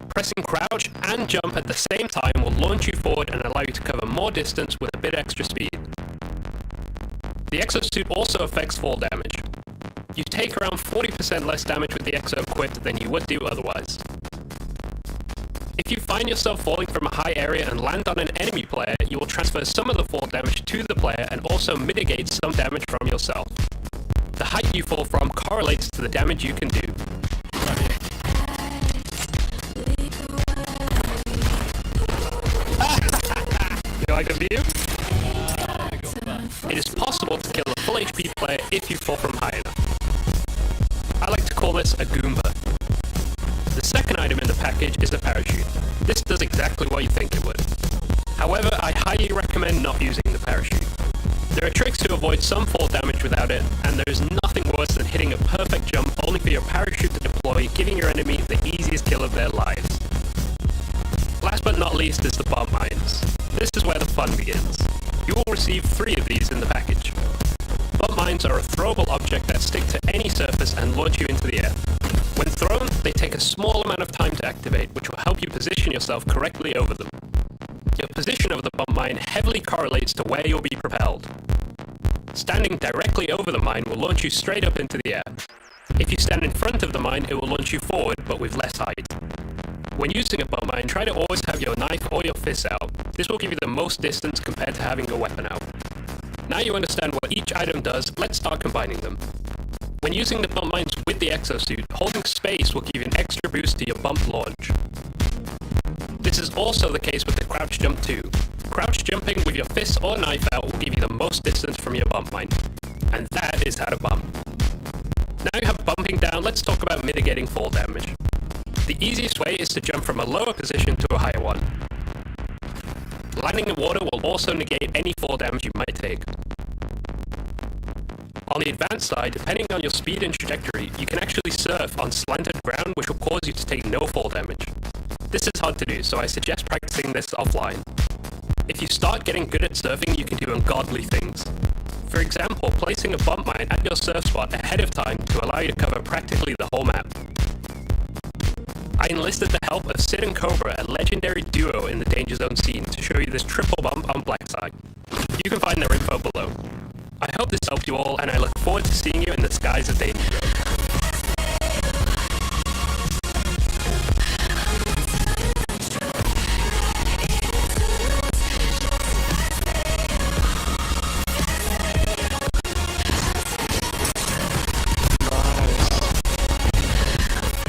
Pressing crouch and jump at the same time will launch you forward and allow you to cover more distance with a bit extra speed. The exosuit also affects fall damage. You take around 40% less damage with the exo equipped than you would do otherwise. If you find yourself falling from a high area and land on an enemy player, you will transfer some of the fall damage to the player and also mitigate some damage from yourself. The height you fall from correlates to the damage you can do. You like a view? It is possible to kill a full HP player if you fall from high enough. I like to call this a Goomba. The second item in the package is the parachute. This does exactly what you think it would. However, I highly recommend not using the parachute. There are tricks to avoid some fall damage without it, and there is nothing worse than hitting a perfect jump only for your parachute to deploy, giving your enemy the easiest kill of their lives. Last but not least is the bomb mines. This is where the fun begins. You will receive 3 of these in the package. Bomb mines are a throwable object that stick to any surface and launch you into the air. When thrown, they take a small amount of time to activate, which will help you position yourself correctly over them. Your position of the bomb mine heavily correlates to where you'll be propelled. Standing directly over the mine will launch you straight up into the air. If you stand in front of the mine, it will launch you forward, but with less height. When using a bomb mine, try to always have your knife or your fist out. This will give you the most distance compared to having a weapon out. Now you understand what each item does, let's start combining them. When using the bump mines with the exosuit, holding space will give you an extra boost to your bump launch. This is also the case with the crouch jump too. Crouch jumping with your fist or knife out will give you the most distance from your bump mine. And that is how to bump. Now you have bumping down, let's talk about mitigating fall damage. The easiest way is to jump from a lower position to a higher one. Landing in water will also negate any fall damage you might take. On the advanced side, depending on your speed and trajectory, you can actually surf on slanted ground, which will cause you to take no fall damage. This is hard to do, so I suggest practicing this offline. If you start getting good at surfing, you can do ungodly things. For example, placing a bump mine at your surf spot ahead of time to allow you to cover practically the whole map. I enlisted the help of Sid and Cobra, a legendary duo in the Danger Zone scene, to show you this triple bump on Blackside. You can find their info below. I hope this helped you all, and I look forward to seeing you in the skies of Danger Zone.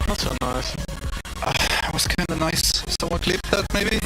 Not so nice. It was kinda nice. Someone clip that maybe?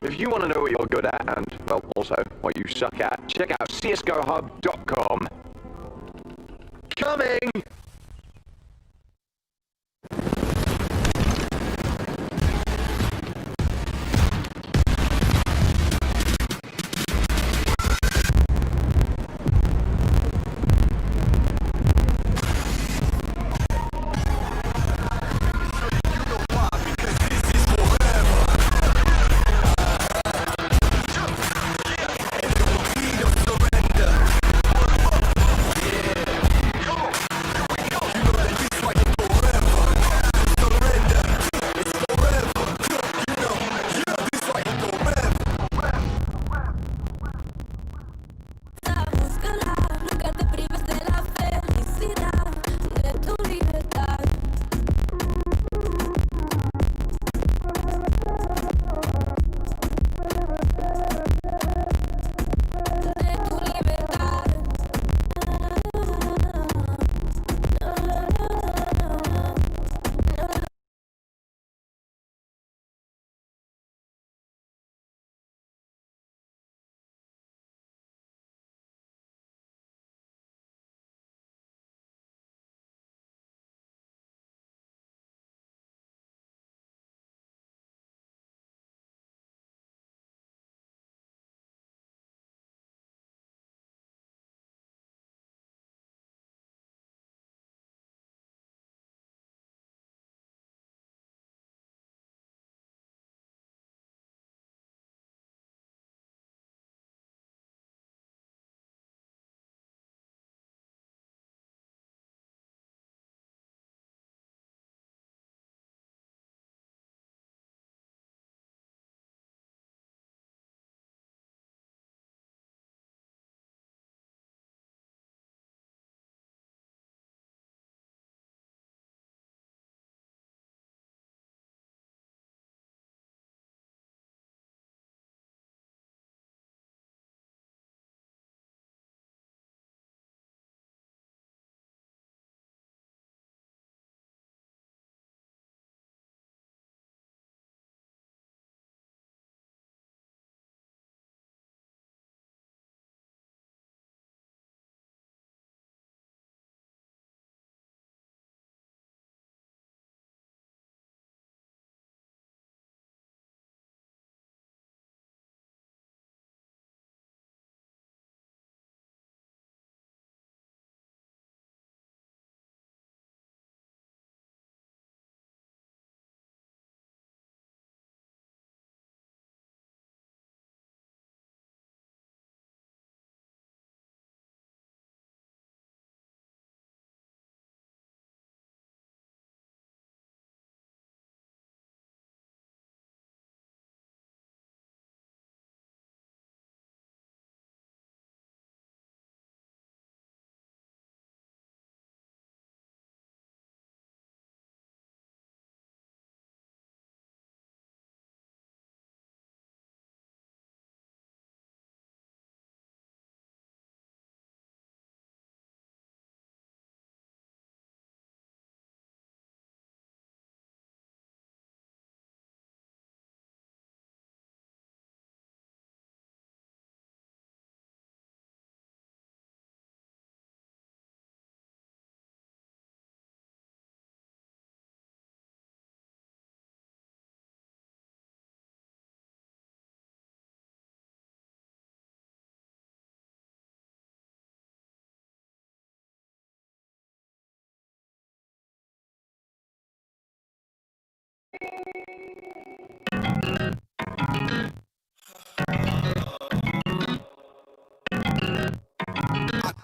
If you want to know what you're good at and, well, also what you suck at, check out csgohub.com. Coming!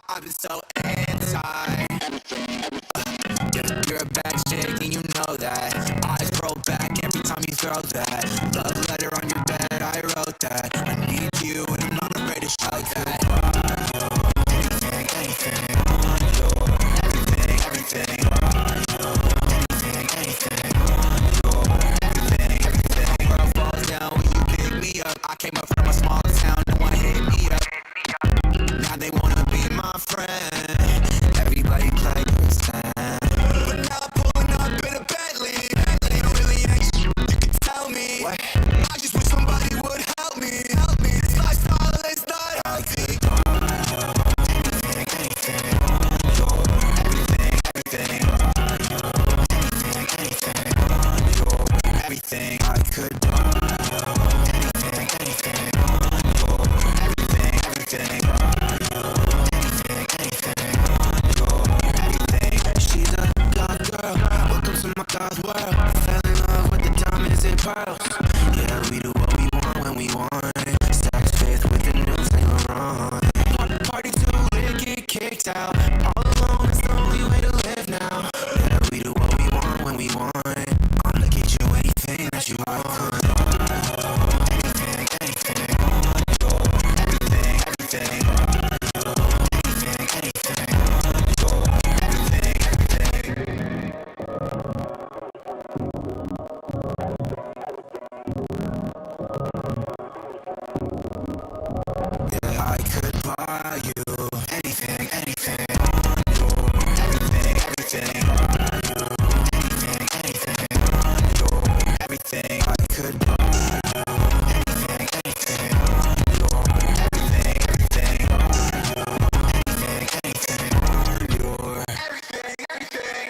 I've been so anti. You're a bad chick and you know that. Eyes roll back every time you throw that. Love letter on your bed, I wrote that. I need you and I'm not afraid to show that. Anything, anything, everything, everything. Anything, anything, everything. World falls down when you pick me up. I came up from a small town, no one hit me up. Now they wanna be my friend. Everybody play pretend. But now I'm pulling up in a Bentley. Really ain't you can tell me. What? I just wish somebody would could buy you anything, anything, everything, everything, anything. She's a goth girl, welcome to my goth world. Fell in love with the diamonds and pearls. Yeah, we do what we want when we want. Stacks fifth with the new Saint Laurent. Party too lit, get kicked out. All alone is the only way to live now. Yeah, we do what we want when we want. I'ma get you anything that you want. Anything, anything, everything, everything. I could buy you anything, anything, everything, everything, anything, anything, everything. I could buy you anything, anything, everything, everything, anything, anything, your everything, everything.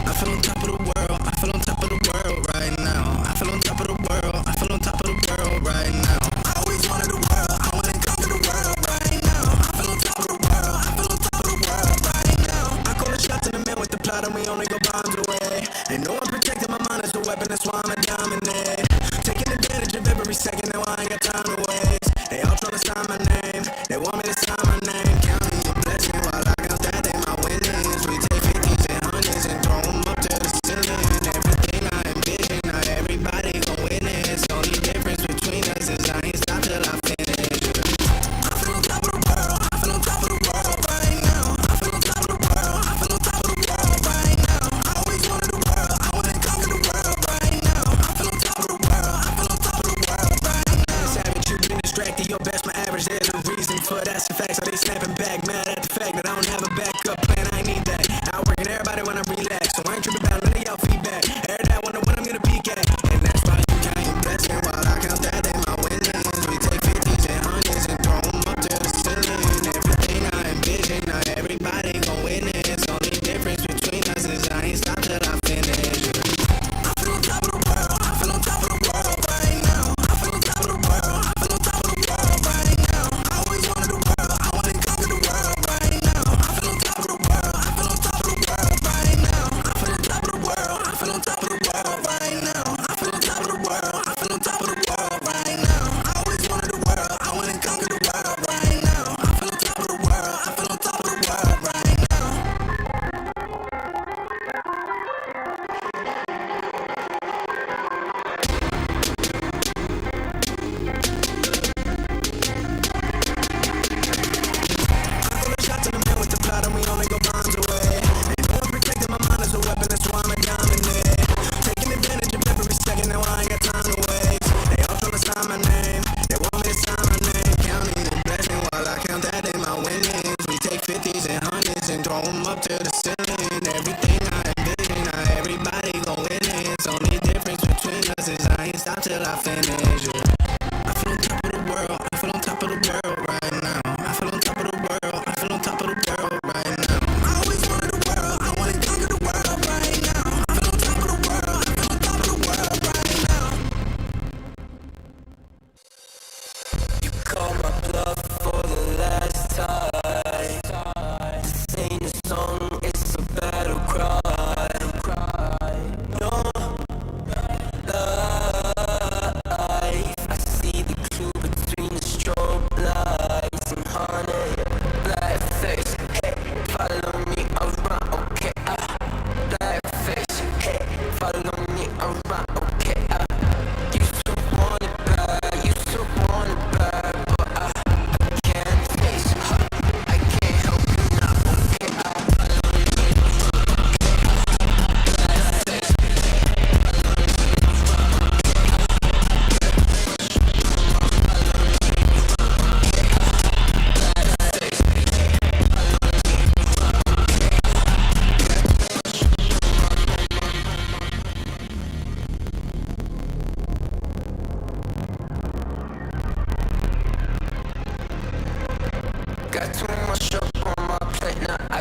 I feel on top of the world, I feel on top of the world right now. I feel on top of the world, I feel on top of the world right now. I always wanted the world, I wanna conquer the world right now. I feel on top of the world, I feel on top of the world right now. I call the shots in the man with the plot and we only go bombs away. Ain't no one protecting my mind as a weapon, that's why I'm a dominate. Taking advantage of every second, now I ain't got time to waste. They all tryna sign my name, they want me to sign my name. Counting your blessing while I count that they my winnings. We take 50s and 100s and throw them up to the ceiling. Everything I envision, not everybody gon' witness. Only difference between us is I ain't stop till I finish. I feel on top of the world, I feel on top of the world right now. I feel on top of the world, I feel on top of the world right now. I always wanted the world, I wanna conquer the world right now. I feel on top of the world, I feel on top of the world right now. Savage, you've been distracted, your best, my average, there's a reason for that's the fact. So they snapping back, mad at the fact that I don't have a backup plan, I need that. Outworking everybody when I relax, so I ain't tripping about none of y'all feedback. Heard that, wonder when I'm gonna peak at. And that's why you count your blessing while I count that they my winnings. We take 50s and 100s and throw them up to the ceiling. Everything I envision, not everybody gon' witness. Only difference between us is I ain't stop till I finish. I feel on top of the world, I feel on top of the world right now. I feel on top of the world, I feel on top of the world right now. I always wanted the world, I wanna conquer the world right now. I feel on top of the world, I feel on top of the world right now. I feel on top of the world, I feel on top of the world right now. I feel on top of the world, I feel on top of the world right now. I always wanted the world, I wanna conquer the world right now. I feel on top of the world, I feel on top of the world right now. Shots in the man with the plot and we only go bombs away. Ain't no one protecting my mind as a weapon, that's why I'm a dominate. Taking advantage of every second, now I ain't got time to waste. They all tryna sign my name, they want me to sign my name. Counting the blessing while I count that they my winnings. We take 50s and 100s and throw them up to the ceiling. Everything I envision, not everybody gon' witness. Only difference between us is I ain't stop till I finish. I feel on top of the world, I feel on top of the world right now. I feel on top of the world, I feel on top of the world right now. I always wanted the world, I wanna conquer the world right now. I feel on top of the world, I feel on top of the world right now. You call my bluff for the last time. This ain't a song, it's a battle cry. No life, I see the clue between the strobe lights and honey. Black face, hey, follow me around, okay, black face, hey, follow me around, okay, used to want it bad, used to want it bad, but I can't face, I can't help you now, okay, follow me around, black face, got too much up on my plate now. I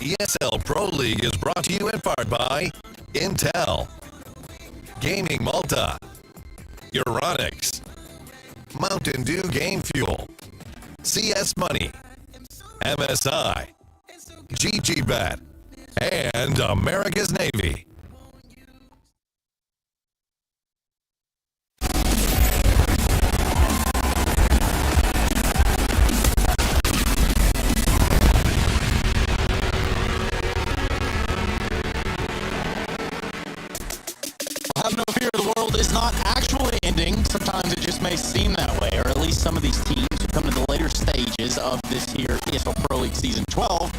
ESL Pro League is brought to you in part by Intel, Gaming Malta, Euronics, Mountain Dew Game Fuel, CS Money, MSI, GGBet, and America's Navy. Have no fear, the world is not actually ending. Sometimes it just may seem that way, or at least some of these teams who come to the later stages of this here ESL Pro League Season 12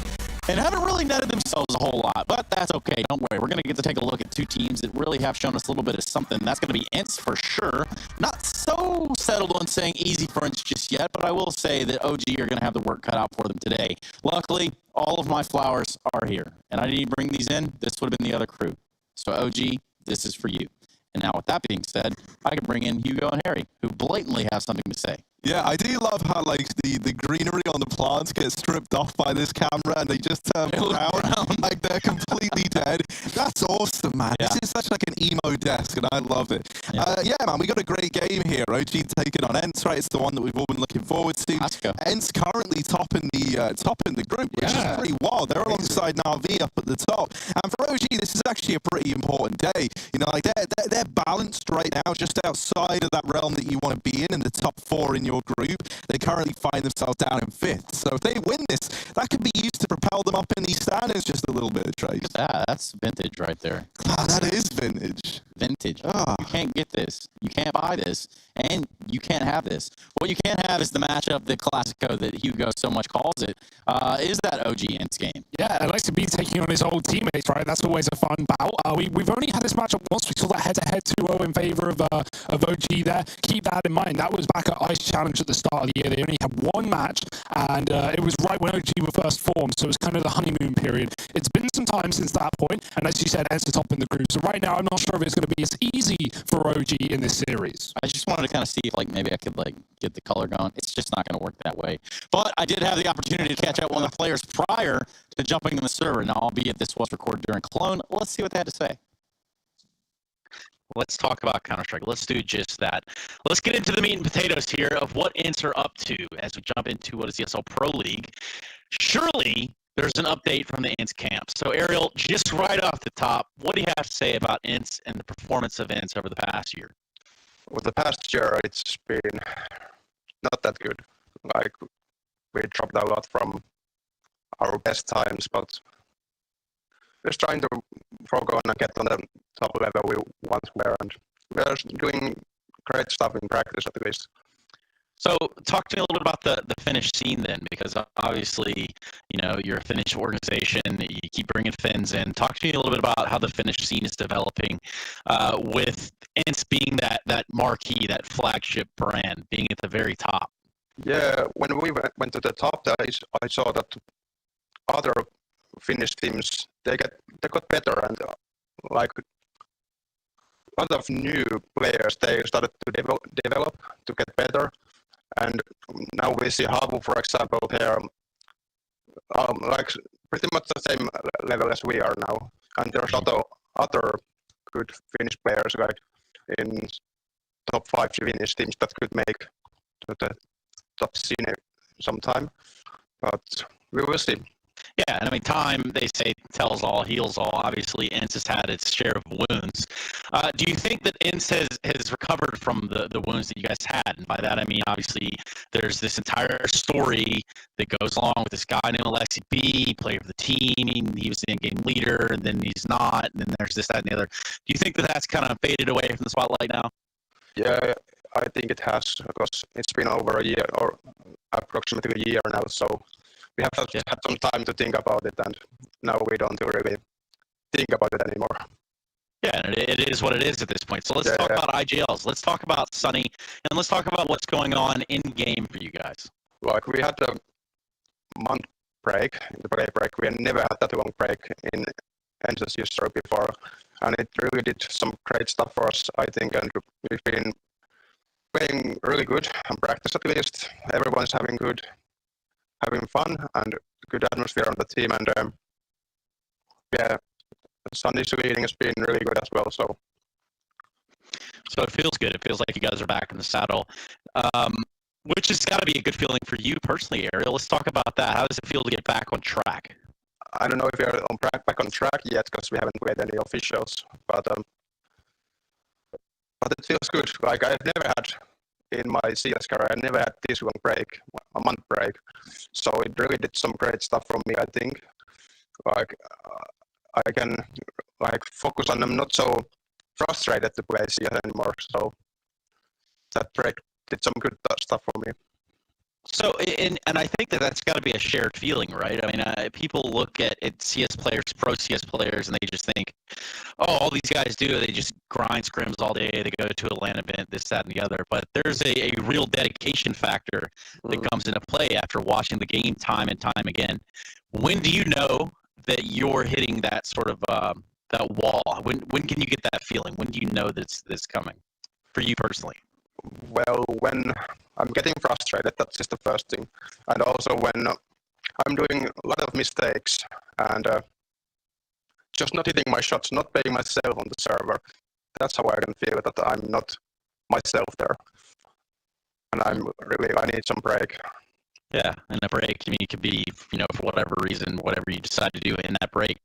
and haven't really netted themselves a whole lot, but that's okay. Don't worry. We're going to get to take a look at two teams that really have shown us a little bit of something. That's going to be Ints for sure. Not so settled on saying easy for Ints just yet, but I will say that OG are going to have the work cut out for them today. Luckily, all of my flowers are here, and I didn't bring these in. This would have been the other crew. So OG, this is for you. And now with that being said, I can bring in Hugo and Harry, who blatantly have something to say. Yeah, I do love how like the greenery on the plants gets stripped off by this camera and they just turn brown, like they're completely dead. That's awesome, man. Yeah. This is such like an emo desk, and I love it. Yeah. Man, we got a great game here. OG taking on Ents, right? It's the one that we've all been looking forward to. Let's go. Ents currently topping the group, which is pretty wild. They're alongside Navi up at the top. And for OG, this is actually a pretty important day. You know, like they're balanced right now, just outside of that realm that you want to be in the top 4 in your group. They currently find themselves down in 5th. So if they win this, that could be used to propel them up in these standings just a little bit, Trace. That's vintage right there. That is vintage. Vintage. Oh. You can't get this. You can't buy this. And you can't have this. What you can have is the matchup, the Classico that Hugo so much calls it, is that OG Ints game. Yeah, I'd like to be taking on his old teammates, right? That's always a fun bout. We've only had this matchup once. We saw that head-to-head 2-0 in favour of OG there. Keep that in mind. That was back at Ice Challenge at the start of the year. They only had one match, and it was right when OG were first formed, so it was kind of the honeymoon period. It's been some time since that point, and as you said, Ents are top in the group. So right now, I'm not sure if it's going to be as easy for OG in this series. I just wanted to kind of see if maybe I could get the color going. It's just not going to work that way. But I did have the opportunity to catch up one of the players prior to jumping in the server. Now, albeit this was recorded during Cologne, let's see what they had to say. Let's talk about Counter-Strike. Let's do just that. Let's get into the meat and potatoes here of what Ints are up to as we jump into what is ESL Pro League. Surely there's an update from the Ints camp. So Ariel, just right off the top, what do you have to say about Ints and the performance of Ints over the past year? Well, the past year, it's been not that good. Like, we dropped a lot from our best times, but just trying to focus on and get on the top level we once were, and we're doing great stuff in practice at least. So talk to me a little bit about the Finnish scene then, because obviously, you know, you're a Finnish organization, you keep bringing Finns in. Talk to me a little bit about how the Finnish scene is developing with Ints being that marquee, that flagship brand, being at the very top. Yeah, when we went to the top days, I saw that other Finnish teams, they got better, and like a lot of new players, they started to develop to get better. And now we see Havu, for example, here, like pretty much the same level as we are now. And there's other good Finnish players, like in top 5 Finnish teams that could make to the top scene sometime. But we will see. Yeah, and I mean, time, they say, tells all, heals all. Obviously, Ints has had its share of wounds. Do you think that Ints has recovered from the wounds that you guys had? And by that, I mean, obviously, there's this entire story that goes along with this guy named Alexi B, player of the team. He was the in-game leader, and then he's not. And then there's this, that, and the other. Do you think that that's kind of faded away from the spotlight now? Yeah, I think it has, because it's been over a year, or approximately a year now, so we have had some time to think about it, and now we don't really think about it anymore. Yeah, and it is what it is at this point. So let's talk about IGLs. Let's talk about Sunny, and let's talk about what's going on in-game for you guys. Like, we had a month break, the break. We never had that long break in NSS history before, and it really did some great stuff for us, I think, and we've been playing really good and practice at least. Everyone's having fun and good atmosphere on the team, and yeah, Sunday Sweden has been really good as well. So it feels good. It feels like you guys are back in the saddle, which has got to be a good feeling for you personally, Ariel. Let's talk about that. How does it feel to get back on track? I don't know if we're back on track yet because we haven't played any officials, but it feels good. Like I've never had in my CS career, I never had this long break, a month break. So it really did some great stuff for me, I think. Like I can like focus on, I'm not so frustrated to play CS anymore. So that break did some good stuff for me. So, and I think that's got to be a shared feeling, right? I mean, people look at CS players, pro CS players, and they just think, oh, all these guys do, they just grind scrims all day, they go to a LAN event, this, that, and the other. But there's a real dedication factor that comes into play after watching the game time and time again. When do you know that you're hitting that sort of that wall? When can you get that feeling? When do you know that's coming for you personally? Well, when I'm getting frustrated, that's just the first thing. And also when I'm doing a lot of mistakes and just not hitting my shots, not paying myself on the server, that's how I can feel that I'm not myself there. And I need some break. Yeah, and a break, I mean, it could be, for whatever reason, whatever you decide to do in that break.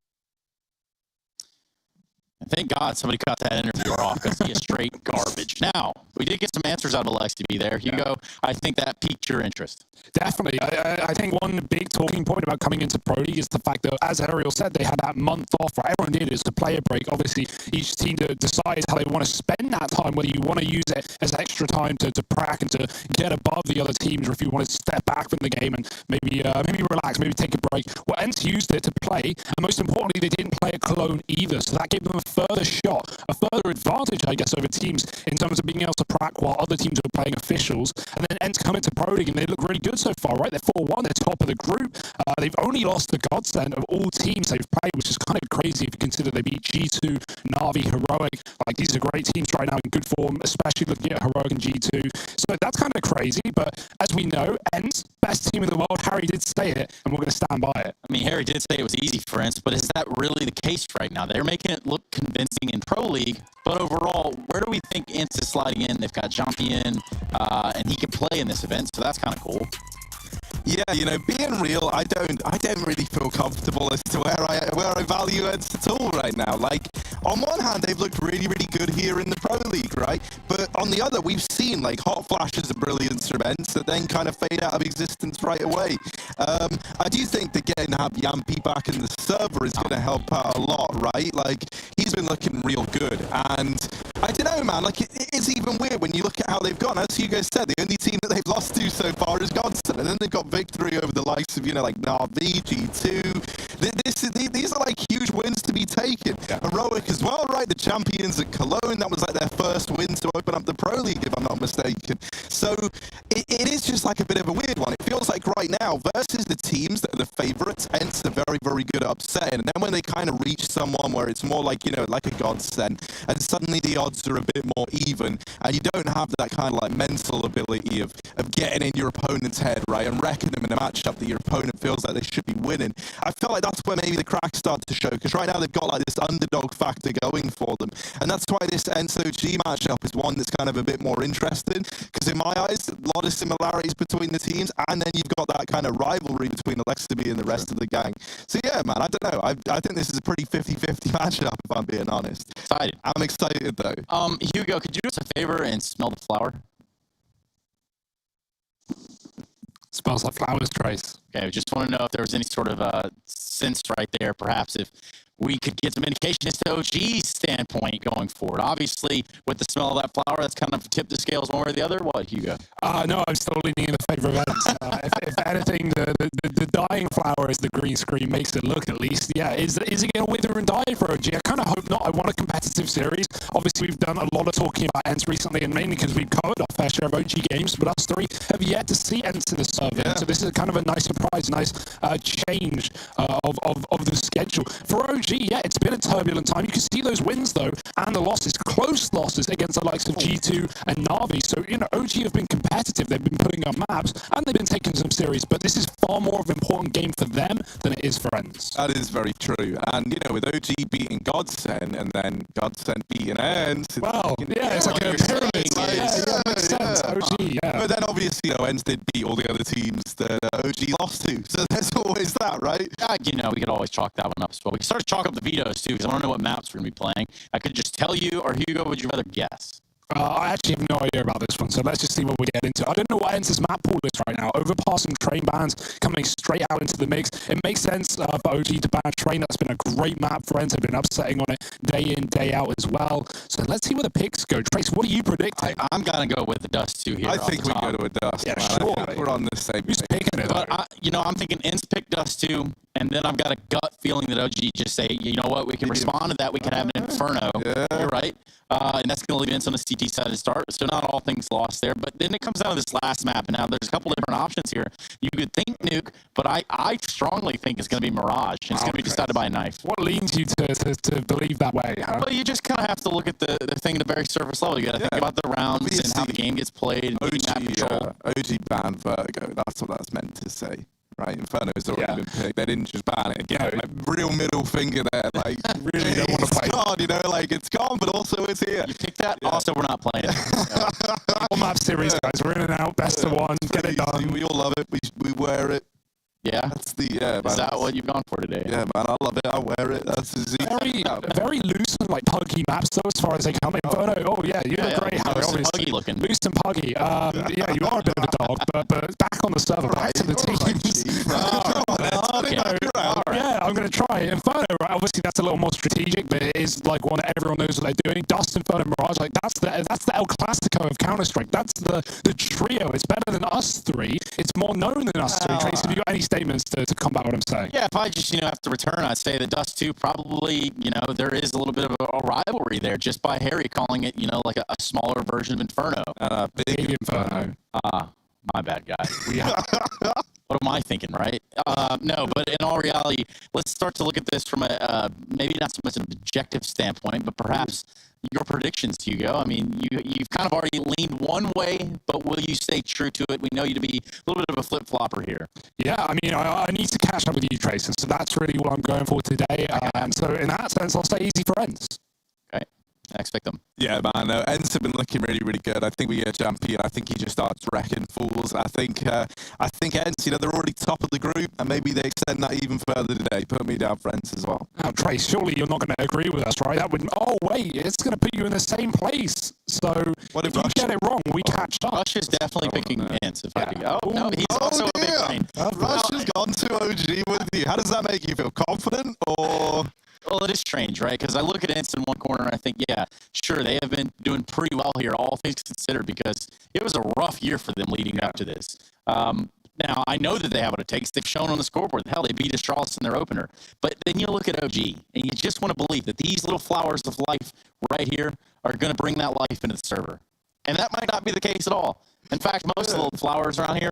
Thank God somebody cut that interviewer off because he is straight garbage. Now, we did get some answers out of Alexi B there. Hugo, I think that piqued your interest. Definitely. I think one big talking point about coming into Pro League is the fact that, as Ariel said, they had that month off. Right? Everyone did is to play a break. Obviously, each team decides how they want to spend that time, whether you want to use it as extra time to prac and to get above the other teams, or if you want to step back from the game and maybe relax, maybe take a break. Well, Ents used it to play, and most importantly, they didn't play at Cologne either, so that gave them a further shot, a further advantage, I guess, over teams in terms of being able to prac while other teams are playing officials. And then Ents come into Pro League and they look really good so far, right? They're 4-1, they're top of the group. They've only lost the godsend of all teams they've played, which is kind of crazy if you consider they beat G2, Na'Vi, Heroic. Like, these are great teams right now in good form, especially looking at Heroic and G2. So that's kind of crazy, but as we know, Ents, best team in the world. Harry did say it, and we're going to stand by it. I mean, Harry did say it was easy for Ents, but is that really the case right now? They're making it look convincing in Pro League, but overall, where do we think Ents is sliding in? They've got Jean-Pierre, and he can play in this event, so that's kind of cool. Yeah, being real, I don't really feel comfortable as to where I value Ents at all right now. Like, on one hand, they've looked really, really good here in the Pro League, right? But on the other, we've seen like hot flashes of brilliance from Ents that then kind of fade out of existence right away. I do think that getting to have Yampi back in the server is going to help out a lot, right? Like, he's been looking real good, and I don't know, man. Like, it's even weird when you look at how they've gone. As Hugo said, the only team that they've lost to so far is Godsend, and then they've got victory over the likes of, like Na'Vi, G2. These are like huge wins to be taken. Yeah. Heroic as well, right? The champions at Cologne, that was like their first wins to open up the Pro League, if I'm not mistaken. So it is just like a bit of a weird one. It feels like right now, versus the teams that are the favourites, Ents are very, very good at upsetting. And then when they kind of reach someone where it's more like, like a godsend, and suddenly the odds are a bit more even, and you don't have that kind of like mental ability of getting in your opponent's head, right, and wrecking them in a matchup that your opponent feels like they should be winning. I feel like that's where maybe the cracks start to show, because right now they've got like this underdog factor going for them, and that's why this Ents OG matchup is one that's kind of a bit more interesting, because in my eyes, a lot of similarities between the teams, and then you've got that kind of rivalry between Alexi and the rest of the gang. So yeah, man, I don't know. I think this is a pretty 50-50 matchup, if I'm being honest. Excited. I'm excited, though. Hugo, could you do us a favor and smell the flower? Smells like flowers, Trace. Okay, I just want to know if there was any sort of sense right there, perhaps if we could get some indication as to OG's standpoint going forward. Obviously, with the smell of that flower, that's kind of tipped the scales one way or the other. What, Hugo? No, I'm still leaning in the favour of Ents. If anything, the dying flower, as the green screen makes it look, at least, yeah, is it going to wither and die for OG? I kind of hope not. I want a competitive series. Obviously, we've done a lot of talking about Ents recently, and mainly because we've covered our fair share of OG games, but us three have yet to see Ents in the server. Yeah. So this is kind of a nice surprise, nice change of the schedule. For OG, yeah, it's been a turbulent time. You can see those wins, though, and the losses, close losses against the likes of G2 and Na'Vi. So, OG have been competitive. They've been putting up maps, and they've been taking some series, but this is far more of an important game for them than it is for ENCE. That is very true. And, with OG beating Godsend and then Godsend beating ENCE. Well, it's like a pyramid. Yeah, makes sense. OG, yeah. But then obviously, ENCE did beat all the other teams that OG lost to. So there's always that, right? We could always chalk that one up as well. We can start to chalk up the vetoes, too, because I want to know what maps we're going to be playing. I could just tell you, or Hugo, would you rather guess? I actually have no idea about this one, so let's just see what we get into. I don't know what ENCE's map pool is right now. Overpassing train bans coming straight out into the mix. It makes sense for OG to ban train. That's been a great map for ENCE. They've been upsetting on it day in, day out as well. So let's see where the picks go. Trace, what are you predicting? I'm going to go with the Dust 2 here. I think we go to a Dust. Yeah, sure. I think we're on the same Who's picking it? But, I'm thinking ENCE pick Dust 2, and then I've got a gut feeling that OG just say, you know what, we can respond to that. We can have an Inferno. Yeah. You're right. And that's going to leave ENCE on the CT side to start. So not all things lost there. But then it comes down to this last map. And now there's a couple different options here. You could think Nuke, but I strongly think it's going to be Mirage. And it's going to be decided by a knife. What leads you to believe that way, huh? Well, you just kind of have to look at the thing at a very surface level. You got to think about the rounds and how the game gets played. And map control. OG banned Vertigo. That's what that's meant to say. Right, Inferno's already been picked. They didn't just ban it again. Real middle finger there. Like, really don't want to play. It's gone, it's gone, but also it's here. You picked that? Yeah. Also, we're not playing. All map series, guys. We're in and out. Best of one. Get it done. We all love it. We wear it. Yeah? That's the, man. Is that what you've gone for today? Yeah, man, I love it. I wear it. That's very loose and puggy maps, though, as far as they come. Inferno, you look great, Harry, obviously. Puggy looking. Loose and puggy. You are a bit of a dog, but back on the server, back to the teams. Yeah, I'm going to try it. Inferno, right? Obviously, that's a little more strategic, but it is one that everyone knows what they're doing. Dust, Inferno, Mirage, that's the El Clasico of Counter-Strike. That's the trio. It's better than us three. It's more known than us three. Trace, have you got any statements to combat what I'm saying? Yeah, if I just, have to return, I'd say the Dust 2 probably, there is a little bit of a rivalry there just by Harry calling it, like a smaller version of Inferno. Big Inferno. My bad, guy. What am I thinking, right? No, but in all reality, let's start to look at this from a maybe not so much an objective standpoint, but perhaps your predictions, Hugo. I mean, you've kind of already leaned one way, but will you stay true to it? We know you to be a little bit of a flip-flopper here. Yeah, I mean, I need to catch up with you, Trace, so that's really what I'm going for today. So in that sense, I'll say easy for ENCE. Okay. I expect them. Yeah, man. ENCE have been looking really, really good. I think we get champion. I think he just starts wrecking fools. I think ENCE, they're already top of the group, and maybe they extend that even further today. Put me down for ENCE as well. Now, Trace, surely you're not going to agree with us, right? That would. Oh wait, it's going to put you in the same place. So what if you get it wrong, we catch up. Rush is definitely picking ENCE. No, he's also a big brain. Rush has gone to OG with you. How does that make you feel? Confident or? Well, it is strange, right? Because I look at ENCE in one corner and I think, yeah, sure, they have been doing pretty well here, all things considered, because it was a rough year for them leading up to this. Now, I know that they have what it takes. They've shown on the scoreboard. Hell, they beat Astralis in their opener. But then you look at OG, and you just want to believe that these little flowers of life right here are going to bring that life into the server. And that might not be the case at all. In fact, most of the little flowers around here,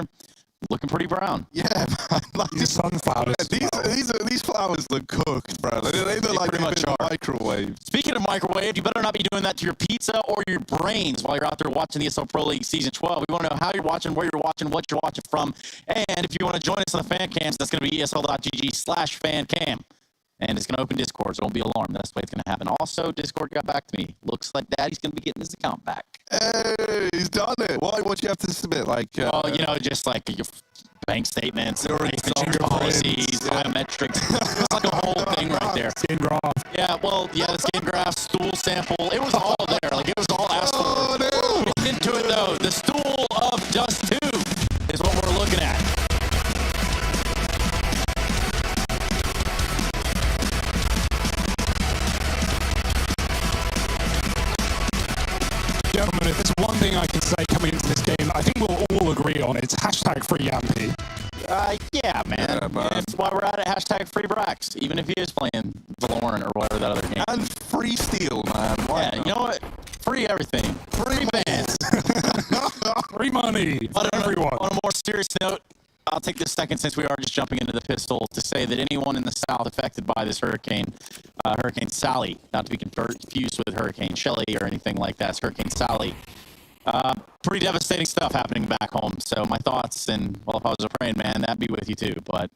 looking pretty brown. Yeah, man. These sunflowers. These flowers look cooked, bro. They look like pretty much are. Microwave. Speaking of microwave, you better not be doing that to your pizza or your brains while you're out there watching the ESL Pro League Season 12. We want to know how you're watching, where you're watching, what you're watching from. And if you want to join us on the fan cams, that's going to be esl.gg/fancam. And it's going to open Discord, so don't be alarmed. That's the way it's going to happen. Also, Discord got back to me. Looks like Daddy's going to be getting his account back. Hey, he's done it. What you have to submit? Just like your bank statements, policies, biometrics. It's like a whole thing right there. Skin graph. Yeah, the skin graph, stool sample. It was all there. It was all asked for. Oh, no. Get into it, though. The stool of Dust 2 is what we're looking at. Gentlemen, if there's one thing I can say coming into this game, I think we'll all agree on, it's #FreeYampy. Yeah, man. Yeah, man. That's why we're at it. #FreeBrax, even if he is playing Valorant or whatever that other game. And free steel, man. Yeah, you know what? Free everything. Free bands. Free money. But everyone. On a more serious note, I'll take this second, since we are just jumping into the pistol, to say that anyone in the South affected by this hurricane, Hurricane Sally, not to be confused with Hurricane Shelley or anything like that. It's Hurricane Sally. Pretty devastating stuff happening back home. So my thoughts, and well, if I was a praying man, that'd be with you too. But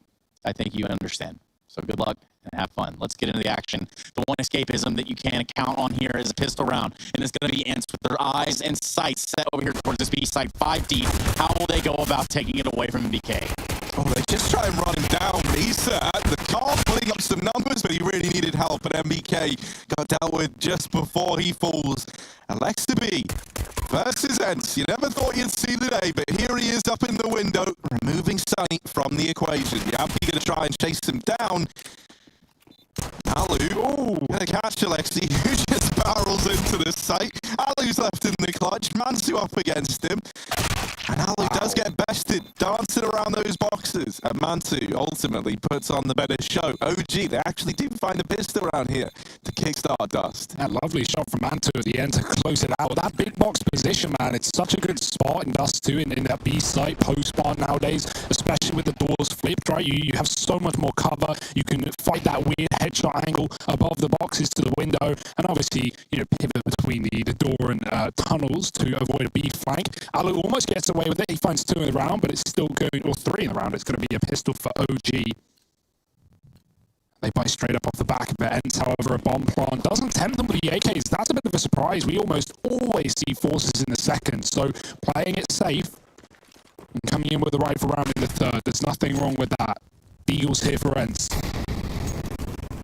I think you understand. So good luck and have fun. Let's get into the action. The one escapism that you can count on here is a pistol round, and it's going to be Ents with their eyes and sights set over here towards this B side 5 deep. How will they go about taking it away from MBK? Oh, they just try and run him down. Misa at the car, putting up some numbers, but he really needed help, and MBK got dealt with just before he falls. Alexa B versus Ents. You never thought you'd see the day, but here he is up in the window, removing Sunny from the equation. Yampy going to try and chase him down. Alu, gonna catch Alexi, who just barrels into the site. Alu's left in the clutch, Mansu up against him. And Alu does get bested, dancing around those boxes. And Mansu ultimately puts on the better show. OG, they actually do find a pistol around here to kickstart Dust. That lovely shot from Mantu at the end to close it out. That big box position, man, it's such a good spot in Dust too, in that B site post bar nowadays, especially with the doors flipped, right? You have so much more cover. You can fight that weird headshot angle above the boxes to the window, and obviously, pivot between the door and tunnels to avoid a B flank. Alu almost gets away with it. He finds 2 in the round, but it's still going, or 3 in the round. It's going to be a pistol for OG. They buy straight up off the back of it. Ents, however, a bomb plant doesn't tempt them with the AKs. That's a bit of a surprise. We almost always see forces in the second, so playing it safe and coming in with the rifle round in the third. There's nothing wrong with that. The Eagles here for Ents.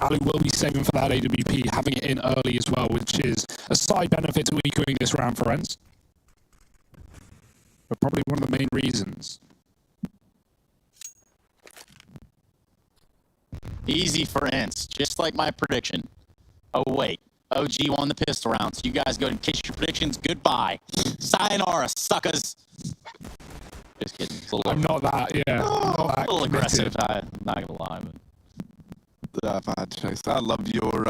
Alu will be saving for that AWP, having it in early as well, which is a side benefit to equaling this round for Ents. But probably one of the main reasons. Easy for Ents, just like my prediction. Oh, wait. OG won the pistol round, so you guys go and kiss your predictions goodbye. Sayonara, suckers. Just kidding. I'm not that, yeah. A little aggressive, I'm not going to lie. Bad choice. I love your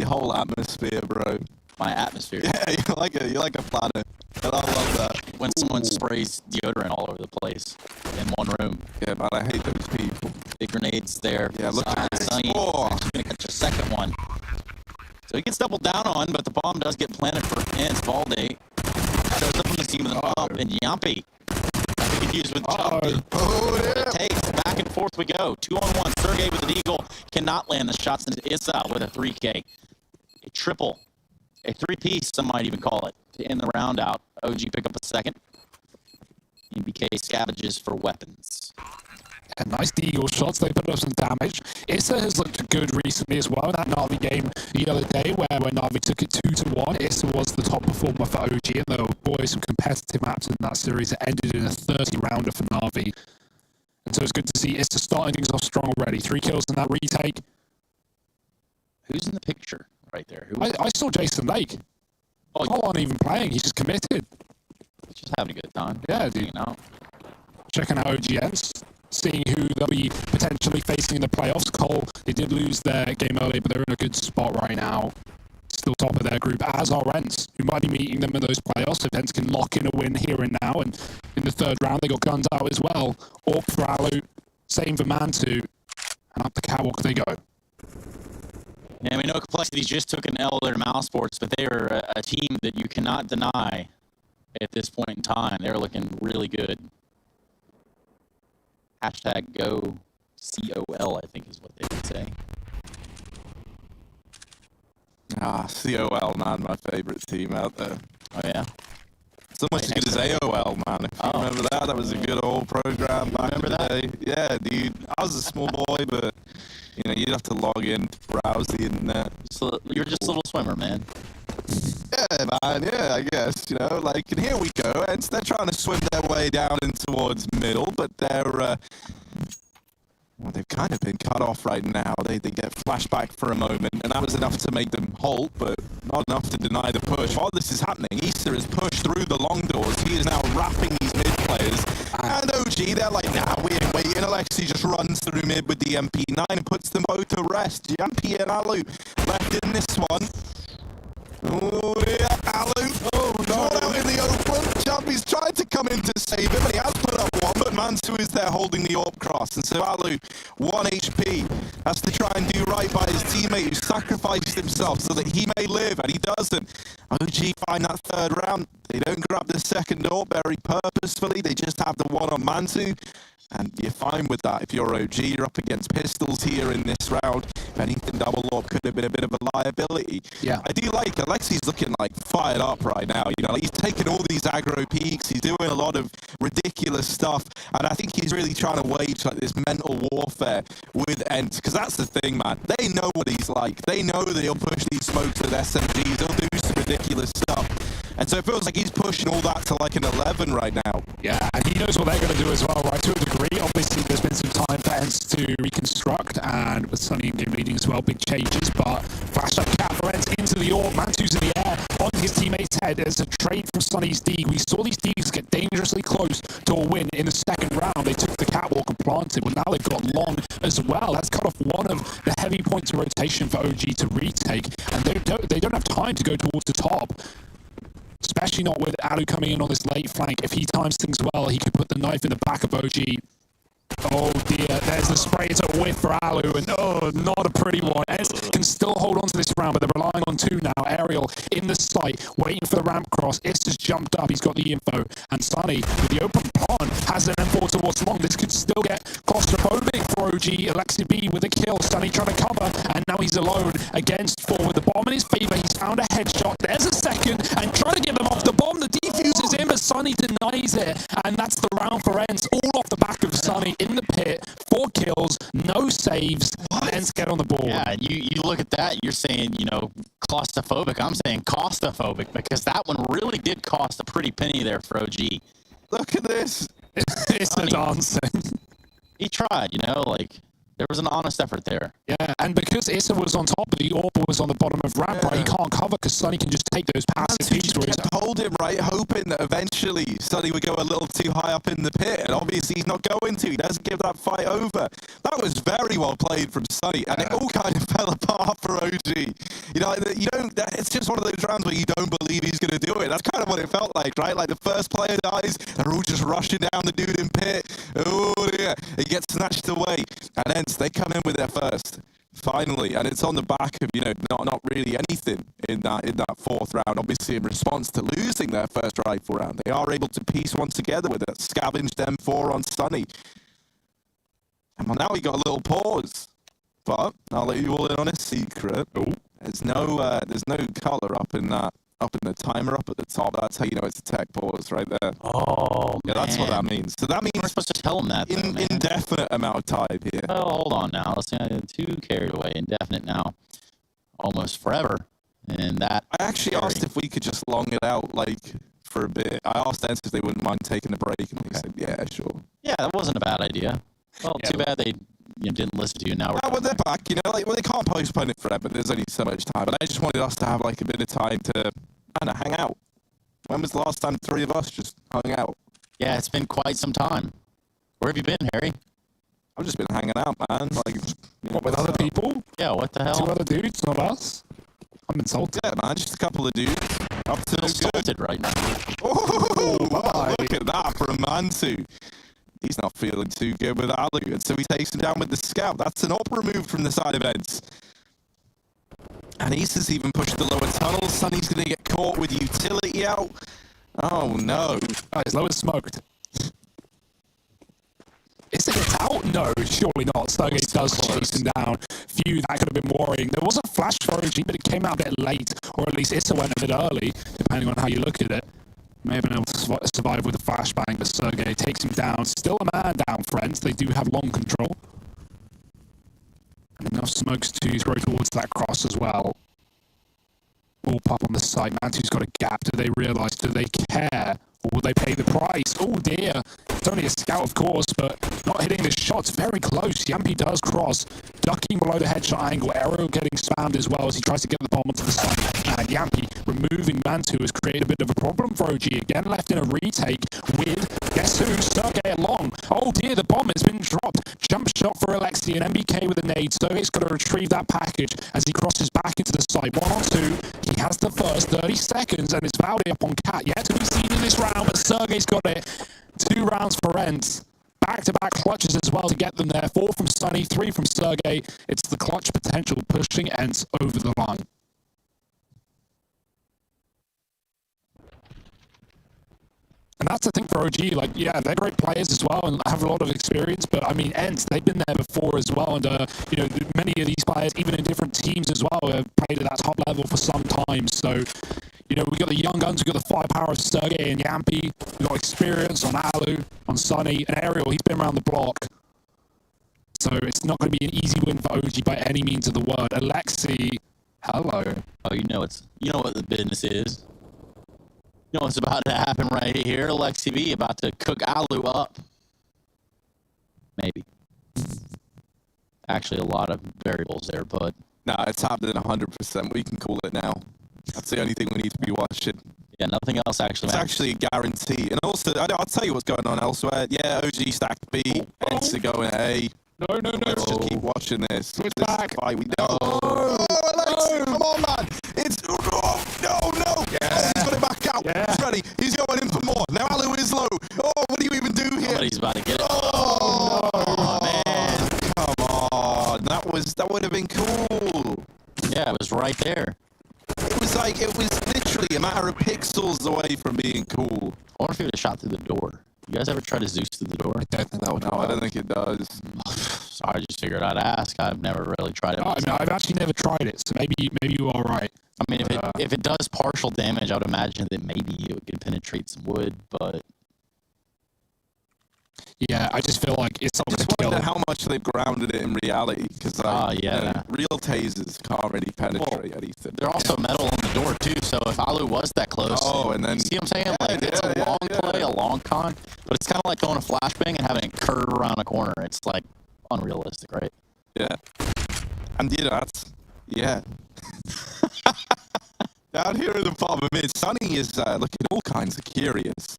whole atmosphere, bro. My atmosphere? Yeah, you're like a planet. And I love that. When someone sprays deodorant all over the place in one room. Yeah, man, I hate those people. Big grenades there. Yeah, look at this. He's going to catch a second one. So he gets doubled down on, but the bomb does get planted for Ents. Valde shows up on the team with a pump, and Yampy. Confused with Chumpy. It takes back and forth we go. 2-on-1. Sergey with an eagle cannot land the shots into Issa with a 3K. A triple. A 3-piece, some might even call it, to end the round out. OG pick up a second. MBK scavenges for weapons. And nice deagle shots. They put up some damage. Issa has looked good recently as well. That Na'Vi game the other day where Na'Vi took it 2-1. Issa was the top performer for OG, and there were some competitive maps in that series that ended in a 30-rounder for Na'Vi. And so it's good to see Issa starting things off strong already. 3 kills in that retake. Who's in the picture right there? I saw Jason Lake. Oh, he wasn't even playing. He's just committed. He's just having a good time. Yeah, dude. Checking out OGNs. Seeing who they'll be potentially facing in the playoffs. Cole, they did lose their game earlier, but they're in a good spot right now. Still top of their group, as are Ents, who might be meeting them in those playoffs. If Ents can lock in a win here and now, and in the third round, they got guns out as well. Orp for Alu, same for Mantu, and up the catwalk they go. Yeah, we know Complexity just took an L there to mousesports, but they are a team that you cannot deny at this point in time. They're looking really good. Hashtag go COL, I think is what they would say. COL, man, my favorite team out there. Oh, yeah? It's almost as good as AOL, man. If you remember that, that was a good old program back in the day. Yeah, dude. I was a small boy, but, you'd have to log in to browse the internet. So you're just a little swimmer, man. Yeah, man, yeah, I guess, and here we go. And they're trying to swim their way down in towards middle, but they've kind of been cut off right now. They get flashback for a moment, and that was enough to make them halt, but not enough to deny the push. While this is happening, Issa is pushed through the long doors. He is now wrapping these mid players. And OG, they're like, nah, we ain't waiting. Alexi just runs through mid with the MP9 and puts them both to rest. Yampy and Alu left in this one. Oh, yeah, Alu. Oh, no. Out in the open. Yampy's tried to come in to save him, and he has put up one, but Mansu is there holding the AWP cross. And so Alu, 1 HP, has to try and do right by his teammate who sacrificed himself so that he may live, and he doesn't. OG find that third round. They don't grab the second AWP very purposefully. They just have the one on Mansu. And you're fine with that. If you're OG, you're up against pistols here in this round. If anything, double AWP could have been a bit of a liability. Yeah. I do like Alexi's looking like fired up right now. You know, like he's taking all these aggro peaks. He's doing a lot of ridiculous stuff. And I think he's really trying to wage like this mental warfare with Ent. Because that's the thing, man. They know what he's like. They know that he'll push these smokes with SMGs. He'll do some ridiculous stuff. And so it feels like he's pushing all that to like an 11 right now. Yeah, and he knows what they're going to do as well, right? To a degree, obviously there's been some time for Ents to reconstruct, and with Sunny in game leading as well, big changes, but flashlight cap for Ents into the AWP, Mantu's in the air, on his teammate's head. There's a trade from Sunny's D. We saw these Ds get dangerously close to a win in the second round. They took the catwalk and planted, but now they've got long as well. That's cut off one of the heavy points of rotation for OG to retake, and they don't have time to go towards the top. Especially not with Alu coming in on this late flank. If he times things well, he could put the knife in the back of OG. Oh dear, there's the spray. It's a whiff for Alu, and oh, not a pretty one. Ez can still hold on to this round, but they're relying on two now. Ariel in the sight, waiting for the ramp cross. Ista's jumped up, he's got the info. And Sunny, with the open pond, has an M4 towards long. This could still get claustrophobic for OG. Alexi B with a kill. Sunny trying to cover, and now he's alone against four with the bomb in his favor. He's found a headshot. There's a second, and trying to get them off the bomb. The defuse is in, but Sunny denies it. And that's the round for Ents, all off the back of Sunny in the pit. 4 kills, no saves. Ents get on the board. Yeah, you look at that, you're saying, you know, claustrophobic. I'm saying costophobic, because that one really did cost a pretty penny there for OG. Look at this. It's the dancing. He tried, you know, like, there was an honest effort there. Yeah, and because Issa was on top, but the AWP was on the bottom of ramp, right? He can't cover because Sunny can just take those passive peaks. He kept holding, right, hoping that eventually Sunny would go a little too high up in the pit, and obviously he's not going to. He doesn't give that fight over. That was very well played from Sunny, and it all kind of fell apart for OG. You know, you don't. It's just one of those rounds where you don't believe he's going to do it. That's kind of what it felt like, right? Like the first player dies, they're all just rushing down the dude in pit. Oh dear, it gets snatched away, and then they come in with their first finally, and it's on the back of, you know, not really anything in that fourth round. Obviously, in response to losing their first rifle round, they are able to piece one together with a scavenged M4 on Sunny. And well, now we got a little pause, but I'll let you all in on a secret. There's no color up in the timer up at the top. That's how you know it's a tech pause right there. Oh, yeah, that's what that means. So that means we're supposed to tell them that. Indefinite amount of time here. Oh, hold on now. Let's get too carried away. Indefinite now, almost forever. And that I actually asked if we could just long it out, like for a bit. I asked them if they wouldn't mind taking a break, and they said, "Yeah, sure." Yeah, that wasn't a bad idea. Well, too bad they didn't listen to you. Now well, they're back. You know, like, well, they can't postpone it forever. There's only so much time, but I just wanted us to have like a bit of time to, I don't know, hang out. When was the last time 3 of us just hung out? Yeah, it's been quite some time. Where have you been, Harry? I've just been hanging out, man. Like, what, with other people? Yeah, what the hell? 2 other dudes, not us. I'm insulted. Yeah, man, just a couple of dudes. Up to insulted right now. Oh, look at that for a Mansu. He's not feeling too good with Alu, and so he takes him down with the scout. That's an AWP removed from the side of Ents. And Issa's even pushed the lower tunnel. Sunny's going to get caught with utility out. Oh, no. Oh, his lower's smoked. Issa gets out? No, surely not. Stargate does chase him down. Phew, that could have been worrying. There was a flash for OG, but it came out a bit late, or at least Issa went a bit early, depending on how you look at it. May have been able to survive with a flashbang, but Sergey takes him down. Still a man down, friends. They do have long control. And enough smokes to throw towards that cross as well. All pop on the side. Mantu's got a gap. Do they realise? Do they care? Or will they pay the price? Oh dear. It's only a scout, of course, but not hitting the shots. Very close. Yampy does cross. Ducking below the headshot angle. Arrow getting spammed as well as he tries to get the bomb onto the side. And Yampy removing Mantu has created a bit of a problem for OG. Again, left in a retake with, guess guess who? Sergey along. Oh dear, the bomb has been dropped. Jump shot for Alexi and MBK with a nade. Sergey's got to retrieve that package as he crosses back into the side. 1 on 2. He has the first 30 seconds and it's Valdi up on Cat. Yet to be seen in this round, but Sergey's got it. 2 rounds for Ents. Back-to-back clutches as well to get them there. 4 from Sunny, 3 from Sergey. It's the clutch potential pushing Ents over the line. And that's the thing for OG, like, yeah, they're great players as well and have a lot of experience, but I mean, Ents, they've been there before as well, and, you know, many of these players, even in different teams as well, have played at that top level for some time, so, you know, we've got the young guns, we've got the firepower of Sergey and Yampi, we've got experience on Alu, on Sunny, and Ariel, he's been around the block, so it's not going to be an easy win for OG by any means of the word. Alexi, hello. Oh, you know what the business is. You know what's about to happen right here. Alexi V about to cook Alu up. Maybe. Actually, a lot of variables there, but... Nah, it's happening 100%. We can call it now. That's the only thing we need to be watching. Yeah, nothing else actually matters. It's actually a guarantee. And also, I'll tell you what's going on elsewhere. Yeah, OG stacked B. Ents are going A. No. Let's just keep watching this. Switch this back. Is why we know. Oh, Alexi, come on, man. It's... Oh, no. Yeah. He's got it back out. Yeah. He's ready. He's going in for more. Now Alu is low. Oh, what do you even do here? Somebody's about to get it. Oh, man. Come on. That would have been cool. Yeah, it was right there. It was literally a matter of pixels away from being cool. I wonder if he would have shot through the door. You guys ever try to Zeus through the door? I don't think that would No, I don't think it does. So I just figured I'd ask. I've never really tried it. I mean, I've actually never tried it, so maybe you are right. I mean, if it does partial damage, I would imagine that maybe it could penetrate some wood, but... Yeah, I just feel like it's not going to kill. I wonder how much they've grounded it in reality, because real tasers can't really penetrate anything. They're also metal on the door, too, so if Alu was that close... Oh, and then... You see what I'm saying? It's a long play, a long con, but it's kind of like throwing a flashbang and having it curve around a corner. It's, like, unrealistic, right? Yeah. And, you know, that's... Yeah. Down here in the bottom mid, Sunny is looking all kinds of curious.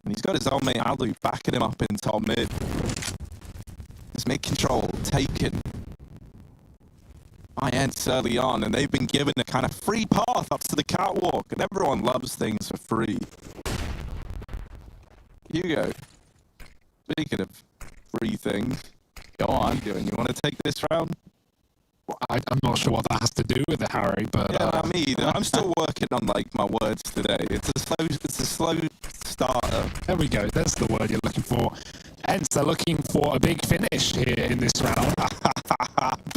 And he's got his old mate Alu backing him up in top mid. His mid control taken by Ents early on, and they've been given a kind of free path up to the catwalk, and everyone loves things for free. Hugo, speaking of free things, go on. What are you doing? You want to take this round? I'm not sure what that has to do with it, Harry, but... Yeah, not me either. I'm still working on, like, my words today. It's a slow starter. There we go. That's the word you're looking for. Ents, they're looking for a big finish here in this round.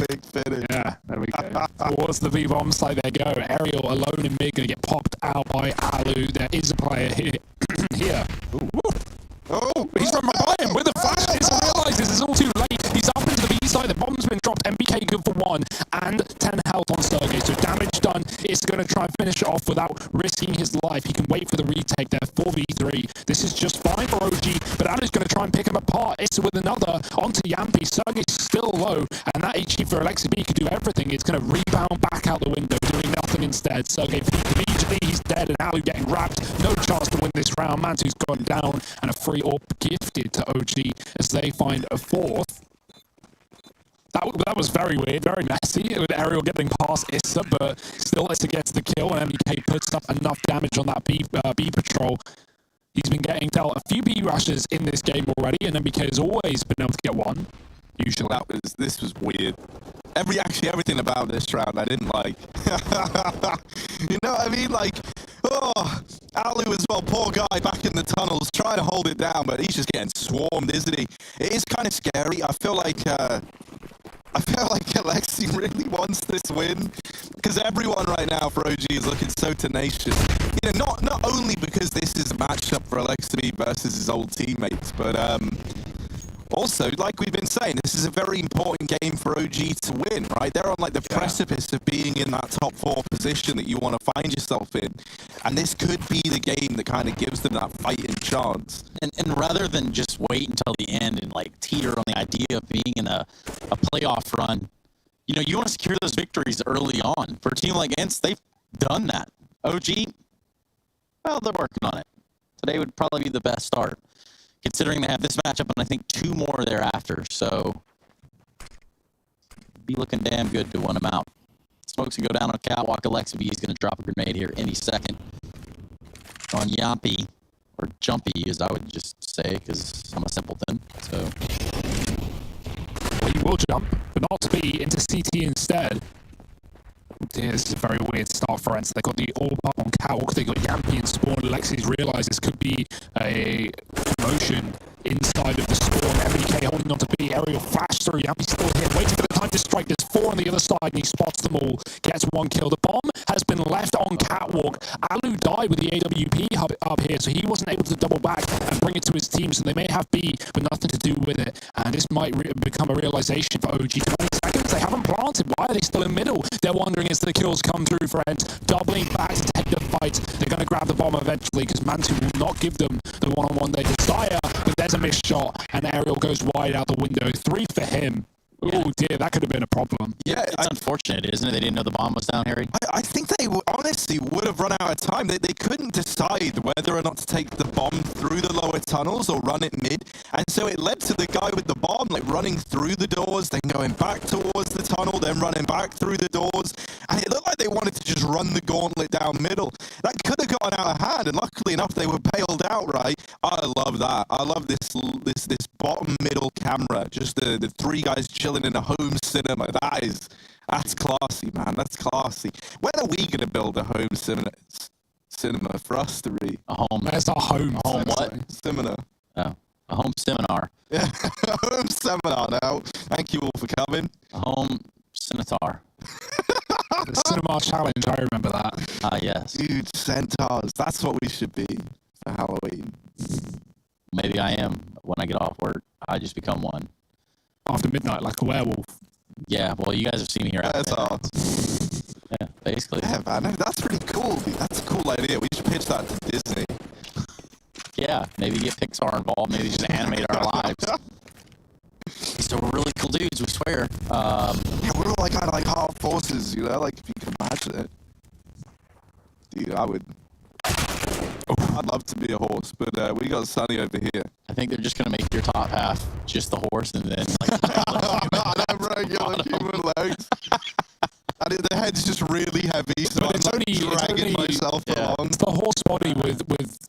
Big finish. Yeah, there we go. Towards the V-bomb side they go. Ariel alone in mid, going to get popped out by Alu. There is a player here. Ooh. Oh, he's run right by him with a flash. He realizes it's all too late. He's up into the B side. The bomb's been dropped. MBK good for 1 and 10 health on Sergey. So damage done. It's going to try and finish it off without risking his life. He can wait for the retake there. 4v3. This is just fine for OG, but Alu's going to try and pick him apart. It's with another onto Yampi. Sergey's still low, and that HE for Alexi B could do everything. It's going to rebound back out the window, doing nothing instead. Sergey immediately he's dead, and Alu getting wrapped. No chance to win this round. Mantu's gone down, and a free AWP gifted to OG as they find a 4th. That was very weird, very messy, with Ariel getting past Issa, but still Issa gets the kill, and MBK puts up enough damage on that B patrol. He's been getting dealt a few B rushes in this game already, and MBK has always been able to get one, usually. This was weird. Everything about this round I didn't like. You know what I mean? Like, Alu as well, poor guy back in the tunnels, trying to hold it down, but he's just getting swarmed, isn't he? It is kind of scary. I feel like Alexi really wants this win, because everyone right now for OG is looking so tenacious. You know, not only because this is a matchup for Alexi versus his old teammates, but also, like we've been saying, this is a very important game for OG to win, right? They're on like the precipice of being in that top 4 position that you want to find yourself in. And this could be the game that kind of gives them that fighting chance. And rather than just wait until the end and like teeter on the idea of being in a playoff run, you know, you want to secure those victories early on. For a team like Ents, they've done that. OG, well, they're working on it. Today would probably be the best start. considering they have this matchup and I think 2 more thereafter. So be looking damn good to win them out. Smokes can go down on a catwalk. Alexa B is going to drop a grenade here any second on Yampy, or Jumpy, as I would just say, because I'm a simpleton. So Well, you will jump, but not to be into CT instead. Yeah, this is a very weird start for Ents. They got the AWP up on catwalk. They got Yampy and Spawn. Alexi's realised this could be a promotion inside of the Spawn. MBK holding on to B. Aerial flash through. Yampy's still here, waiting for the time to strike. There's 4 on the other side, and he spots them all. Gets 1 kill. The bomb has been left on catwalk. Alu died with the AWP hub up here, so he wasn't able to double back and bring it to his team. So they may have B, but nothing to do with it. And this might become a realisation for OG. 20 seconds. They haven't planted. Why are they still in middle? They're wondering as the kills come through for Ents. Doubling back to take the fight. They're going to grab the bomb eventually because Mantu will not give them the one-on-one they desire. But there's a missed shot, and Aerial goes wide out the window. 3 for him. Oh dear, that could have been a problem. Yeah, it's unfortunate, isn't it? They didn't know the bomb was down, Harry. I think they honestly would have run out of time. They couldn't decide whether or not to take the bomb through the lower tunnels or run it mid. And so it led to the guy with the bomb like running through the doors, then going back towards the tunnel, then running back through the doors. And it looked like they wanted to just run the gauntlet down middle. That could have gotten out of hand, and luckily enough they were bailed out, right? I love that. I love this bottom middle camera. Just the 3 guys chilling in a home cinema. That's classy, man. That's classy. When are we going to build a home cinema for us to read? A home. That's our home. A home what? Seminar. Oh, a home seminar. Yeah, a home seminar now. Thank you all for coming. A home centaur. The Cinema Challenge, I remember that. Ah, yes. Dude, centaurs. That's what we should be for Halloween. Maybe I am. When I get off work, I just become one. After midnight, like a werewolf. Yeah, well, you guys have seen me here. That's all. Yeah, basically. Yeah, man. That's pretty cool, dude. That's a cool idea. We should pitch that to Disney. Yeah, maybe get Pixar involved. Maybe just animate our lives. So we're really cool dudes, we swear. Yeah, we're all like kind of like hard forces, you know? Like, if you can imagine it. Dude, I'd love to be a horse, but we got Sunny over here. I think they're just going to make your top half just the horse and then I'm regular human legs. And the head's just really heavy, so But I'm it's like only- dragging myself along. It's the horse body with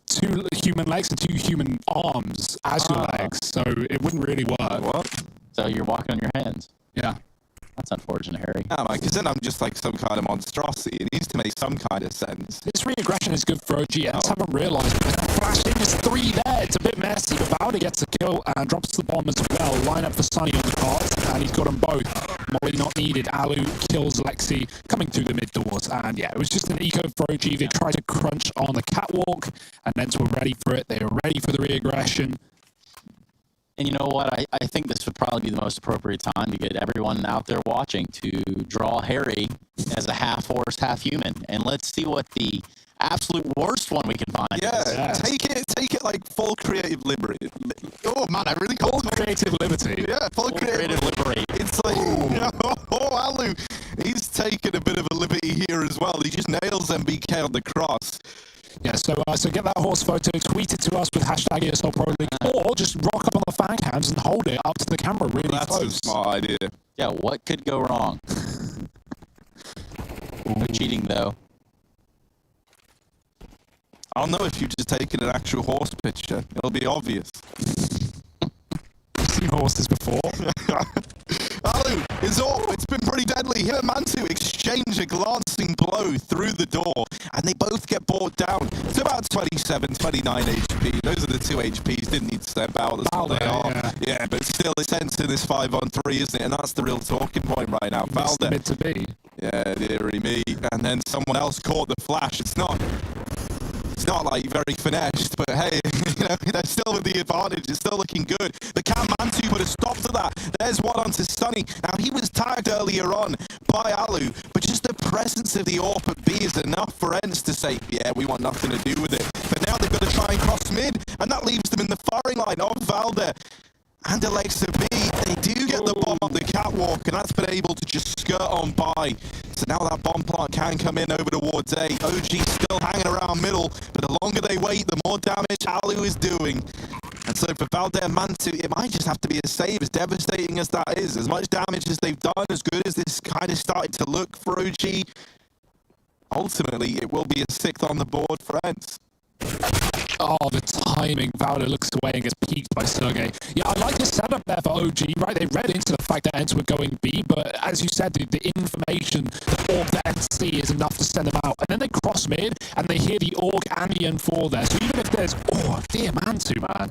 2 human legs and 2 human arms as your legs, so it wouldn't really work. What? So you're walking on your hands. Yeah. That's unfortunate, Harry. Yeah, man, because then I'm just like some kind of monstrosity. It needs to make some kind of sense. This re-aggression is good for OG. I just haven't realised. Flashed in, there's 3 there. It's a bit messy, but Valdi gets a kill and drops the bomb as well. Line up for Sunny on the cards, and he's got them both. Molly not needed. Alu kills Lexi coming through the mid doors. And yeah, it was just an eco for OG. They tried to crunch on the catwalk, and then were ready for it. They were ready for the re-aggression. And you know what? I think this would probably be the most appropriate time to get everyone out there watching to draw Harry as a half horse, half human. And let's see what the absolute worst one we can find Yeah, is. take it like full creative liberty. Oh man, I really called it Creative liberty. Yeah, full creative liberty. It's like, Alu, he's taken a bit of a liberty here as well. He just nails MBK on the cross. Yeah, so get that horse photo, tweet it to us with hashtag ESL Pro League, or just rock up on the fan cams and hold it up to the camera really That's close. a smart idea. Yeah, what could go wrong? No cheating, though. I'll know if you've just taken an actual horse picture. It'll be obvious. I've seen horses before. Alu, it's been pretty deadly. Him and Mantu exchange a glancing blow through the door, and they both get brought down to about 27, 29 HP. Those are the 2 HPs. Didn't need to step out. That's what they are. Yeah, but still, it's into this 5-on-3, isn't it? And that's the real talking point right now. Valde. Mid to be. Yeah, dearie me. And then someone else caught the flash. It's not like very finessed, but hey, you know, they're still with the advantage. It's still looking good. The Cam Mantu put a stop to that. There's one onto Sunny. Now, he was tagged earlier on by Alu, but just the presence of the AWP at B is enough for Ents to say, yeah, we want nothing to do with it. But now they've got to try and cross mid, and that leaves them in the firing line of Valde and Alexa B. They do get the bomb on the catwalk, and that's been able to just skirt on by. So now that bomb plant can come in over towards A. OG still hanging around middle, but the longer they wait, the more damage Alu is doing. And so for Valder and Mantu, it might just have to be a save, as devastating as that is. As much damage as they've done, as good as this kind of started to look for OG, ultimately it will be a 6th on the board for Ents. Oh, the timing. Valder looks away and gets peeked by Sergey. Yeah, I like the setup there for OG, right? They read into the fact that Ents were going B, but as you said, the information, the org that Ents see is enough to send them out. And then they cross mid, and they hear the org and the N4 there. So even if there's, oh, dear Mantu, man.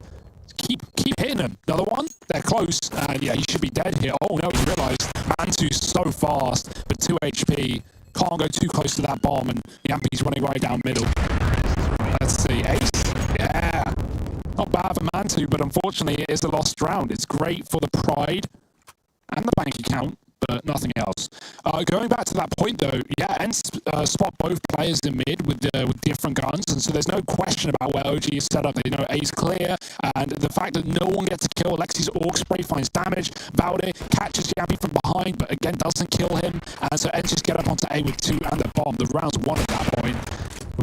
Keep hitting him. Another one. They're close. And yeah, he should be dead here. Oh, no, he realized Mantu's so fast, but 2 HP. Can't go too close to that bomb, and Yampi's running right down middle. Let's see. Ace? Yeah. Not bad for Mantu, but unfortunately it is a lost round. It's great for the pride and the bank account, but nothing else. Going back to that point, though, yeah, Ents spot both players in mid with different guns, and so there's no question about where OG is set up. They know A's clear, and the fact that no one gets a kill, Alexi's org spray finds damage, Valde catches Yampi from behind, but again doesn't kill him, and so Ents just get up onto A with 2 and a bomb. The round's won at that point.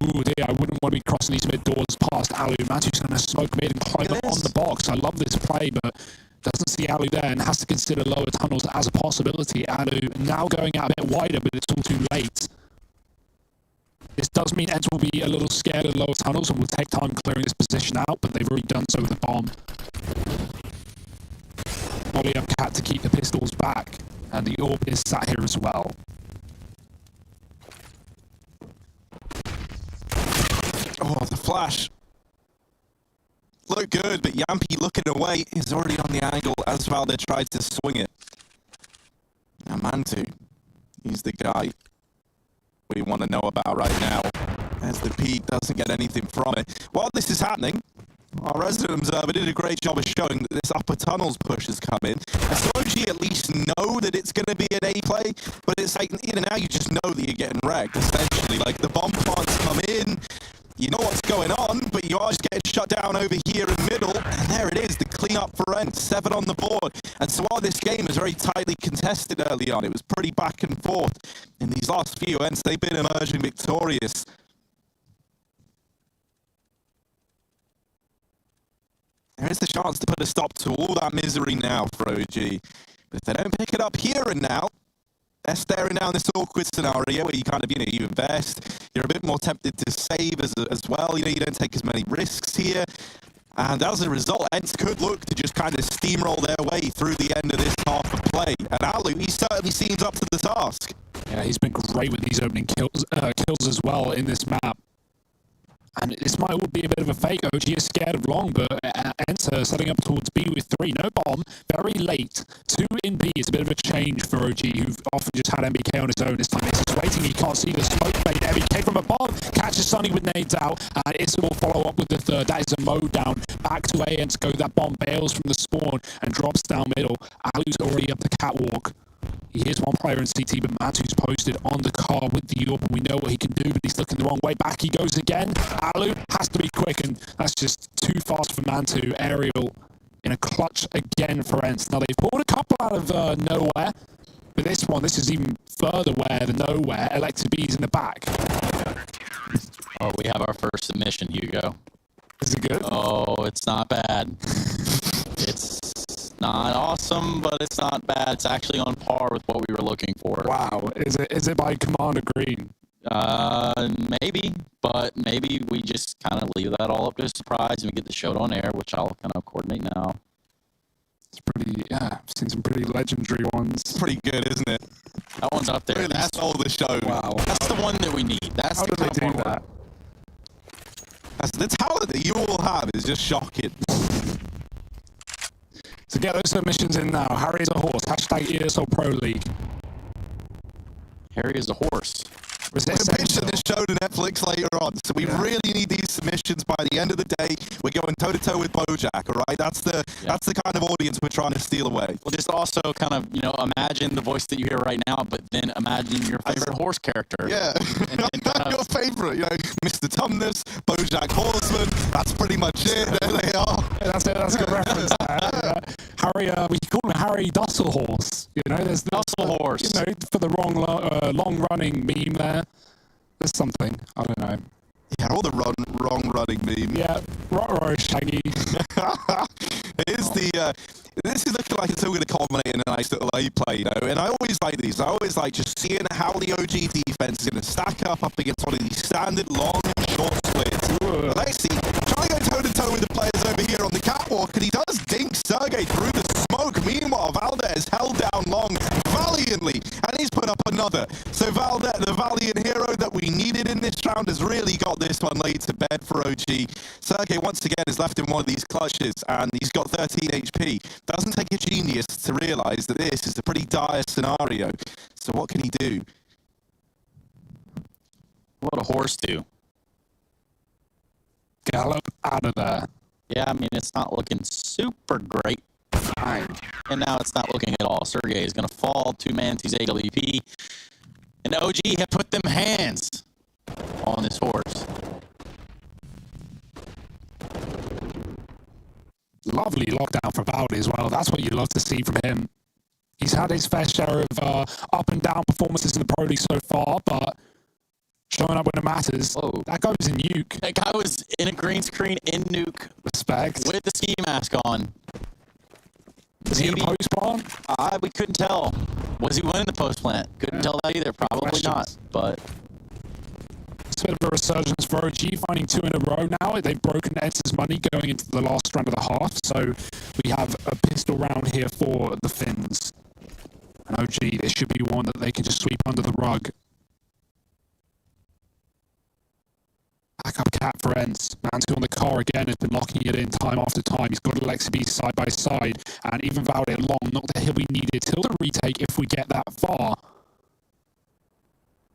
Ooh, dear, I wouldn't want to be crossing these mid doors past Alu. Mantu's going to smoke mid and climb up on the box. I love this play, but doesn't see Alu there and has to consider lower tunnels as a possibility. Alu now going out a bit wider, but it's all too late. This does mean Ents will be a little scared of lower tunnels and will take time clearing this position out, but they've already done so with the bomb. Molly up Cat to keep the pistols back, and the orb is sat here as well. Oh, the flash. Look good, but Yampi looking away is already on the angle as Valde tried to swing it. Now Mantu, he's the guy we want to know about right now, as the peak doesn't get anything from it. While this is happening, our resident observer did a great job of showing that this upper tunnels push has come in. And so OG at least know that it's going to be an A play, but it's like, you know, now you just know that you're getting wrecked, essentially. Like, the bomb plants come in, you know what's going on, but you are just getting shut down over here in middle, and there it is, the clean-up for Ents, 7 on the board. And so while this game is very tightly contested early on, it was pretty back and forth. In these last few Ents, they've been emerging victorious. There is the chance to put a stop to all that misery now for OG. But if they don't pick it up here and now, they're staring down this awkward scenario where you kind of, you know, you invest, you're a bit more tempted to save as well, you know, you don't take as many risks here. And as a result, Ents could look to just kind of steamroll their way through the end of this half of play. And Alu, he certainly seems up to the task. Yeah, he's been great with these opening kills as well in this map. And this might be a bit of a fake. OG is scared of long, but Enter setting up towards B with 3. No bomb, very late. 2 in B is a bit of a change for OG, who've often just had MBK on his own. This time it's just waiting, he can't see the smoke fade. MBK from above, catches Sunny with nades out, and it's will follow up with the 3rd. That is a mode down. Back to A and to go. That bomb bails from the spawn and drops down middle. Alu's already up the catwalk. He hears one player in CT, but Mantu's posted on the car with the orb, and we know what he can do, but he's looking the wrong way. Back he goes again. Alu has to be quick, and that's just too fast for Mantu. Aerial in a clutch again for Ents. Now, they've pulled a couple out of nowhere, but this is even further where than nowhere. Elected B's in the back. Oh, we have our first submission, Hugo. Is it good? Oh, it's not bad. It's not awesome, but it's not bad. It's actually on par with what we were looking for. Wow. Is it by Commander Green? Maybe, but maybe we just kind of leave that all up to a surprise and we get the show on air, which I'll kind of coordinate now. It's pretty, yeah, I've seen some pretty legendary ones. It's pretty good, isn't it? That one's up there. Really That's stole the show. Wow. That's the one that we need. That's How the do they do one that? That's the talent that you all have is just shocking. So get those submissions in now. Harry is a horse. Hashtag ESL Pro League. Harry is a horse. We're pitching this show to Netflix later on, so we really need these submissions by the end of the day. We're going toe-to-toe with Bojack, all right? That's the kind of audience we're trying to steal away. Well, just also kind of, imagine the voice that you hear right now, but then imagine your favorite horse character. Yeah. Your favorite, Mr. Tumnus, Bojack Horseman. That's pretty much it. There they are. Yeah, that's it. That's a good reference. Harry, we call him Harry Dusselhorse. There's Dusselhorse. For the wrong long-running meme there. There's something. I don't know. Yeah, or the wrong running meme. Yeah, Shaggy. This is looking like it's all going to culminate in a nice little A play, you know. And I always like these. I always like just seeing how the OG defense is going to stack up against one of these standard long and short splits. Alexi trying to go toe-to-toe with the players over here on the catwalk, and he does dink Sergey through the smoke. Meanwhile, Valdez held down long valiantly, and he's put up another. So Valdez, the valiant hero that we needed in this round, has really got this one laid to bed for OG. Sergey, once again, is left in one of these clutches, and he's got 13 HP. Doesn't take a genius to realize that this is a pretty dire scenario. So what can he do? What a horse do. Gallop out of there. Yeah, I mean, it's not looking super great. And now it's not looking at all. Sergey is going to fall. 2-man to his AWP. And OG have put them hands on this horse. Lovely lockdown for Bowdy as well. That's what you love to see from him. He's had his fair share of up and down performances in the Pro League so far, but showing up when it matters. Whoa. That guy was in Nuke. That guy was in a green screen in Nuke. Respect. With the ski mask on. Was he in a post plant? We couldn't tell. Was he winning the post plant? Couldn't tell that either. Probably not. But it's a bit of a resurgence for OG, finding 2 in a row now. They've broken Eds's money going into the last round of the half. So we have a pistol round here for the Finns. And OG, this should be one that they can just sweep under the rug. Back up Cat for Ents. Mantu on the car again has been locking it in time after time. He's got Alexi B side by side. And even Valde long, not the hill we needed. Till the retake if we get that far.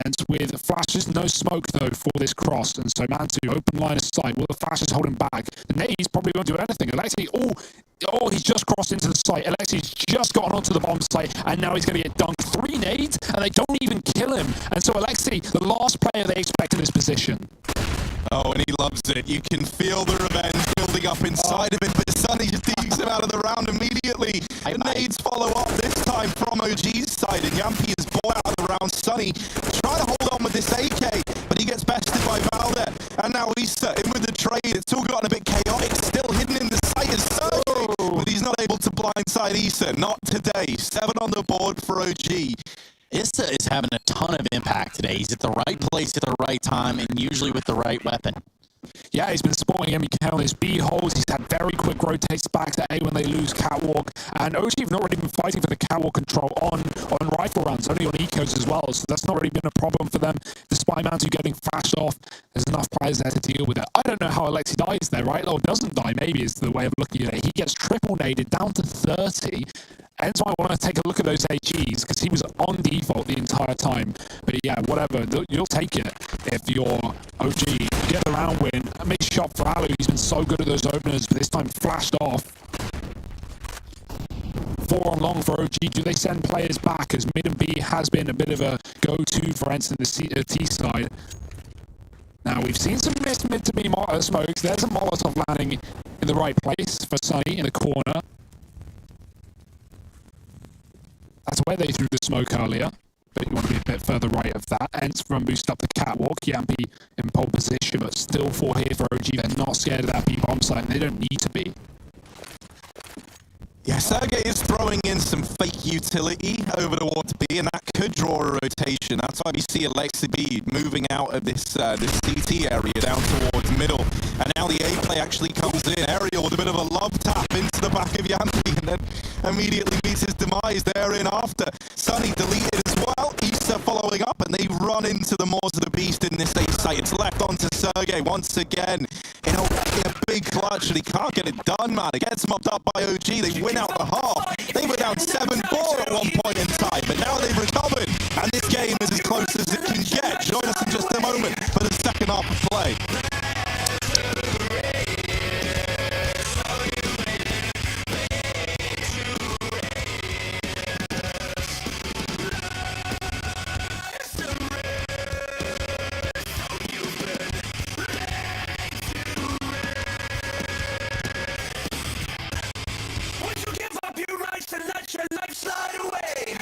Ents with flashes, no smoke though for this cross. And so Mantu, open line of sight. Will the flashes hold him back? The nade's probably won't do anything. Alexi, oh, he's just crossed into the site. Alexi's just gotten onto the bomb site, and now he's going to get dunked. 3 nades, and they don't even kill him. And so Alexi, the last player they expect in this position. Oh, and he loves it. You can feel the revenge building up inside of it, but Sonny just digs him out of the round immediately. The nades follow up this time from OG's side, and Yampi is bought out of the round. Sonny trying to hold on with this AK, but he gets bested by Valde. And now Issa in with the trade. It's all gotten a bit chaotic. Still hidden in the sight is Sergey, but he's not able to blindside Issa. Not today. 7 on the board for OG. Issa is having a ton of impact today. He's at the right place at the right time, and usually with the right weapon. Yeah, he's been supporting MBK on his B holes. He's had very quick rotates back to A when they lose catwalk. And OG have not really been fighting for the catwalk control on rifle rounds, only on ecos as well. So that's not really been a problem for them. Despite Mantu getting flashed off, there's enough players there to deal with it. I don't know how Alexi dies there, right? Or doesn't die, maybe is the way of looking at it. He gets triple naded down to 30. And that's why I want to take a look at those AGs, because he was on default the entire time. But yeah, whatever, you'll take it if you're OG. You get the round win. A mixed shot for Alu. He's been so good at those openers, but this time flashed off. 4 on long for OG. Do they send players back, as mid and B has been a bit of a go-to for instance the T side. Now, we've seen some missed mid to B smokes. There's a Molotov landing in the right place for Sunny in the corner. That's where they threw the smoke earlier, but you want to be a bit further right of that. Ents from boost up the catwalk. Yampi in pole position, but still 4 here for OG. They're not scared of that B bomb site, and they don't need to be. Yeah, Sergey is throwing in some fake utility over towards B, and that could draw a rotation. That's why we see Alexi B moving out of this CT area down towards middle. And now the A play actually comes in. Ariel with a bit of a love tap into the back of Yampi, and then immediately meets his demise there in after. Sunny deleted as well. Issa following up, and they run into the Maws of the Beast in this A site. It's left onto Sergey once again. In a big clutch, and he can't get it done, man. It gets mopped up by OG. They win out the half. They were down 7-4 at one point in time, but now they've recovered, and this game is as close as it can get. Join us in just a moment for the second half of play. And let your life slide away.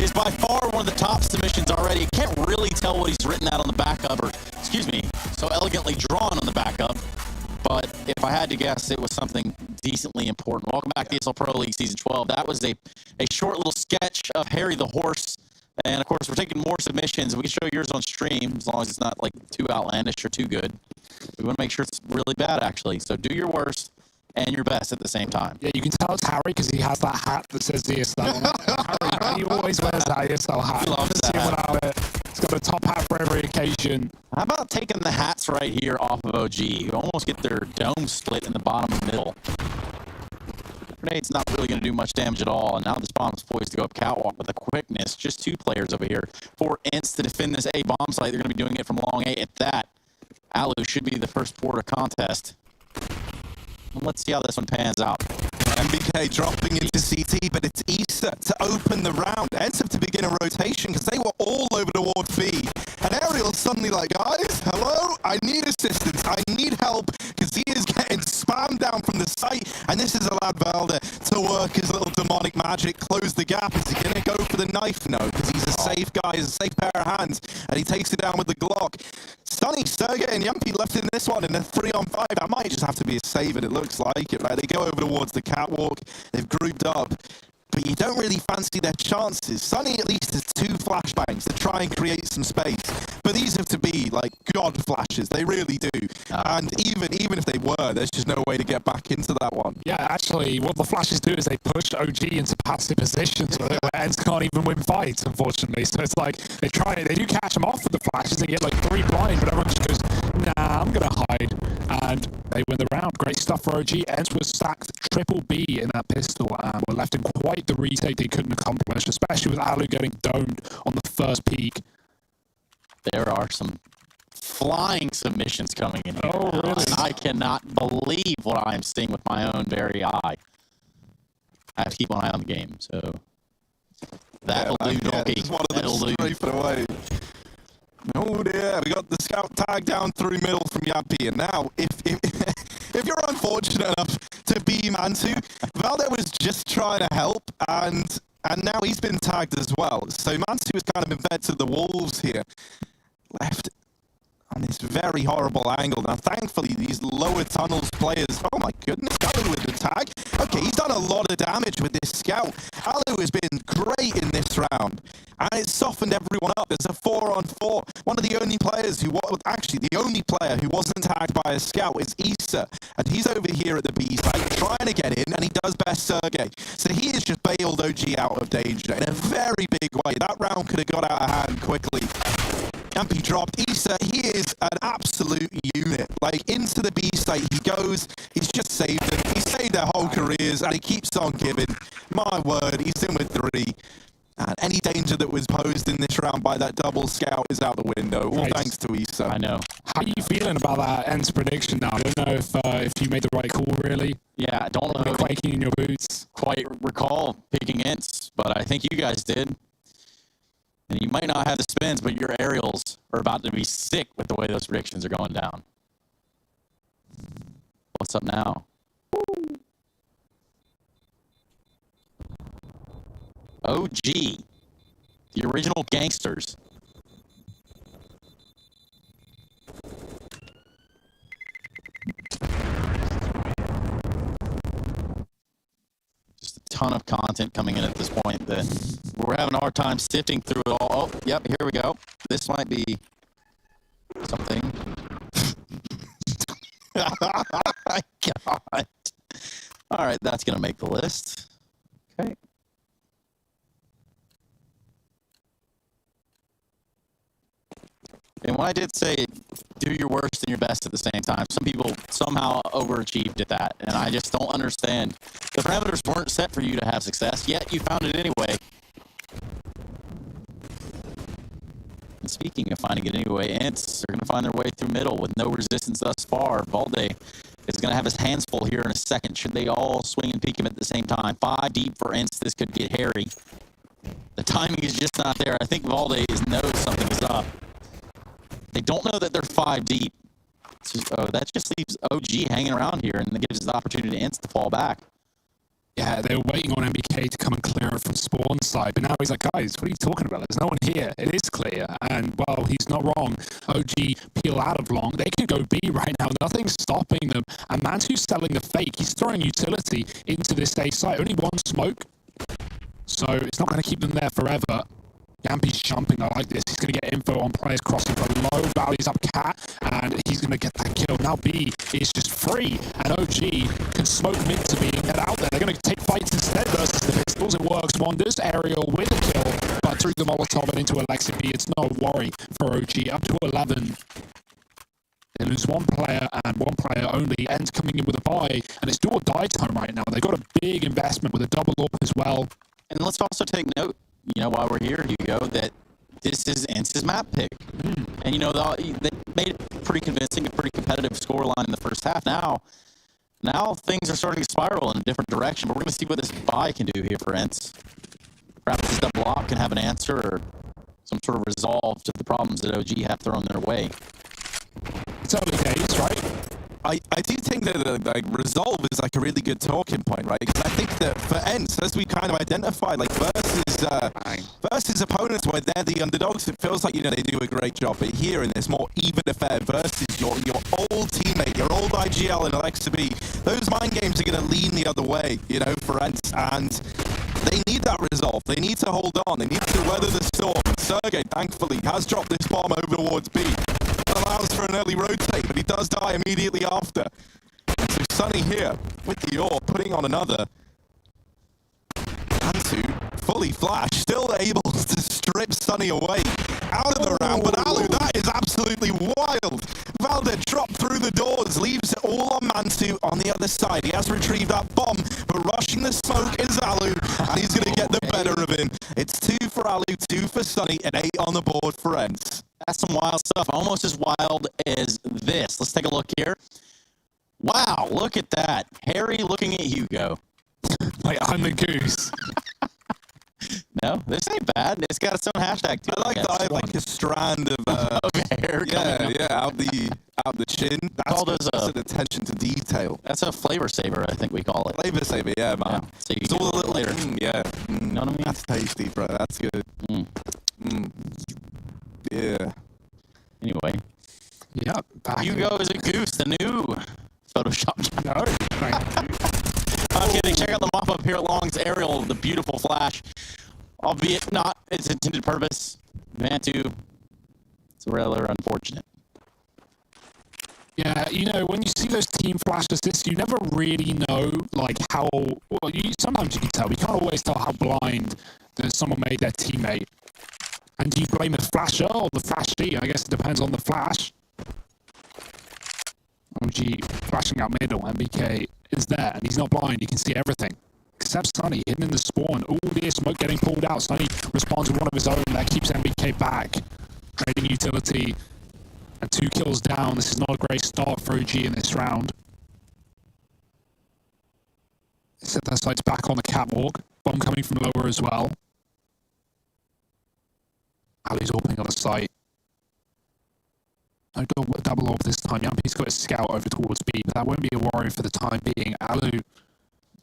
is by far one of the top submissions already. I can't really tell what he's written out on the backup, or, excuse me, so elegantly drawn on the backup. But if I had to guess, it was something decently important. Welcome back to ESL Pro League Season 12. That was a short little sketch of Harry the Horse. And, of course, we're taking more submissions. We can show yours on stream as long as it's not, like, too outlandish or too good. We want to make sure it's really bad, actually. So do your worst and your best at the same time. Yeah, you can tell it's Harry because he has that hat that says ESL. Harry, he always wears that ESL hat. He loves that hat. Without it. He's got a top hat for every occasion. How about taking the hats right here off of OG? You almost get their dome split in the bottom and middle. Grenade's not really going to do much damage at all, and now this bomb's poised to go up catwalk with a quickness. Just two players over here. 4 ints to defend this A bomb site. They're going to be doing it from long A. At that, Alu should be the first port of contest. And let's see how this one pans out. MBK dropping into CT, but it's Issa to open the round. Ends up to begin a rotation because they were all over toward B. And Ariel's suddenly like, guys, hello? I need assistance. I need help because he is getting spammed down from the site. And this has allowed Valda to work his little demonic magic, close the gap. Is he going to go for the knife? No, because he's a safe guy, he's a safe pair of hands. And he takes it down with the Glock. Sonny, Sergey, and Yumpy left in this one in a 3-on-5. That might just have to be a save, and it looks like it, right? They go over towards the catwalk. They've grouped up. But you don't really fancy their chances. Sonny at least has 2 flashbangs to try and create some space. But these have to be, like, god flashes. They really do. And even if they were, there's just no way to get back into that one. Yeah, actually, what the flashes do is they push OG into passive positions where Eds can't even win fights, unfortunately. So it's like, they do catch them off with the flashes. They get, like, 3 blind, but everyone just goes, nah, I'm going to hide. And they win the round. Great stuff for OG. Eds was stacked triple B in that pistol and were left in quite the retake they couldn't accomplish, especially with Alu getting domed on the first peak. There are some flying submissions coming in here. Oh, really? And I cannot believe what I am seeing with my own very eye. I have to keep an eye on the game, so that'll do, Donkey. That'll do. Away. Oh dear, we got the scout tag down through middle from Yappy, and now if you're unfortunate enough to be Mantu, Valde was just trying to help, and now he's been tagged as well. So Mantu has kind of been fed to the wolves here, left on this very horrible angle. Now, thankfully, these lower tunnels players... Oh, my goodness. Alu with the tag. Okay, he's done a lot of damage with this scout. Alu has been great in this round, and it's softened everyone up. There's a 4-on-4. One of the only players who... Actually, the only player who wasn't tagged by a scout is Issa, and he's over here at the B site trying to get in, and he does best Sergey. So he has just bailed OG out of danger in a very big way. That round could have got out of hand quickly. Yampy dropped. Issa, he is an absolute unit. Like, into the B site he goes. He's just saved them. He's saved their whole careers, and he keeps on giving. My word, he's in with 3. And any danger that was posed in this round by that double scout is out the window. All thanks to Issa. I know. How are you feeling about that Ends prediction now? I don't know if you made the right call, really. Yeah, I don't know. Quaking in your boots. Quite recall picking Ents, but I think you guys did. And you might not have the spins, but your aerials are about to be sick with the way those predictions are going down. What's up now? Woo. OG, the original gangsters. Just a ton of content coming in at this point that we're having a hard time sifting through it all. Oh, yep, here we go. This might be something. Oh my God. All right, that's going to make the list. Okay. And when I did say do your worst and your best at the same time, some people somehow overachieved at that, and I just don't understand. The parameters weren't set for you to have success, yet you found it anyway. And speaking of finding it anyway, Ents are going to find their way through middle with no resistance thus far. Valde is going to have his hands full here in a second. Should they all swing and peek him at the same time? 5 deep for Ents. This could get hairy. The timing is just not there. I think Valde knows something's up. They don't know that they're 5 deep. So, that just leaves OG hanging around here, and it gives the opportunity to Ents to fall back. Yeah, they were waiting on MBK to come and clear it from spawn side, but now he's like, guys, what are you talking about? There's no one here. It is clear. And, well, he's not wrong. OG peel out of long. They can go B right now. Nothing's stopping them. And Mantu's selling the fake. He's throwing utility into this A site. Only one smoke. So it's not going to keep them there forever. Yampy's jumping, I like this. He's going to get info on players crossing for low, values up Cat, and he's going to get that kill. Now B is just free, and OG can smoke mid to B and get out there. They're going to take fights instead versus the Pistols. It works wonders. Aerial with a kill, but through the Molotov and into Alexi B. It's no worry for OG. Up to 11. They lose one player and one player only. Ends coming in with a buy, and it's do or die time right now. They've got a big investment with a double up as well. And let's also take note, you know, while we're here, Hugo, that this is Ence's map pick. And, you know, they made it pretty convincing, a pretty competitive scoreline in the first half. Now things are starting to spiral in a different direction, but we're going to see what this buy can do here for Ence. Perhaps this double op can have an answer or some sort of resolve to the problems that OG have thrown their way. It's early days, right? I do think that like resolve is like a really good talking point, right? Because I think that for Ents, as we kind of identified, like versus opponents where they're the underdogs, it feels like, you know, they do a great job. But here in this more even affair versus your old teammate, your old IGL and Alexa B, those mind games are going to lean the other way, you know, for Ents, and they need that resolve. They need to hold on. They need to weather the storm. Sergey, thankfully, has dropped this bomb over towards B. Allows for an early rotate, but he does die immediately after. And so Sunny here with the AWP, putting on another. Antu, fully flash, still able to strip Sunny away out of the round, but Alu, that is absolutely wild. Valde dropped through the doors, leaves it all on Mantu on the other side. He has retrieved that bomb, but rushing the smoke is Alu, and he's going to get the better of him. It's 2 for Alu, 2 for Sunny, and 8 on the board for Ents. That's some wild stuff, almost as wild as this. Let's take a look here. Wow, look at that. Harry looking at Hugo. Like, I'm the goose. No, this ain't bad. It's got its own hashtag too. I like that. I like a strand of hair. Out the chin. That's an attention to detail. That's a flavor saver, I think we call it. Flavor saver, yeah, man. Yeah. So you it's all a little later. Yeah. You know what I mean? That's tasty, bro. That's good. Yeah. Anyway. Yeah. Hugo is a goose, the new Photoshop. No, thank you. I'm kidding. Check out the mop-up here at Long's aerial, the beautiful flash. Albeit not its intended purpose. Mantu, it's rather unfortunate. Yeah, you know, when you see those team flash assists, you never really know, like, how... Well, sometimes you can tell. You can't always tell how blind that someone made their teammate. And do you blame the flasher or the flashee? I guess it depends on the flash. OG flashing out middle, MBK is there, and he's not blind. He can see everything. Except Sunny, hidden in the spawn. All the smoke getting pulled out. Sunny responds with one of his own. That keeps MBK back. Trading utility. And 2 kills down. This is not a great start for OG in this round. Set their sights back on the catwalk. Bomb coming from lower as well. Ali's opening on the site. No double off this time. Yampy's got his scout over towards B, but that won't be a worry for the time being. Alu,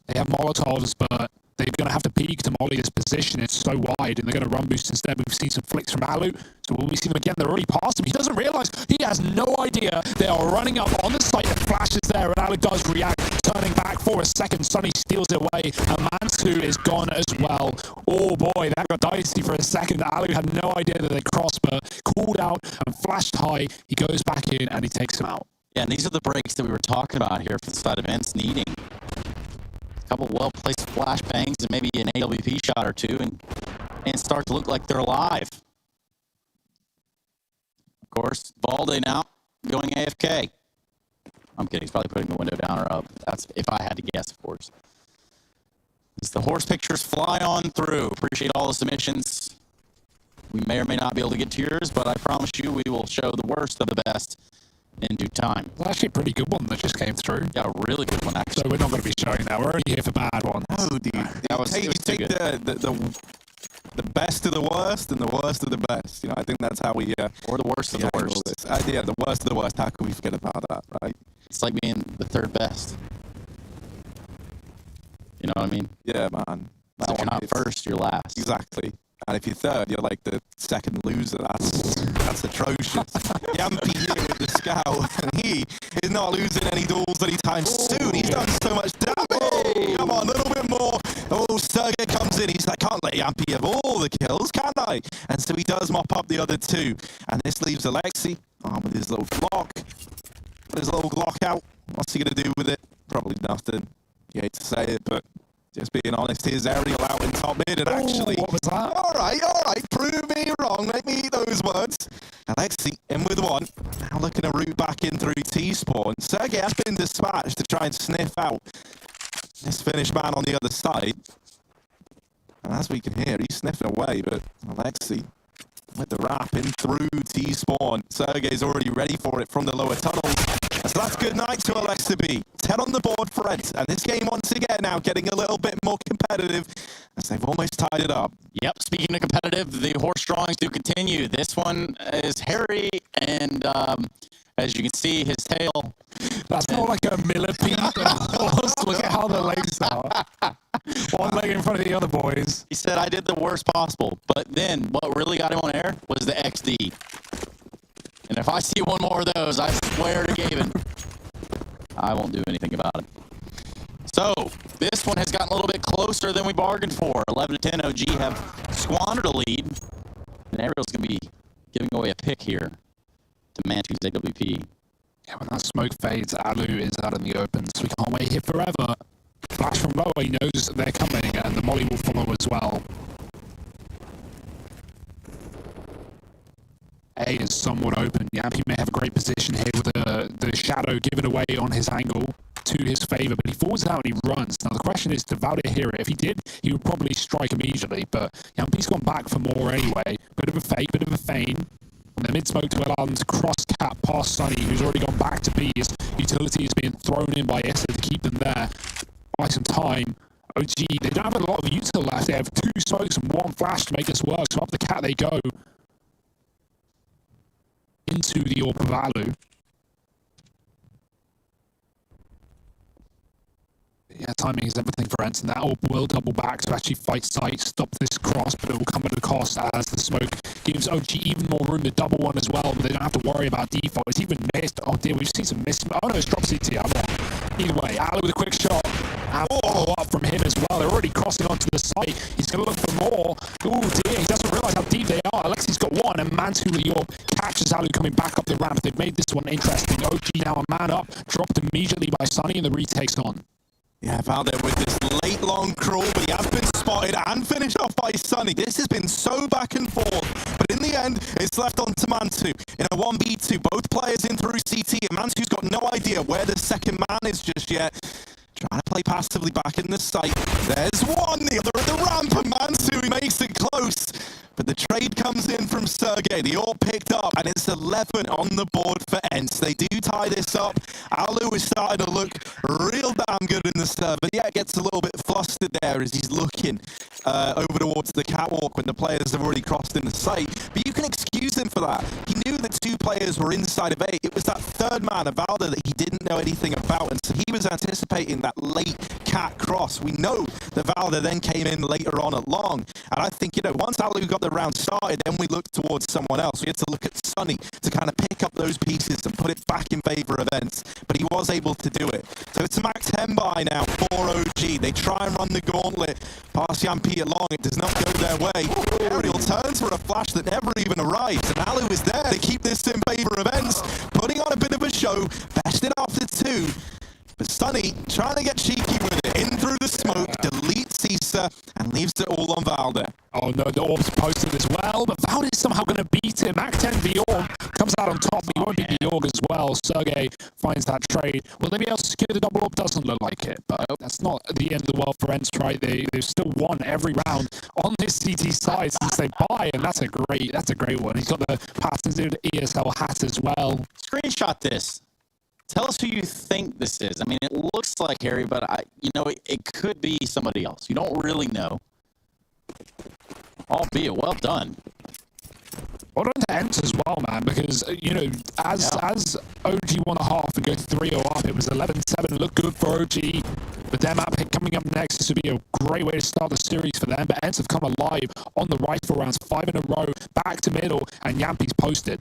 they have Molotovs, but they're going to have to peek to molly this position. It's so wide, and they're going to run boost instead. We've seen some flicks from Alu, so will we see them again? They're already past him. He doesn't realize. He has no idea. They are running up on the site. The flash is there, and Alu does react, turning back for a second. Sunny steals it away, and Mantu is gone as well. Oh boy, that got dicey for a second. Alu had no idea that they crossed, but called out and flashed high. He goes back in, and he takes him out. Yeah, and these are the breaks that we were talking about here for the side of Ents needing. A couple well-placed flash bangs and maybe an AWP shot or two, and start to look like they're alive. Of course, Valde now going AFK. I'm kidding. He's probably putting the window down or up. That's if I had to guess, of course. As the horse pictures fly on through. Appreciate all the submissions. We may or may not be able to get to yours, but I promise you we will show the worst of the best in due time. Well, actually a pretty good one that just came through. Yeah, a really good one, actually. So we're not going to be showing that. We're only here for bad ones. Oh, dude. You take the best of the worst and the worst of the best. You know, I think that's how we... or the worst of the worst. Yeah, the worst of the worst. How can we forget about that, right? It's like being the third best. You know what I mean? Yeah, man. So if you're not first, you're last. Exactly. And if you're third, you're like the second loser. That's atrocious. Yampy here with the scout, and he is not losing any duels anytime soon. He's done so much damage. Come on, a little bit more. Oh, Sergey comes in. He's like, can't let Yampy have all the kills, can I? And so he does mop up the other two. And this leaves Alexi with his little Glock. His little Glock out. What's he going to do with it? Probably nothing. You hate to say it, but just being honest, here's Ariel out in top mid, and actually, what was that? all right, prove me wrong, let me eat those words. Alexi in with one, now looking to root back in through T-spawn. Sergey has been dispatched to try and sniff out this Finnish man on the other side. And as we can hear, he's sniffing away, but Alexi with the wrap in through T-spawn. Sergey's already ready for it from the lower tunnels. So that's good night to Alexi. 10 on the board for Ed. And this game once again now getting a little bit more competitive as they've almost tied it up. Yep, speaking of competitive, the horse drawings do continue. This one is hairy, and as you can see, his tail. That's not like a millipede horse. Look at how the legs are. One leg in front of the other boys. He said, I did the worst possible. But then what really got him on air was the XD. And if I see one more of those, I swear to Gaben, I won't do anything about it. So, this one has gotten a little bit closer than we bargained for. 11-10, OG have squandered a lead. And Ariel's going to be giving away a pick here to Mantu's AWP. Yeah, when that smoke fades, Alu is out in the open, so we can't wait here forever. Flash from lower, he knows they're coming, and the molly will follow as well. A is somewhat open. Yampy may have a great position here with the shadow given away on his angle to his favor, but he falls out and he runs. Now the question is, did Valde hear it? If he did, he would probably strike immediately, but Yampy's gone back for more anyway. Bit of a fake, bit of a feign. And the mid-smoke to allow them to cross-cap past Sunny, who's already gone back to B. His utility is being thrown in by Esther to keep them there. By some time, OG, they don't have a lot of util left. They have 2 smokes and 1 flash to make this work, so up the cat they go. Into the AWP of Alu. Yeah, timing is everything for Ensign. That AWP will double back to actually fight sight, stop this cross, but it will come at a cost as the smoke gives OG even more room to double one as well, but they don't have to worry about default. It's even missed. Oh dear, we've seen some miss. Oh no, it's drop CT out there. Either way, Alu with a quick shot. And follow up from him as well. They're already crossing onto the site. He's going to look for more. Oh dear, he doesn't realize how deep they are. Alexi's got one, and Mantu with your catches Alu coming back up the ramp. They've made this one interesting. OG now a man up, dropped immediately by Sunny, and the retake's on. Yeah, Valde with this late long crawl, but he has been spotted and finished off by Sunny. This has been so back and forth, but in the end, it's left on to Mantu. In a 1v2, both players in through CT, and Mantu's got no idea where the second man is just yet. Trying to play passively back in the site. There's one, the other at the ramp, and Mansu makes it close. But the trade comes in from Sergey. The all picked up, and it's 11 on the board for Ents. They do tie this up. Alu is starting to look real damn good in the serve, but yeah, gets a little bit flustered there as he's looking over towards the catwalk when the players have already crossed in the site. But you can excuse him for that. He knew that 2 players were inside of A. It was that third man, Valde, that he didn't know anything about, and so he was anticipating that late cat cross. We know that Valde then came in later on at long, and I think, once Alu got the round started, then we looked towards someone else. We had to look at Sunny to kind of pick up those pieces and put it back in favor of Ents, but he was able to do it. So it's a max 10 by now for OG. They try and run the gauntlet past Yampy along. It does not go their way. Ariel turns for a flash that never even arrives, and Alu is there to keep this in favor of Ents, putting on a bit of a show, best in after 2. But Sunny trying to get cheeky with it, in through the smoke, deletes Cisa, and leaves it all on Valde. Oh no, the orb's posted as well, but Valde is somehow going to beat him. Act 10 Bjorg comes out on top, but he won't be Bjorg as well. Sergey finds that trade. Will they be able to secure the double orb? Doesn't look like it, but that's not the end of the world for Ents, right? They've still won every round on this CT side since they buy, and that's a great one. He's got the patented ESL hat as well. Screenshot this. Tell us who you think this is. I mean, it looks like Harry, but it could be somebody else. You don't really know. Albeit, well done. Well done to Ents as well, man, because, you know, as OG won the half and go 3-0 up, it was 11-7, looked good for OG. But their map pick coming up next, this would be a great way to start the series for them. But Ents have come alive on the rifle rounds, 5 in a row, back to middle, and Yampi's posted.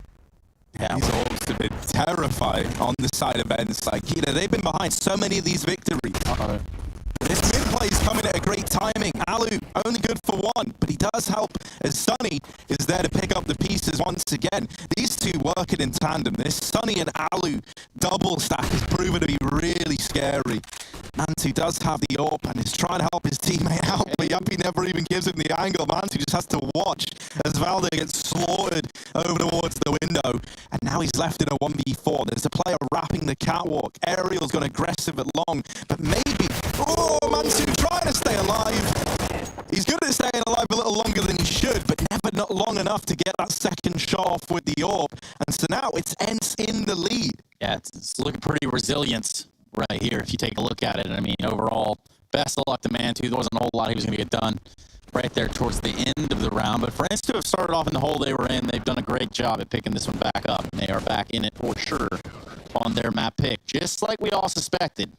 Yeah, these orbs have been terrifying on the side of Ents. Like, you know, they've been behind so many of these victories. This mid play is coming at a great timing. Alu, only good for one, but he does help as Sunny is there to pick up the pieces once again. These two working in tandem. This Sunny and Alu double stack has proven to be really scary. Mantu does have the AWP and is trying to help his teammate out, but Yampy never even gives him the angle. Mantu just has to watch as Valde gets slaughtered over towards the window. And now he's left in a 1v4. There's a player wrapping the catwalk. Aerial's gone aggressive at long, but maybe... Oh, Mantu trying to stay alive. He's good at staying alive a little longer than he should, but never not long enough to get that second shot off with the AWP. And so now it's Ents in the lead. Yeah, it's looking pretty resilient right here if you take a look at it. I mean, overall, best of luck to Mantu. There wasn't a whole lot he was going to get done right there towards the end of the round. But for Ents to have started off in the hole they were in, they've done a great job at picking this one back up. And they are back in it for sure on their map pick, just like we all suspected.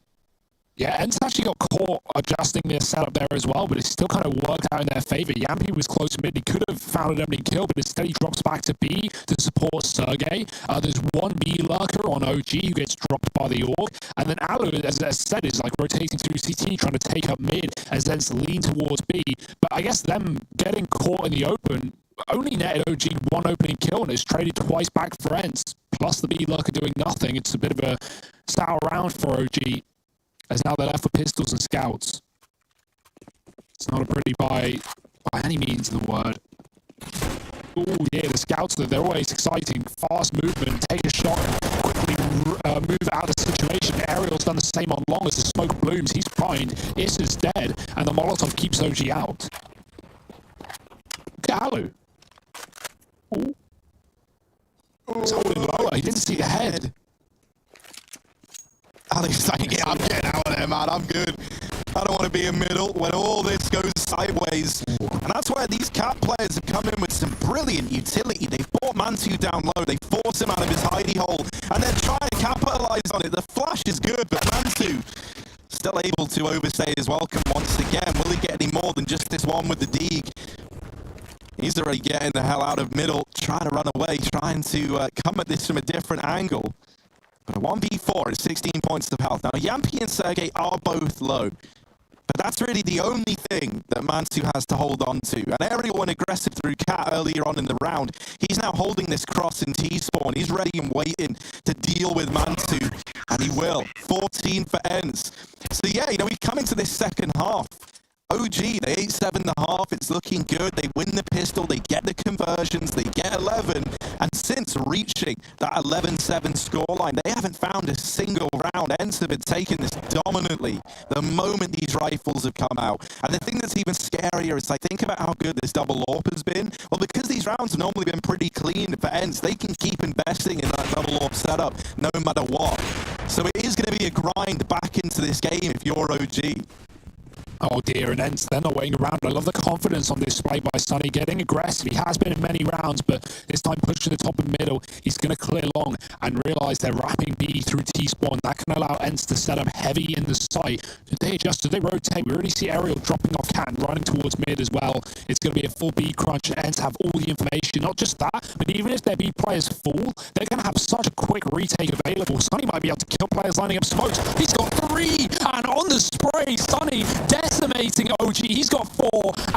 Yeah, Ents actually got caught adjusting their setup there as well, but it still kind of worked out in their favor. Yampy was close to mid. He could have found an opening kill, but instead he drops back to B to support Sergey. There's one B lurker on OG who gets dropped by the Orc. And then Alu, as I said, is like rotating through CT, trying to take up mid as Ents lean towards B. But I guess them getting caught in the open only netted OG one opening kill, and it's traded twice back for Ents. Plus the B lurker doing nothing. It's a bit of a sour round for OG, as now they're left with pistols and scouts. It's not a pretty by any means of the word. Oh yeah, the scouts, they're always exciting. Fast movement, take a shot, quickly move out of the situation. Aerial's done the same on long as the smoke blooms. He's primed, Issa's dead, and the Molotov keeps OG out. Look at Alu. Ooh. He's holding lower, he didn't see the head. Alu's like, yeah, I'm getting out of there, man. I'm good. I don't want to be in middle when all this goes sideways. And that's where these Cat players have come in with some brilliant utility. They've brought Mantu down low. They force him out of his hidey hole. And they're trying to capitalize on it. The flash is good, but Mantu still able to overstay his welcome once again. Will he get any more than just this one with the Deeg? He's already getting the hell out of middle, trying to run away, trying to come at this from a different angle. But a 1v4 is 16 points of health. Now, Yampy and Sergey are both low, but that's really the only thing that Mantu has to hold on to. And Aerial went aggressive through Cat earlier on in the round. He's now holding this cross in T-spawn. He's ready and waiting to deal with Mantu, and he will. 14 for Ents. So yeah, you know, we come into this second half. OG, they 8-7 the half, it's looking good, they win the pistol, they get the conversions, they get 11, and since reaching that 11-7 scoreline, they haven't found a single round. Ents have been taking this dominantly the moment these rifles have come out. And the thing that's even scarier is, like, think about how good this double AWP has been. Well, because these rounds have normally been pretty clean for Ents, they can keep investing in that double AWP setup no matter what. So it is going to be a grind back into this game if you're OG. Oh dear, and Ents, they're not waiting around. I love the confidence on display by Sunny, getting aggressive. He has been in many rounds, but this time pushed to the top and middle. He's going to clear long and realize they're wrapping B through T-spawn. That can allow Ents to set up heavy in the site. Did they adjust? Did they rotate? We already see Aerial dropping off Cat and running towards mid as well. It's going to be a full B crunch. Ents have all the information. Not just that, but even if their B players fall, they're going to have such a quick retake available. Sunny might be able to kill players lining up smokes. He's got 3, and on the spray, Sunny decimating OG. He's got 4,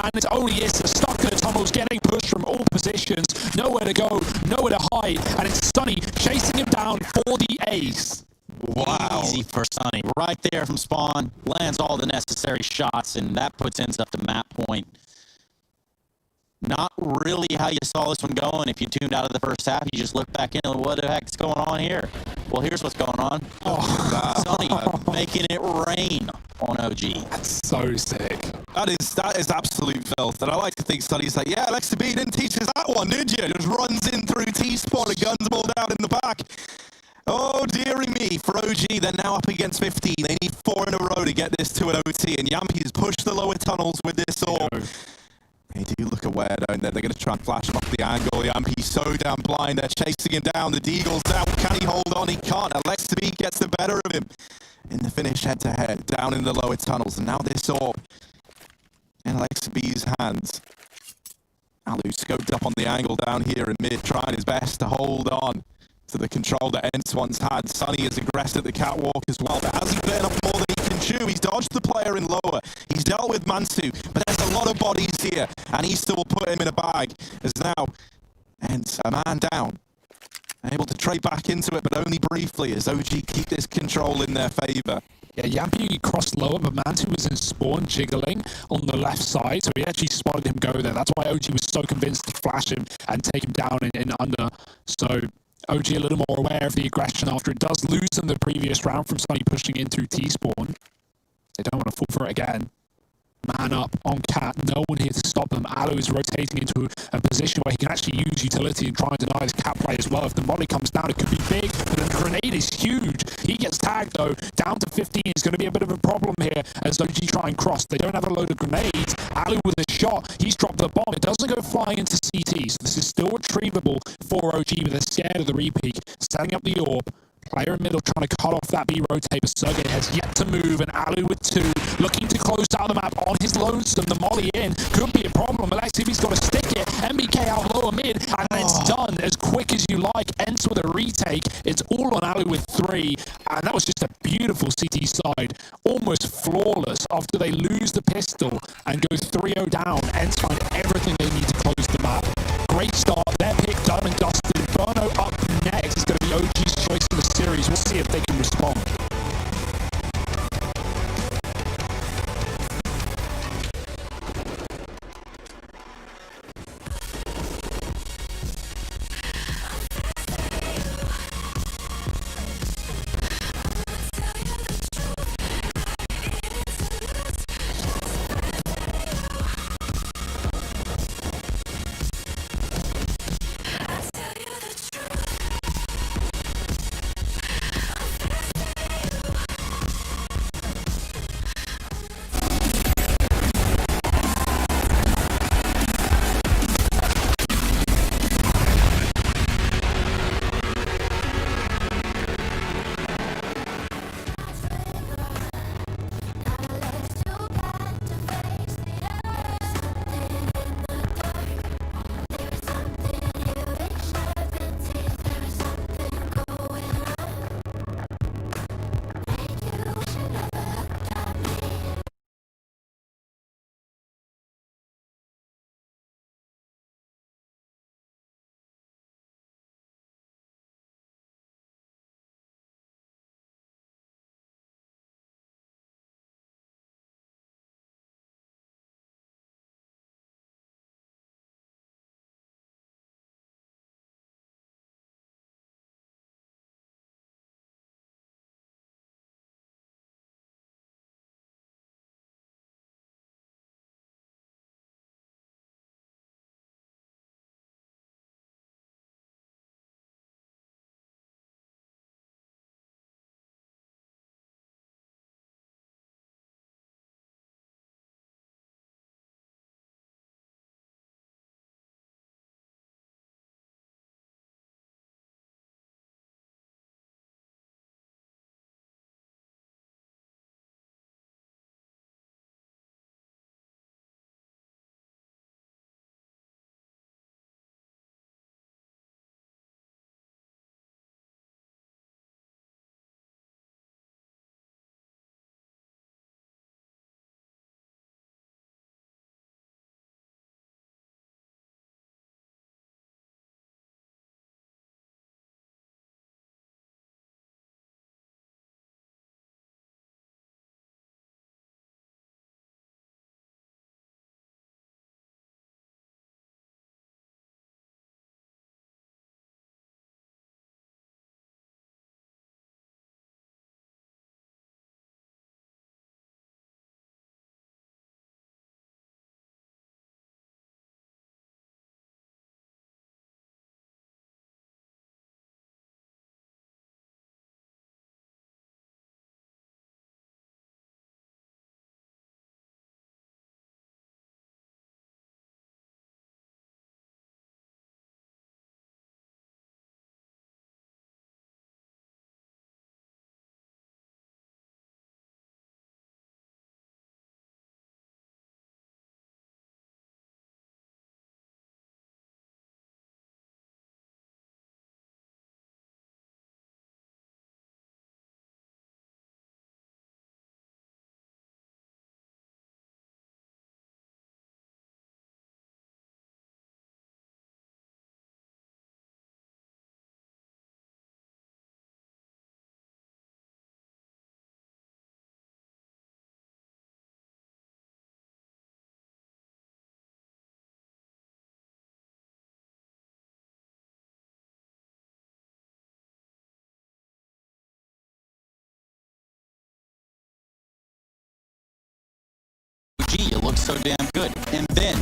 and it's only Issa stuck in the tunnels, getting pushed from all positions. Nowhere to go, nowhere to hide, and it's Sunny chasing him down for the ace. Wow. Easy for Sunny. Right there from spawn, lands all the necessary shots, and that puts Ents up to map point. Not really how you saw this one going. If you tuned out of the first half, you just look back in and what the heck's going on here? Well, here's what's going on. Sunny making it rain on OG. That's so sick. That is absolute filth. And I like to think Sunny's like, yeah, Alex B didn't teach us that one, did you? Just runs in through T-spawn and guns them all down in the back. Oh, dearie me. For OG, they're now up against 15. They need 4 in a row to get this to an OT. And Yampy's pushed the lower tunnels with this AWP. They do look aware, don't they? They're going to try and flash him off the angle. Yampi's so damn blind. They're chasing him down. The Deagle's down. Can he hold on? He can't. Alexaby gets the better of him in the finish head-to-head, down in the lower tunnels. And now this orb in Alexaby's hands. Alu scoped up on the angle down here in mid, trying his best to hold on to the control that Ents once had. Sunny is aggressed at the catwalk as well, but has he bitten off more than he can chew? He's dodged the player in lower. He's dealt with Mansu, but there's a lot of bodies here, and he still will put him in a bag, as now Ents, a man down, able to trade back into it, but only briefly, as OG keep this control in their favour. Yeah, Yampi crossed lower, but Mantu was in spawn jiggling on the left side, so he actually spotted him go there. That's why OG was so convinced to flash him and take him down in under. So OG a little more aware of the aggression after it does lose in the previous round from Sunny pushing into T-spawn. They don't want to fall for it again. Man up on Cat, no one here to stop them. Alu is rotating into a position where he can actually use utility and try and deny this Cat play as well. If the molly comes down, it could be big, but the grenade is huge. He gets tagged though, down to 15. It's going to be a bit of a problem here as OG try and cross. They don't have a load of grenades. Alu with a shot, he's dropped the bomb. It doesn't go flying into CT, so this is still retrievable for OG, but they're scared of the repeak. Setting up the orb. Player in middle trying to cut off that B rotate, but Sergey has yet to move, and Alu with 2, looking to close out the map on his lonesome. The molly in could be a problem. Alexaby's got to stick it. MBK out lower mid, and it's done as quick as you like. Ends with a retake. It's all on Alu with 3, and that was just a beautiful CT side, almost flawless after they lose the pistol and go 3-0 down. Ends find everything they need to close the map. Great start. Their pick done and dusted. Inferno up next. It's going to be OG's choice in the series. We'll see if they can respond. looks so damn good. And then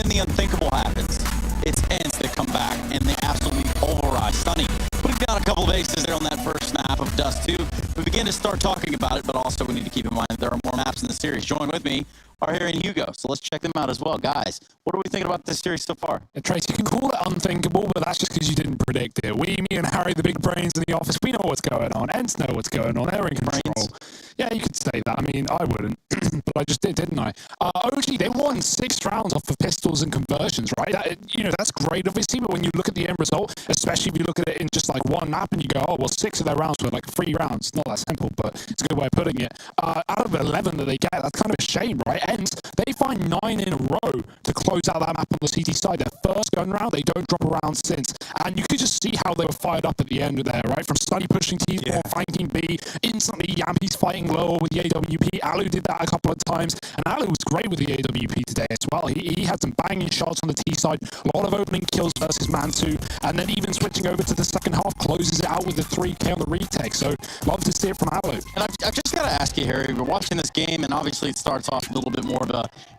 the unthinkable happens. It's Ents that come back, and they absolutely pulverize Sunny. Putting down a couple of aces there on that first snap of Dust 2. We begin to start talking about it, but also we need to keep in mind that there are more maps in the series. Join with me are Harry and Hugo, so let's check them out as well. Guys, what are we thinking about this series so far? Trace, you can call it unthinkable, but that's just because you didn't predict it. Me and Harry, the big brains in the office, we know what's going on. Ents know what's going on. They're in control. Brains. Yeah, you could say that. I mean, I wouldn't, but I just did, didn't I? OG, they won 6 rounds off of pistols and conversions, right? That's great, obviously, but when you look at the end result, especially if you look at it in just like one map and you go, oh, well, 6 of their rounds were like 3 rounds. Not that simple, but it's a good way of putting it. Out of 11 that they get, that's kind of a shame, right? Ents, they find 9 in a row to close out that map on the CT side. Their first gun round, they don't drop around since. And you could just see how they were fired up at the end of there, right? From Sunny pushing T4, flanking B, instantly Yampi's fighting lower with the AWP. Alu did that a couple of times, and Alu was great with the AWP today as well. He had some banging shots on the T side, a lot of opening kills versus Mansu, and then even switching over to the second half, closes it out with the 3K on the retake. So love to see it from Alu. And I've just got to ask you, Harry, we're watching this game, and obviously it starts off a little bit more of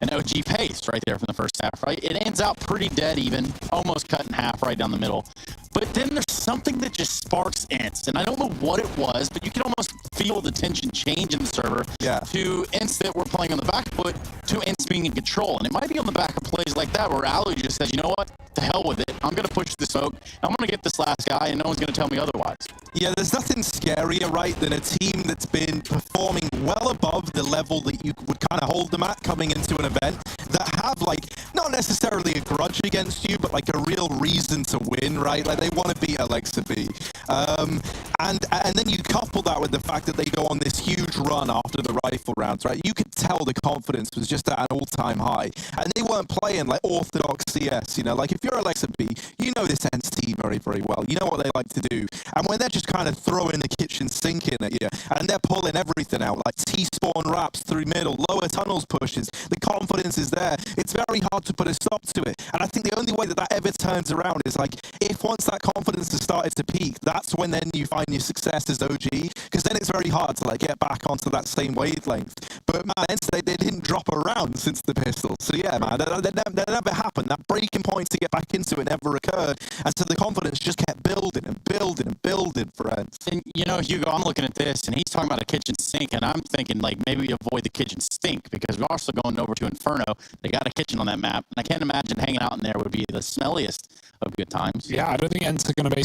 an OG pace right there from the first half, right? It ends out pretty dead even, almost cut in half right down the middle. But then there's something that just sparks Ents, and I don't know what it was, but you can almost feel the tension change in the server to Ents that were playing on the back foot to Ents being in control. And it might be on the back of plays like that where Alu just says, you know what, to hell with it. I'm going to push the smoke. I'm going to get this last guy, and no one's going to tell me otherwise. Yeah, there's nothing scarier, right, than a team that's been performing well above the level that you would kind of hold them at coming into an event, that have, like, not necessarily a grudge against you, but, like, a real reason to win, right? Like, they want to beat Alexa B. And then you couple that with the fact that they go on this huge run after the rifle rounds, right? You could tell the confidence was just at an all-time high. And they weren't playing, like, orthodox CS, you know? Like, if you're Alexa B, you know this Ents team very, very well. You know what they like to do. And when they're just kind of throwing the kitchen sink in at you, and they're pulling everything out, like T-spawn wraps through middle, lower tunnels pushes, the confidence is there. It's very hard to put a stop to it. And I think the only way that that ever turns around is, like, if once that confidence has started to peak, that's when then you find your success as OG, because then it's very hard to, like, get back onto that same wavelength. But, man, they didn't drop around since the pistol. So, yeah, man, that never happened. That breaking point to get back into it never occurred. And so the confidence just kept building and building and building for Ents. And, you know, Hugo, I'm looking at this, and he's talking about a kitchen sink, and I'm thinking, like, maybe avoid the kitchen sink, because we're also going over to Inferno. They got a kitchen on that map, and I can't imagine hanging out in there would be the smelliest of good times. Yeah, I don't think Ents are going to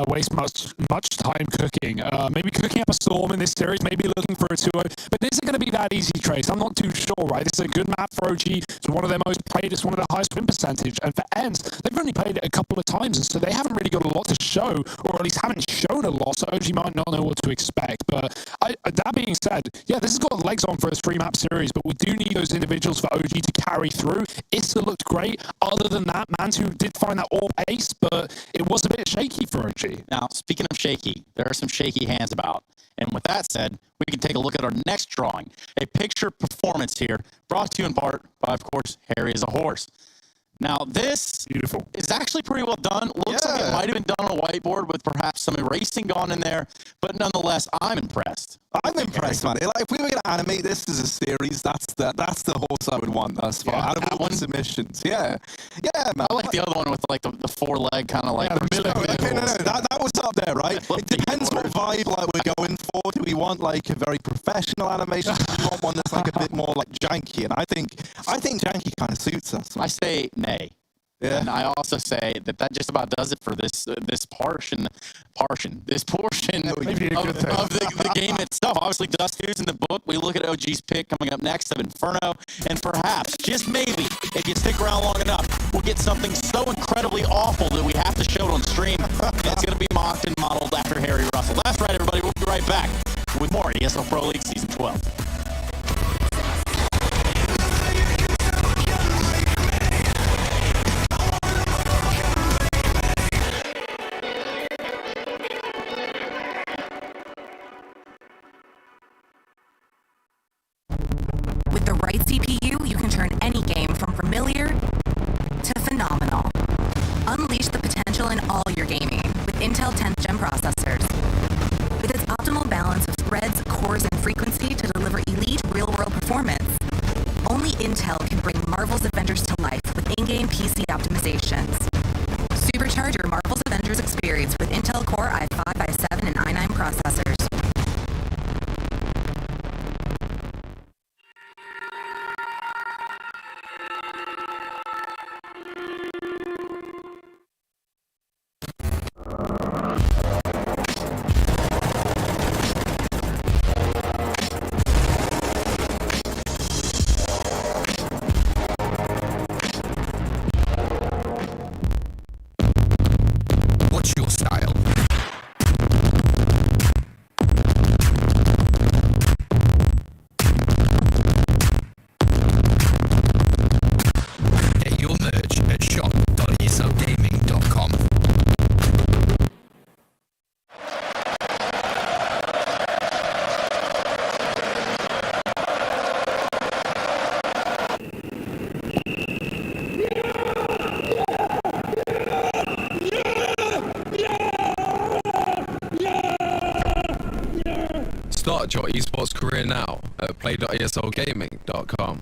waste much time cooking. Maybe cooking up a storm in this series, maybe looking for a 2-0, but is it going to be that easy, Trace? I'm not too sure, right? This is a good map for OG. It's one of their most played. It's one of the highest win percentage. And for Ents, they've only played it a couple of times, and so they haven't really got a lot to show, or at least haven't shown a lot, so OG might not know what to expect. But that being said, yeah, this has got legs on for a 3-map series, but we do need those individuals for OG to carry through. Issa looked great. Other than that, Mantu did find that all ace, but it was a bit shaky for OG. Now, speaking of shaky, there are some shaky hands about. And with that said, we can take a look at our next drawing. A picture performance here, brought to you in part by, of course, Harry is a Horse. Now, this is actually pretty well done. Looks like it might have been done on a whiteboard with perhaps some erasing gone in there, but nonetheless, I'm impressed. I'm impressed, man. Like, if we were going to animate this as a series, that's the horse I would want thus far. Out of all the submissions, yeah, man. I like the other one with like the 4-leg kind of like. That was up there, right? It depends what vibe like we're going for. Do we want like a very professional animation? Do we want one that's like a bit more like janky? And I think janky kind of suits us. I say nay. Yeah. And I also say that just about does it for this portion of the game itself. Obviously, Dust 2's in the book. We look at OG's pick coming up next of Inferno, and perhaps, just maybe, if you stick around long enough, we'll get something so incredibly awful that we have to show it on stream. It's going to be mocked and modeled after Harry Russell. That's right, everybody. We'll be right back with more ESL Pro League Season 12. With the right CPU, you can turn any game from familiar to phenomenal. Unleash the potential in all your gaming with Intel 10th Gen processors. With its optimal balance of threads, cores, and frequency to deliver elite real-world performance, only Intel can bring Marvel's Avengers to life with in-game PC optimizations. Supercharge your Marvel's Avengers experience with Intel Core i5, i7, and i9 processors. What's your style? Get your merch at shop.eslgaming.com. Start your esports career now at play.eslgaming.com.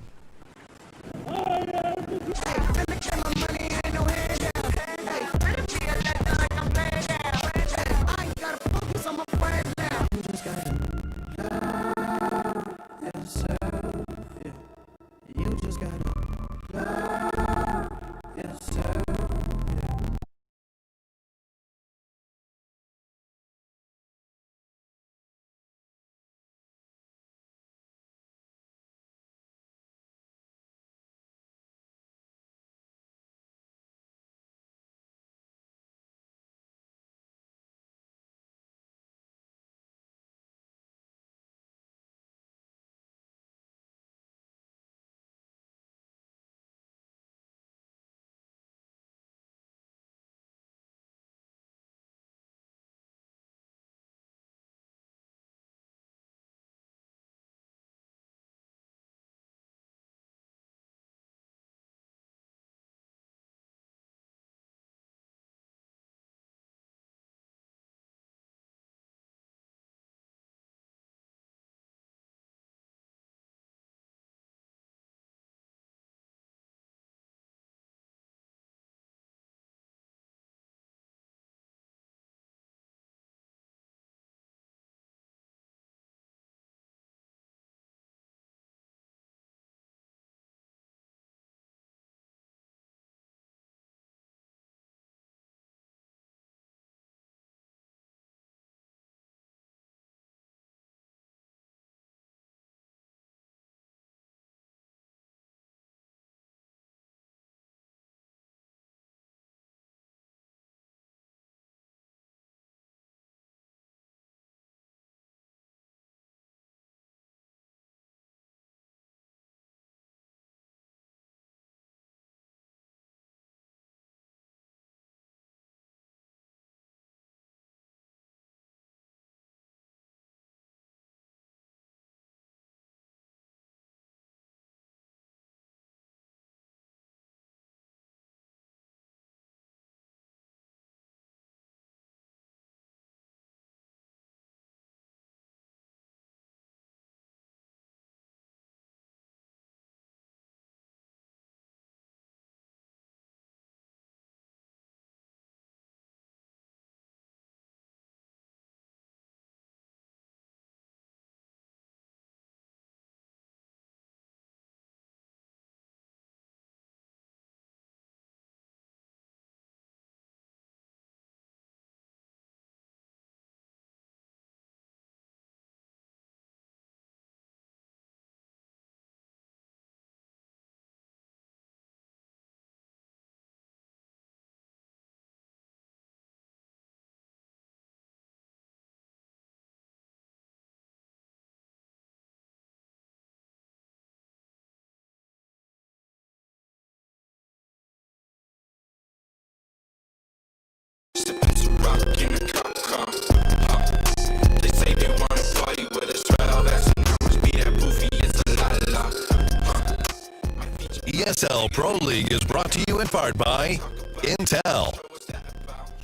ESL Pro League is brought to you in part by Intel,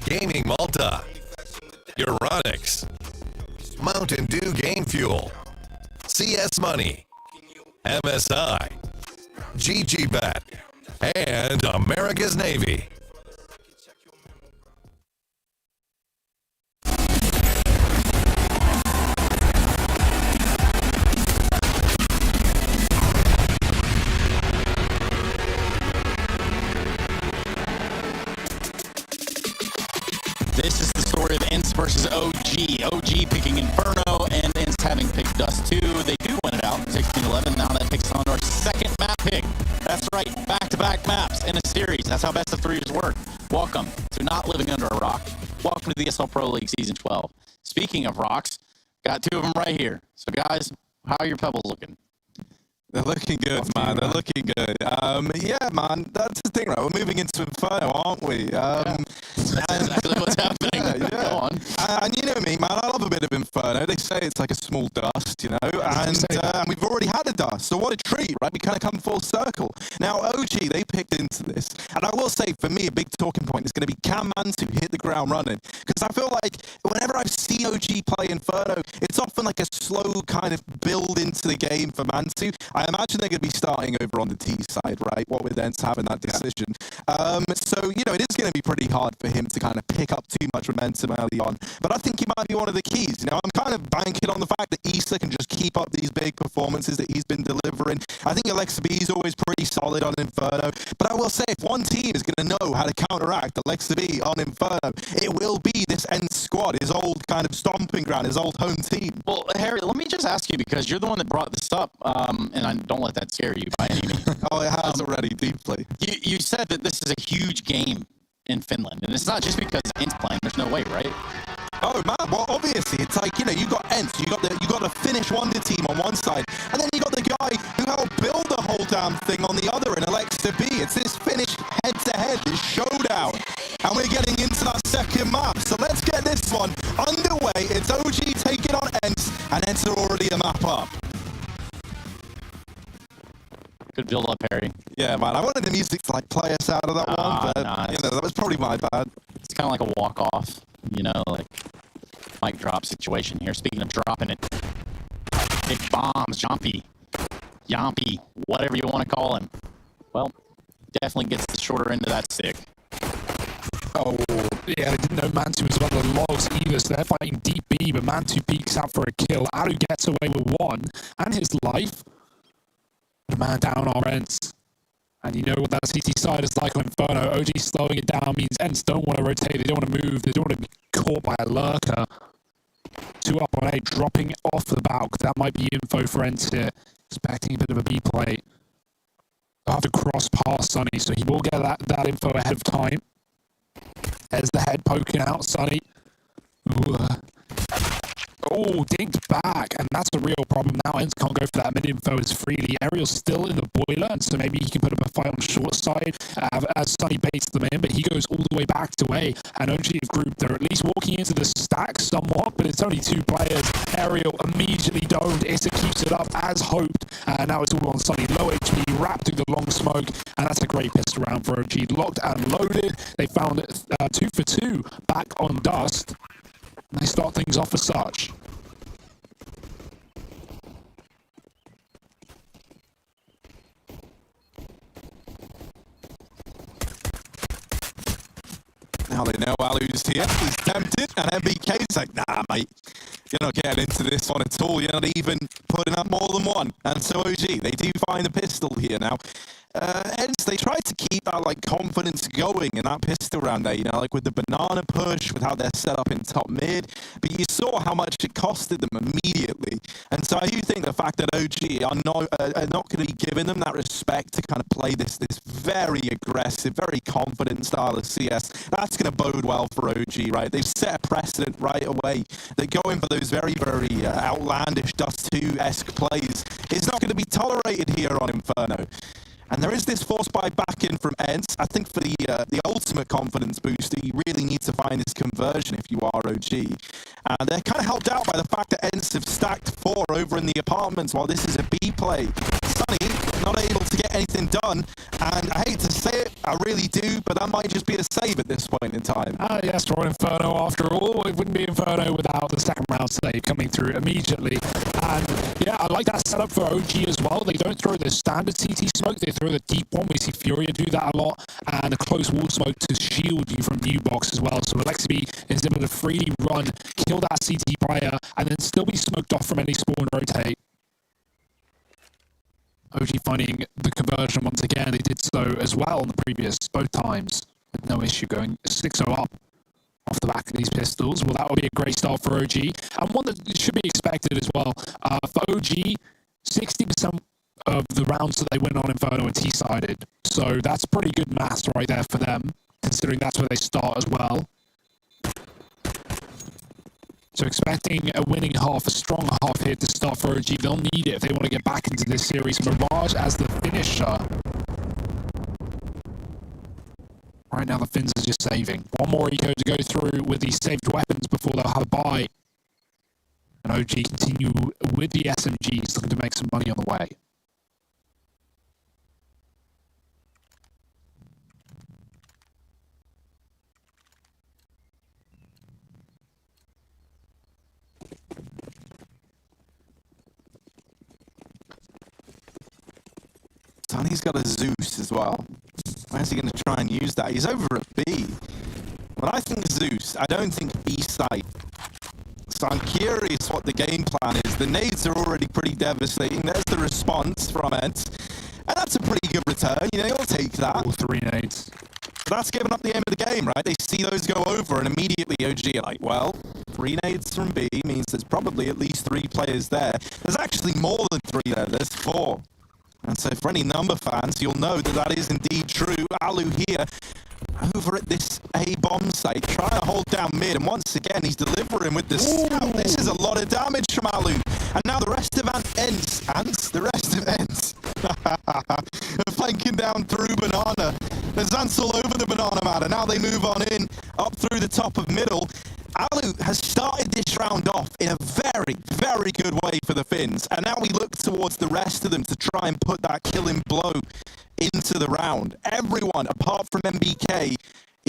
Gaming Malta, Euronics, Mountain Dew Game Fuel, CS Money, MSI, GGBet, and America's Navy. This is the story of ENCE versus OG. OG picking Inferno, and ENCE having picked Dust 2. They do win it out, 16-11. Now that takes on our second map pick. That's right, back-to-back maps in a series. That's how best of threes work. Welcome to Not Living Under a Rock. Welcome to the ESL Pro League Season 12. Speaking of rocks, got two of them right here. So, guys, how are your pebbles looking? They're looking good, man. They're looking good. Yeah, man. That's the thing, right? We're moving into Inferno, aren't we? That's exactly what's happening. Yeah. Go on. And you know me, man. I love a bit of Inferno. They say it's like a small dust, you know. And we've already had a dust, so what a treat, right? We kind of come full circle. Now, OG, they picked into this, and I will say, for me, a big talking point is going to be can Mantu hit the ground running? Because I feel like whenever I've seen OG play Inferno, it's often like a slow kind of build into the game for Mantu. I imagine they're going to be starting over on the T side, right? What with ENCE having that decision. So, you know, it is going to be pretty hard for him to kind of pick up too much momentum early on. But I think he might be one of the keys. You know, I'm kind of banking on the fact that Issa can just keep up these big performances that he's been delivering. I think Alexa B is always pretty solid on Inferno. But I will say, if one team is going to know how to counteract Alexa B on Inferno, it will be this ENCE squad, his old kind of stomping ground, his old home team. Well, Harry, let me just ask you, because you're the one that brought this up, and I don't let that scare you by any means. Oh, it has already, deeply. You said that this is a huge game in Finland, and it's not just because ENCE playing. There's no way, right? Oh man, well obviously it's like, you know, you got ENCE, you got the Finnish Wonder team on one side, and then you got the guy who helped build the whole damn thing on the other in Alexa B. It's this Finnish head-to-head, this showdown, and we're getting into that second map. So let's get this one underway. It's OG taking on ENCE, and ENCE are already a map up. Good build up, Harry. Yeah, man. I wanted the music to like play us out of that one, but you know, that was probably my bad. It's kind of like a walk-off, you know, like mic drop situation here. Speaking of dropping it, big bombs, Yompy, whatever you want to call him. Well, definitely gets the shorter end of that stick. Oh, yeah, I didn't know Mantu was one of the logs either, so they're fighting deep B, but Mantu peeks out for a kill. Aru gets away with one, and his life. A man down our ENCE. And you know what that CT side is like on Inferno. OG slowing it down means ENCE don't want to rotate, they don't want to move, they don't want to be caught by a lurker. 2 up on A, dropping off the bow, because that might be info for ENCE here. Expecting a bit of a B play. They'll have to cross past Sunny, so he will get that info ahead of time. There's the head poking out, Sunny. Oh, dinked back, and that's a real problem now. ENCE can't go for that mid-info as freely. Ariel's still in the boiler, and so maybe he can put up a fight on the short side as Sunny baits them in, but he goes all the way back to A, and OG have grouped. They're at least walking into the stack somewhat, but it's only 2 players. Ariel immediately domed. Issa keeps it up as hoped, and now it's all on Sunny. Low HP, wrapped through the long smoke, and that's a great pistol round for OG. Locked and loaded. They found it 2 for 2 back on Dust. They start things off as such. Now they know Alu's here. He's tempted, and MBK's like, nah, mate. You're not getting into this one at all. You're not even putting up more than one. And so OG, they do find a pistol here now. ENCE, they tried to keep that like confidence going in that pistol round there, you know, like with the banana push, with how they're set up in top mid, but you saw how much it costed them immediately. And so I do think the fact that OG are not going to be giving them that respect to kind of play this very aggressive, very confident style of CS, that's going to bode well for OG, right? They've set a precedent right away that going for those very, very outlandish Dust 2-esque plays is not going to be tolerated here on Inferno. And there is this force buy back in from ENCE. I think for the ultimate confidence booster, you really need to find this conversion if you are OG. And they're kind of helped out by the fact that ENCE have stacked 4 over in the apartments while this is a B play. Sunny not able to get anything done. And I hate to say it, I really do, but that might just be a save at this point in time. Yes, draw Inferno after all. It wouldn't be Inferno without the second round save coming through immediately. And yeah, I like that setup for OG as well. They don't throw the standard CT smoke, they throw the deep one. We see Furia do that a lot, and a close wall smoke to shield you from U-Box as well. So Alexibi is able to freely run, kill that CT player, and then still be smoked off from any spawn rotate. OG finding the conversion once again. They did so as well on the previous both times with no issue, going 6-0 up off the back of these pistols. Well, that would be a great start for OG, and one that should be expected as well. For OG, 60% of the rounds that they win on Inferno are T-sided, so that's pretty good maths right there for them, considering that's where they start as well. So expecting a winning half, a strong half here to start for OG. They'll need it if they want to get back into this series. Mirage as the finisher. Right now the Finns are just saving. One more eco to go through with these saved weapons before they'll have a buy. And OG continue with the SMGs, looking to make some money on the way. He's got a Zeus as well. Where's he going to try and use that? He's over at B. But I think Zeus. I don't think B site. So I'm curious what the game plan is. The nades are already pretty devastating. There's the response from Ents. And that's a pretty good return. You know, you'll take that. All 3 nades. But that's giving up the aim of the game, right? They see those go over and immediately OG are like, well, 3 nades from B means there's probably at least 3 players there. There's actually more than 3 there. There's 4. And so for any number fans, you'll know that that is indeed true. Alu here, over at this A-bomb site, trying to hold down mid. And once again, he's delivering with the scout. This is a lot of damage from Alu. And now the rest of the rest of Ents are flanking down through Banana. There's Ants all over the Banana man. And now they move on in, up through the top of middle. Alu has started this round off in a very, very good way for the Finns. And now we look towards the rest of them to try and put that killing blow into the round. Everyone, apart from MBK,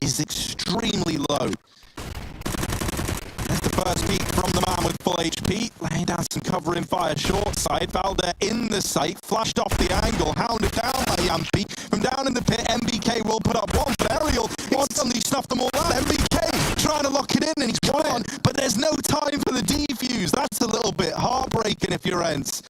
is extremely low. There's the first peek from the man with full HP, laying down some covering fire short side. Valder in the sight, flashed off the angle, hounded down by Yampi. From down in the pit, MBK will put up one, but Ariel instantly snuffed them all out. MBK trying to lock it in, and he's won, but there's no time for the defuse. That's a little bit heartbreaking if you're Ents.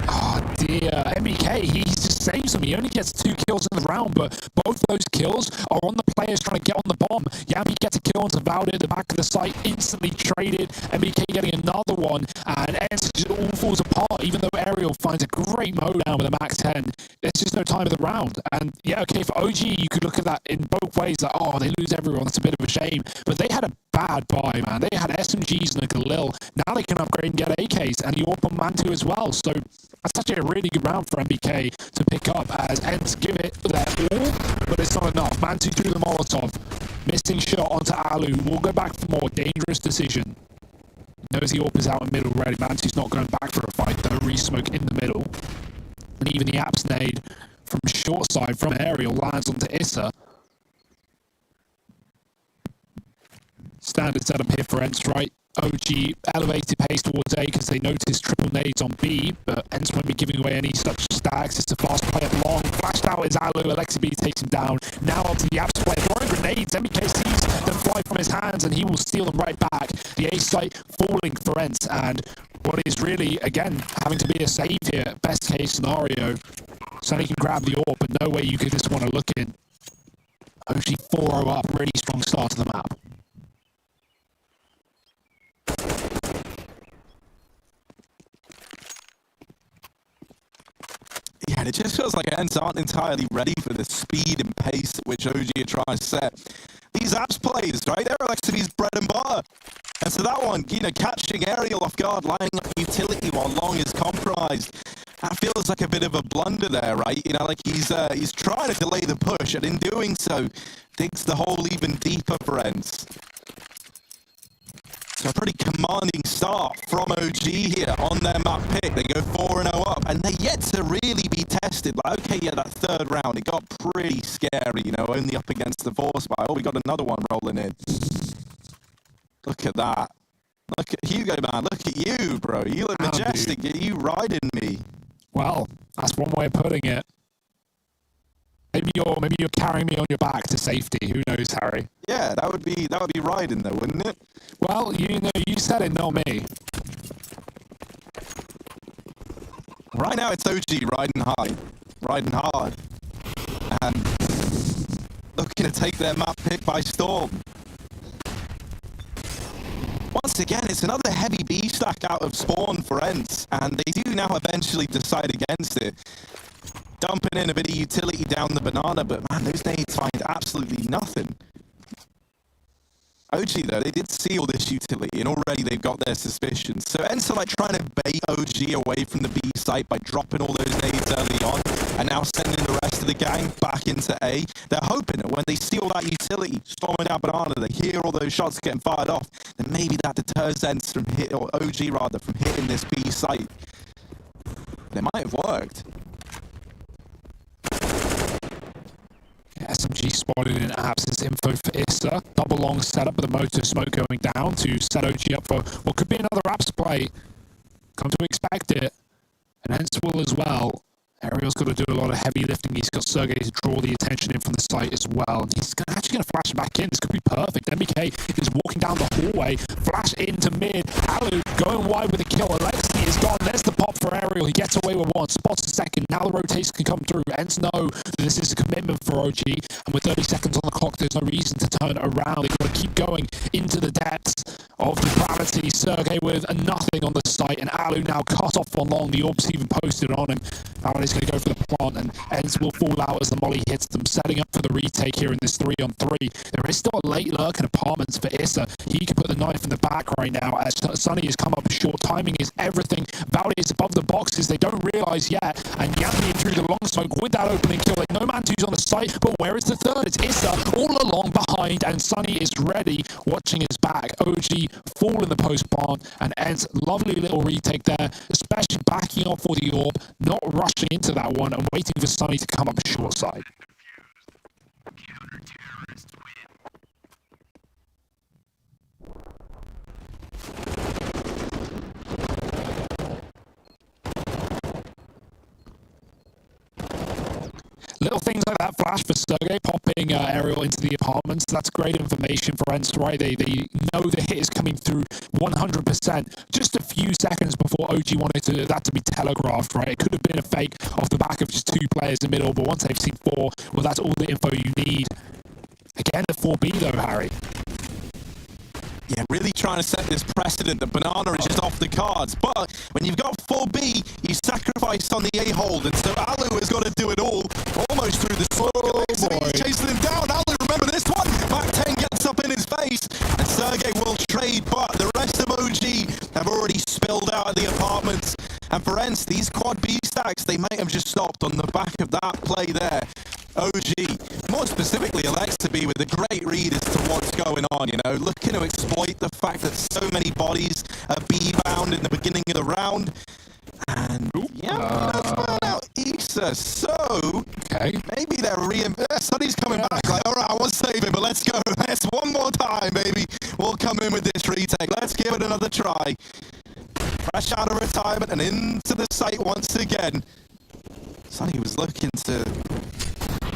Oh dear, MBK, he just saves them. He only gets 2 kills in the round, but both those kills are on the players trying to get on the bomb. Yami gets a kill onto Valde at the back of the site, instantly traded. MBK getting another one, and Ents just all falls apart, even though Ariel finds a great mowdown with a max 10. There's just no time of the round. And yeah, okay, for OG, you could look at that in both ways, like, oh, they lose everyone, that's a bit of a shame. But they had a bad buy, man. They had SMGs and a Galil. Now they can upgrade and get AKs, and the AWP on Mantu as well. So that's actually a really good round for MBK to pick up, as Ents give it their all, but it's not enough. Mantu through the Molotov. Missing shot onto Alu. We'll go back for more. Dangerous decision. Knows the AWP is out in middle already. Mantu's not going back for a fight, though. Resmoke in the middle. And even the Apps nade from short side from Ariel lands onto Issa. Standard setup here for Ents, right? OG elevated pace towards A because they noticed triple nades on B, but Ents won't be giving away any such stacks. It's a fast play at long. Flashed out is Alu. Alexi B takes him down. Now onto the Apps play. Throwing grenades. MBK sees them fly from his hands, and he will steal them right back. The A site falling for Ents, and what is really, again, having to be a save here. Best case scenario. So he can grab the AWP, but no way you could just want to look in. OG 4-0 up. Really strong start to the map. Yeah, it just feels like Ents aren't entirely ready for the speed and pace at which OG are trying to set these Apps plays, right? They're Alexi's bread and butter. And so that one, you know, catching Ariel off guard, lining up utility while long is compromised. That feels like a bit of a blunder there, right? You know, like he's trying to delay the push, and in doing so, digs the hole even deeper for Ents. A pretty commanding start from OG here on their map pick. They go 4-0 up, and they're yet to really be tested. Like, okay, yeah, that third round, it got pretty scary, you know, only up against the force by. Oh, we got another one rolling in. Look at that. Look at Hugo, man. Look at you, bro. You look majestic. Are you riding me? Well, that's one way of putting it. Maybe you're carrying me on your back to safety. Who knows, Harry? Yeah, that would be riding though, wouldn't it? Well, you said it, not me. Right now it's OG riding high, riding hard, and looking to take their map pick by storm. Once again, it's another heavy B stack out of spawn for Ents, and they do now eventually decide against it. Dumping in a bit of utility down the banana, but man, those nades find absolutely nothing. OG though, they did see all this utility, and already they've got their suspicions. So Ents are like trying to bait OG away from the B site by dropping all those nades early on, and now sending the rest of the gang back into A. They're hoping that when they see all that utility storming down banana, they hear all those shots getting fired off, then maybe that deters Ents from or OG rather, from hitting this B site. But it might have worked. SMG spotted in absence info for Issa. Double long setup with the motor smoke going down to set OG up for what could be another Raps play. Come to expect it. And Ents will as well. Ariel's got to do a lot of heavy lifting. He's got Sergey to draw the attention in from the site as well. And he's actually going to flash back in. This could be perfect. MBK is walking down the hallway. Flash into mid. Alu going wide with a kill. Alexi is gone. There's the pop for Ariel. He gets away with one. Spots a second. Now the rotation can come through. Ents know that this is a commitment for OG. And with 30 seconds on the clock, there's no reason to turn around. They've got to keep going into the depths of depravity. Sergey with nothing on the site. And Alu now cut off on long. The orb's even posted on him. Alu's going to go for the plant, and Ents will fall out as the molly hits them, setting up for the retake here in this 3-on-3. There is still a late lurk in apartments for Issa. He can put the knife in the back right now as Sunny has come up short. Timing is everything. Valdi is above the boxes. They don't realise yet, and Yambi through the long smoke with that opening kill. Like, no man two's on the site, but where is the third? It's Issa all along behind, and Sunny is ready, watching his back. OG fall in the post plant, and Ents lovely little retake there, especially backing up for the orb, not rushing into that one and waiting for Sunny to come up short side. Little things like that flash for Sergey, popping Ariel into the apartments. That's great information for Ents, right? They know the hit is coming through 100%. Just a few seconds before OG wanted that to be telegraphed, right? It could have been a fake off the back of just two players in the middle, but once they've seen four, well, that's all the info you need. Again, the 4B though, Harry. Yeah, really trying to set this precedent that Banana is just off the cards. But when you've got 4B, you sacrifice on the A-hold, and so Alu has got to do it all, almost through the smoke. He's chasing him down. Alu, remember this one? Mac 10 gets up in his face, and Sergey will trade, but the rest of OG have already spilled out of the apartments. And for Ents, these quad B stacks, they might have just stopped on the back of that play there. OG, more specifically Alexi with a great read as to what's going on, you know, looking to exploit the fact that so many bodies are B-bound in the beginning of the round. And yeah, that's found out Issa. So maybe they're Sonny's coming back. Like, all right, I was saving, but let's go. Let's one more time, baby. We'll come in with this retake. Let's give it another try. Fresh out of retirement and into the site once again. Sonny was looking to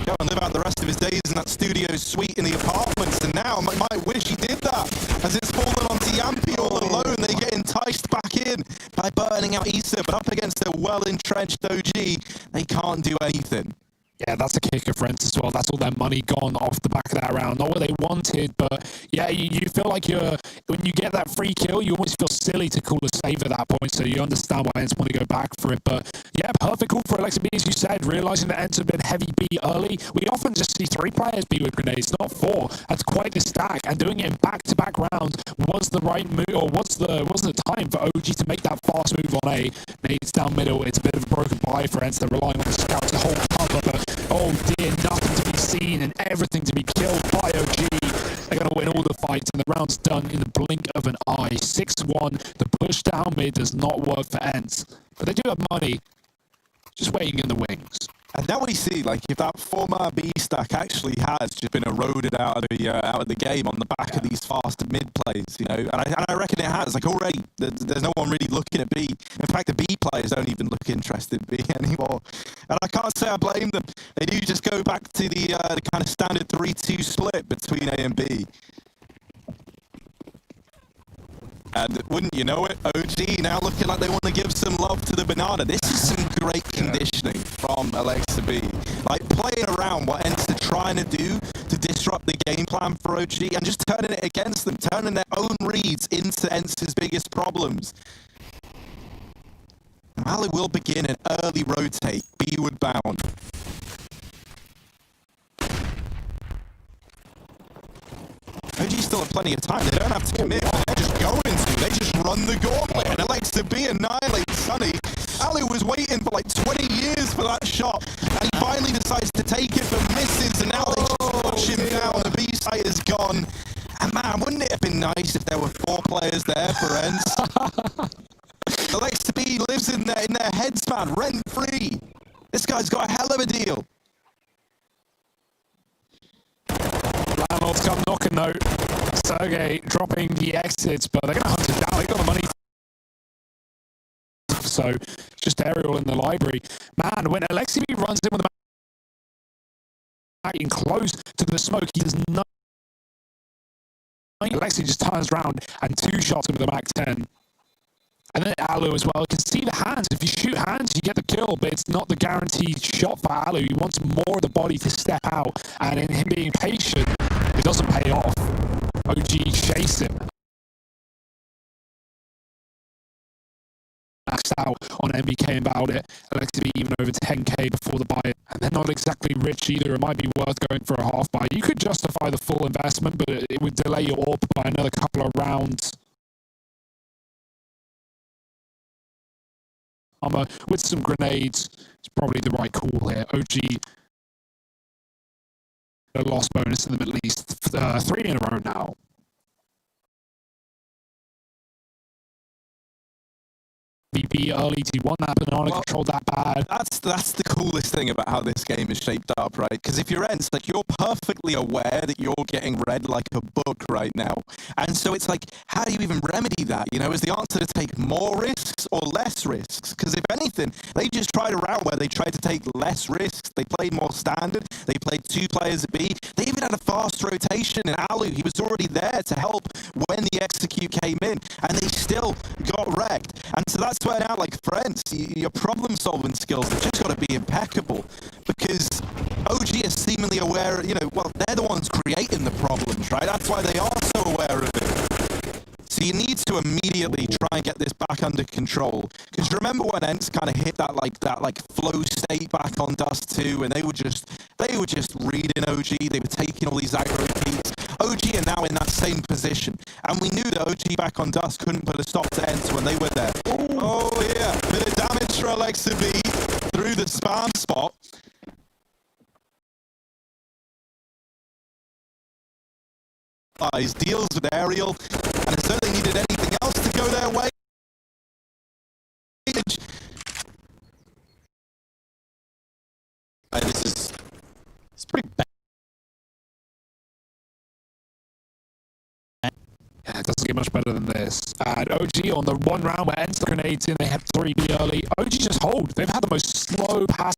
go and live out the rest of his days in that studio suite in the apartments, and now might wish he did that, as it's fallen onto Yampi all alone. They get enticed back in by burning out Issa, but up against a well-entrenched OG, they can't do anything. Yeah, that's a kicker for Ents as well. That's all their money gone off the back of that round. Not what they wanted, but yeah, you feel like when you get that free kill, you almost feel silly to call a save at that point, so you understand why Ents want to go back for it. But yeah, perfect call for Alexi B, as you said, realizing that Ents have been heavy B early. We often just see 3 players B with grenades, not 4. That's quite the stack, and doing it in back-to-back rounds was the right move, or was the time for OG to make that fast move on A. Nades down middle, it's a bit of a broken buy for Ents. They're relying on the scouts to hold cover, but oh dear, nothing to be seen and everything to be killed by OG. They're going to win all the fights, and the round's done in the blink of an eye. 6-1. The push down mid does not work for Ents, but they do have money just waiting in the wings. And now we see, like, if that former B stack actually has just been eroded out of the game on the back of these fast mid plays, you know, and I reckon it has. Like, already, there's no one really looking at B. In fact, the B players don't even look interested in B anymore. And I can't say I blame them. They do just go back to the kind of standard 3-2 split between A and B. And wouldn't you know it, OG now looking like they want to give some love to the banana. This is some great conditioning from Alexa B. Like playing around what Ents are trying to do to disrupt the game plan for OG and just turning it against them, turning their own reads into Ents' biggest problems. Ali will begin an early rotate, B-ward bound. OG still have plenty of time. They don't have to commit. They're just going to. They just run the gauntlet. And Alexa B annihilates Sunny. Ali was waiting for like 20 years for that shot. And he finally decides to take it, but misses. And now they just push him down. The B site is gone. And man, wouldn't it have been nice if there were 4 players there for Ents? Alexa B lives in their heads, man, rent free. This guy's got a hell of a deal. Landlords come knocking though. Sergey dropping the exits, but they're going to hunt him down. They got the money. So just aerial in the library. Man, when Alexi B runs in with the back in close to the smoke, he does not. Alexi just turns around and 2 shots with the Mac 10. And then Alu as well. You can see the hands. If you shoot hands, you get the kill, but it's not the guaranteed shot for Alu. He wants more of the body to step out. And in him being patient, it doesn't pay off. OG chase him. Maxed out on MBK about it. Alexa B even over 10k before the buy. And they're not exactly rich either. It might be worth going for a half buy. You could justify the full investment, but it would delay your AWP by another couple of rounds. With some grenades, it's probably the right call here. OG a loss bonus in them at least 3 in a row now. BP early, do you want that banana control that bad? That's the coolest thing about how this game is shaped up, right? Because if you're Ents, like you're perfectly aware that you're getting read like a book right now. And so it's like, how do you even remedy that? You know, is the answer to take more risks or less risks? Because if anything, they just tried a round where they tried to take less risks. They played more standard. They played 2 players at B. They even had a fast rotation in Alu. He was already there to help when the execute came in. And they still got wrecked. And so that's where now, like, friends, your problem-solving skills have just got to be impeccable, because OG is seemingly aware, you know, well, they're the ones creating the problems, right? That's why they are so aware of it. So you need to immediately try and get this back under control. Because remember when Ents kind of hit that flow state back on Dust 2, and they were just reading OG, they were taking all these aggro peaks. OG are now in that same position. And we knew that OG back on Dust couldn't put a stop to Ents when they were there. Oh yeah, bit of damage for Alexa B through the spam spot. Deals with Aerial, and as though they needed anything else to go their way. It's pretty bad. Yeah, it doesn't get much better than this. And OG on the 1 round where Ents the grenades in, they have 3B early. OG just hold. They've had the most slow pass.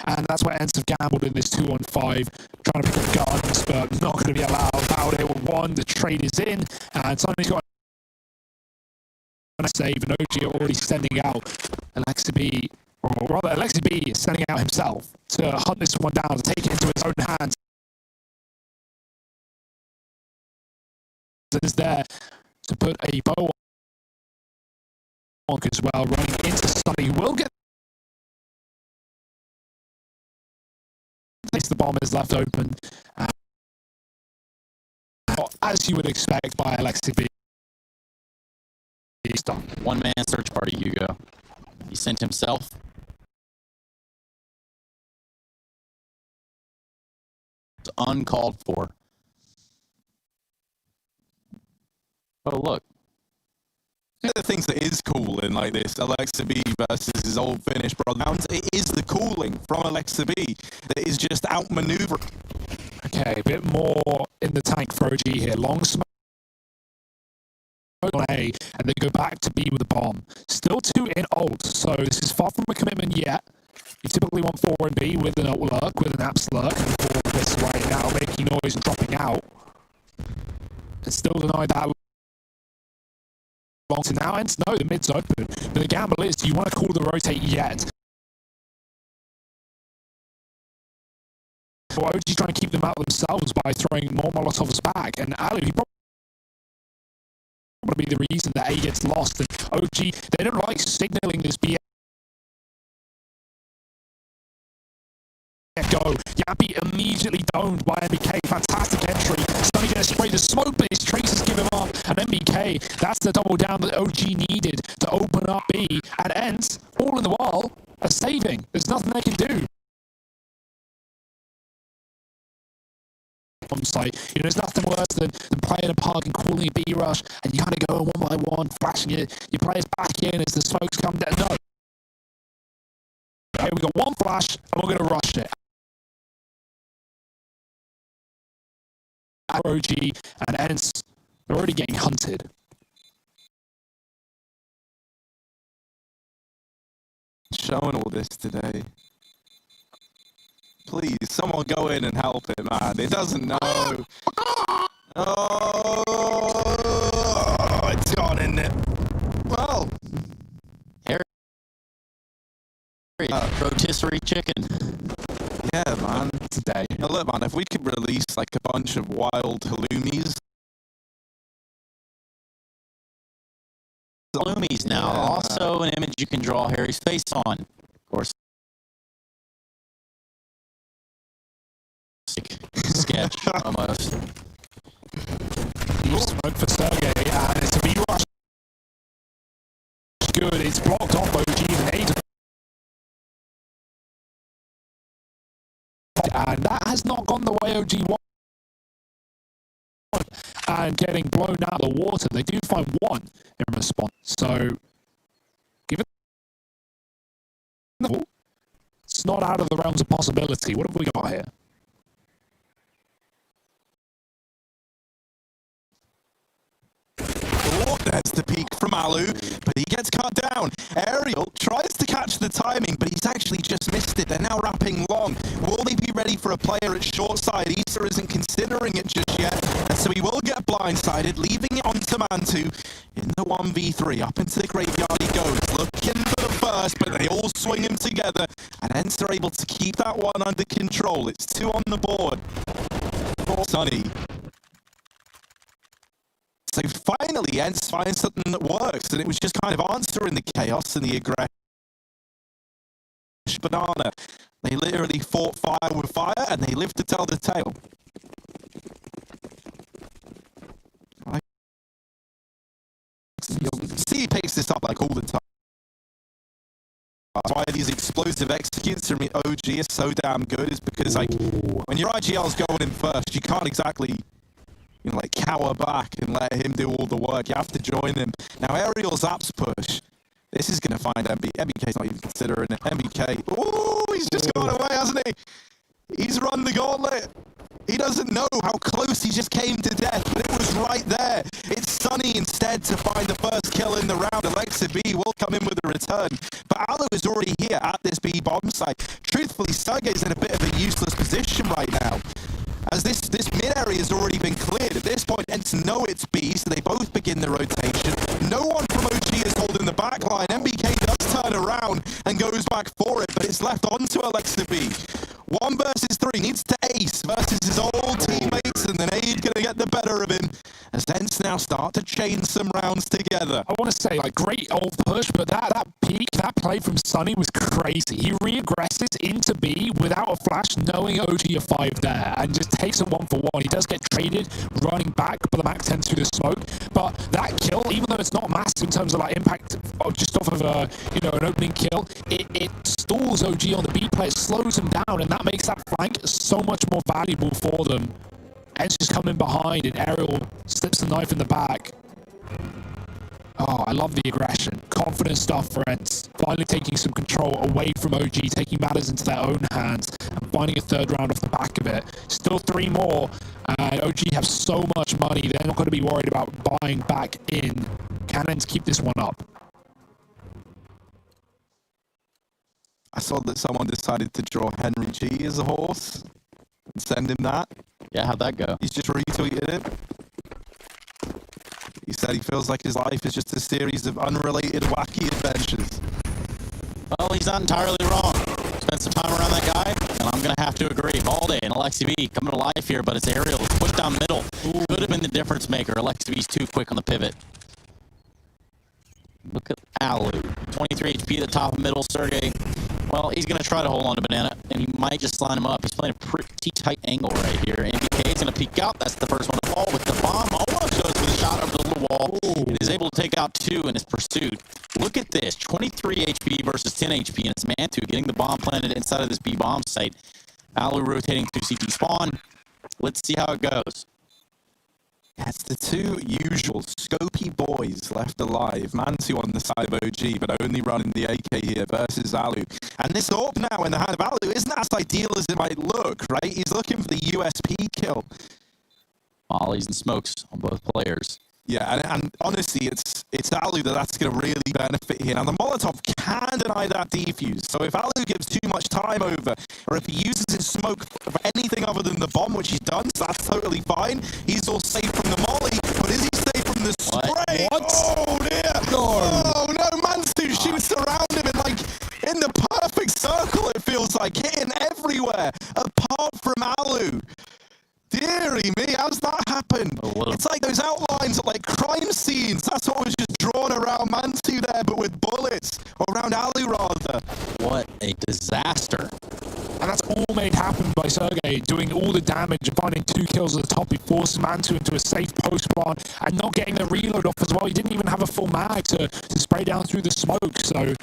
And that's where Ents have gambled in this 2-on-5, trying to pick up guns, but not going to be allowed. About it with 1, the trade is in, and somebody's got a save, and OG are already sending out Alexa B, or rather Alexa B is sending out himself to hunt this one down, to take it into his own hands. Is there to put a bow on as well, running into Sunny, who will get the bomb is left open, as you would expect by Alexa B. One-man search party, Hugo. He sent himself felt uncalled for. Oh, look. One of the things that is cool in like this Alexa B versus his old Finnish brother, it is the cooling from Alexa B that is just outmaneuvering. Okay, a bit more in the tank for OG here. Long smoke on A, and they go back to B with the bomb. Still 2 in ult, so this is far from a commitment yet. You typically want 4 in B with an ult lurk, with an apps lurk, and 4 this right now, making noise and dropping out. And still denied that long to now, and no, the mid's open. But the gamble is, do you want to call the rotate yet? Or OG's trying to keep them out themselves by throwing more Molotovs back, and Ali, he probably be the reason that A gets lost, and OG, they don't like signaling this BS. Go. Yappy immediately domed by MBK. Fantastic entry. Sonny going to spray the smoke, but his traces give him up. And MBK, that's the double down that OG needed to open up B. And ends, all in the while, a saving. There's nothing they can do. Site. You know, there's nothing worse than playing a park and calling a B rush, and you kind of go one by one, flashing your players back in as the smokes come down. No. Okay, we got one flash, and we're going to rush it. OG, and ends, they're already getting hunted. Showing all this today. Please, someone go in and help him, man. It doesn't know. Oh, it's gone, isn't it? Well, rotisserie chicken. Yeah, man. Today. Now look, man, if we could release like a bunch of wild halloumis. Halloumis now. Yeah. Also an image you can draw Harry's face on. Of course. Sketch almost. You smoke for Sergey, and it's a B-rush. Good, it's blocked off OG and A. And that has not gone the way OG wanted. And getting blown out of the water, they do find 1 in response. So, given it's not out of the realms of possibility. What have we got here? There's the peak from Alu, but he gets cut down. Ariel tries to catch the timing, but he's actually just missed it. They're now wrapping long. Will they be ready for a player at short side? Issa isn't considering it just yet, and so he will get blindsided, leaving it onto Mantu in the 1v3. Up into the graveyard he goes, looking for the first, but they all swing him together, and hence they're able to keep that one under control. It's 2 on the board for Sunny. So finally, Ents finds something that works, and it was just kind of answering the chaos and the aggression. Banana. They literally fought fire with fire, and they lived to tell the tale. You'll see he picks this up like all the time. That's why these explosive executes from OG is so damn good, is because like when your IGL's going in first, you can't exactly like cower back and let him do all the work. You have to join him. Now Ariel's apps push. This is going to find MBK's not even considering it. MBK. Oh, he's just gone away, hasn't he? He's run the gauntlet. He doesn't know how close he just came to death, but it was right there. It's Sunny instead to find the first kill in the round. Alexa B will come in with a return. But Alu is already here at this B bomb site. Truthfully, Sergey's in a bit of a useless position right now, as this mid-area has already been cleared. At this point, Ents know it's B, so they both begin the rotation. No one from OG is holding the back line. MBK does turn around and goes back for it, but it's left onto Alexa B. 1 versus 3, needs to ace versus his old teammates, and then Aid going to get the better of him. as Ents now start to chain some rounds together. I want to say, like, great old push, but that peak, that play from Sunny was crazy. He re-aggresses into B without a flash, knowing OG are 5 there, and just takes a 1-for-1. He does get traded, running back, but the Mac 10 through the smoke. But that kill, even though it's not massive in terms of like impact, just off of an opening kill, it stalls OG on the B play, it slows him down, and that makes that flank so much more valuable for them. Ents just come in behind, and Ariel slips the knife in the back. Oh, I love the aggression. Confident stuff for Ents. Finally taking some control away from OG, taking matters into their own hands, and finding a third round off the back of it. Still 3 more, and OG have so much money, they're not going to be worried about buying back in. Can Ents keep this one up? I saw that someone decided to draw Henry G as a horse and send him that. Yeah, how'd that go? He's just retweeted it. He said he feels like his life is just a series of unrelated wacky adventures. Well, he's not entirely wrong. Spent some time around that guy, and I'm going to have to agree. Balde and Alexi V coming to life here, but it's Ariel. It's pushed down middle. Could have been the difference maker. Alexi V's too quick on the pivot. Look at Alu. 23 HP at the top of middle. Sergey, well, he's going to try to hold on to Banana, and he might just line him up. He's playing a pretty tight angle right here. MBK is going to peek out. That's the first one to fall with the bomb. Almost goes for the shot over the little wall. It is able to take out 2 in his pursuit. Look at this. 23 HP versus 10 HP, and it's Mantu getting the bomb planted inside of this B bomb site. Alu rotating to CT spawn. Let's see how it goes. It's the 2 usual scopy boys left alive. Mantu on the side of OG, but only running the AK here versus Alu. And this AWP now in the hand of Alu isn't as ideal as it might look, right? He's looking for the USP kill. Mollies and smokes on both players. Yeah, and honestly, it's Alu that's going to really benefit here. Now, the Molotov can deny that defuse, so if Alu gives too much time over, or if he uses his smoke for anything other than the bomb, which he's done, so that's totally fine. He's all safe from the molly, but is he safe from the spray? What? Oh, dear! Oh, no, Mansu shoots around him in the perfect circle, it feels like, hitting everywhere, apart from Alu. Deary me, how's that happen? It's like those outlines of like crime scenes. That's what was just drawn around Mantu there, but with bullets. Or around Alu, rather. What a disaster. And that's all made happen by Sergey doing all the damage and finding 2 kills at the top. He forces Mantu into a safe post spawn and not getting the reload off as well. He didn't even have a full mag to spray down through the smoke. So,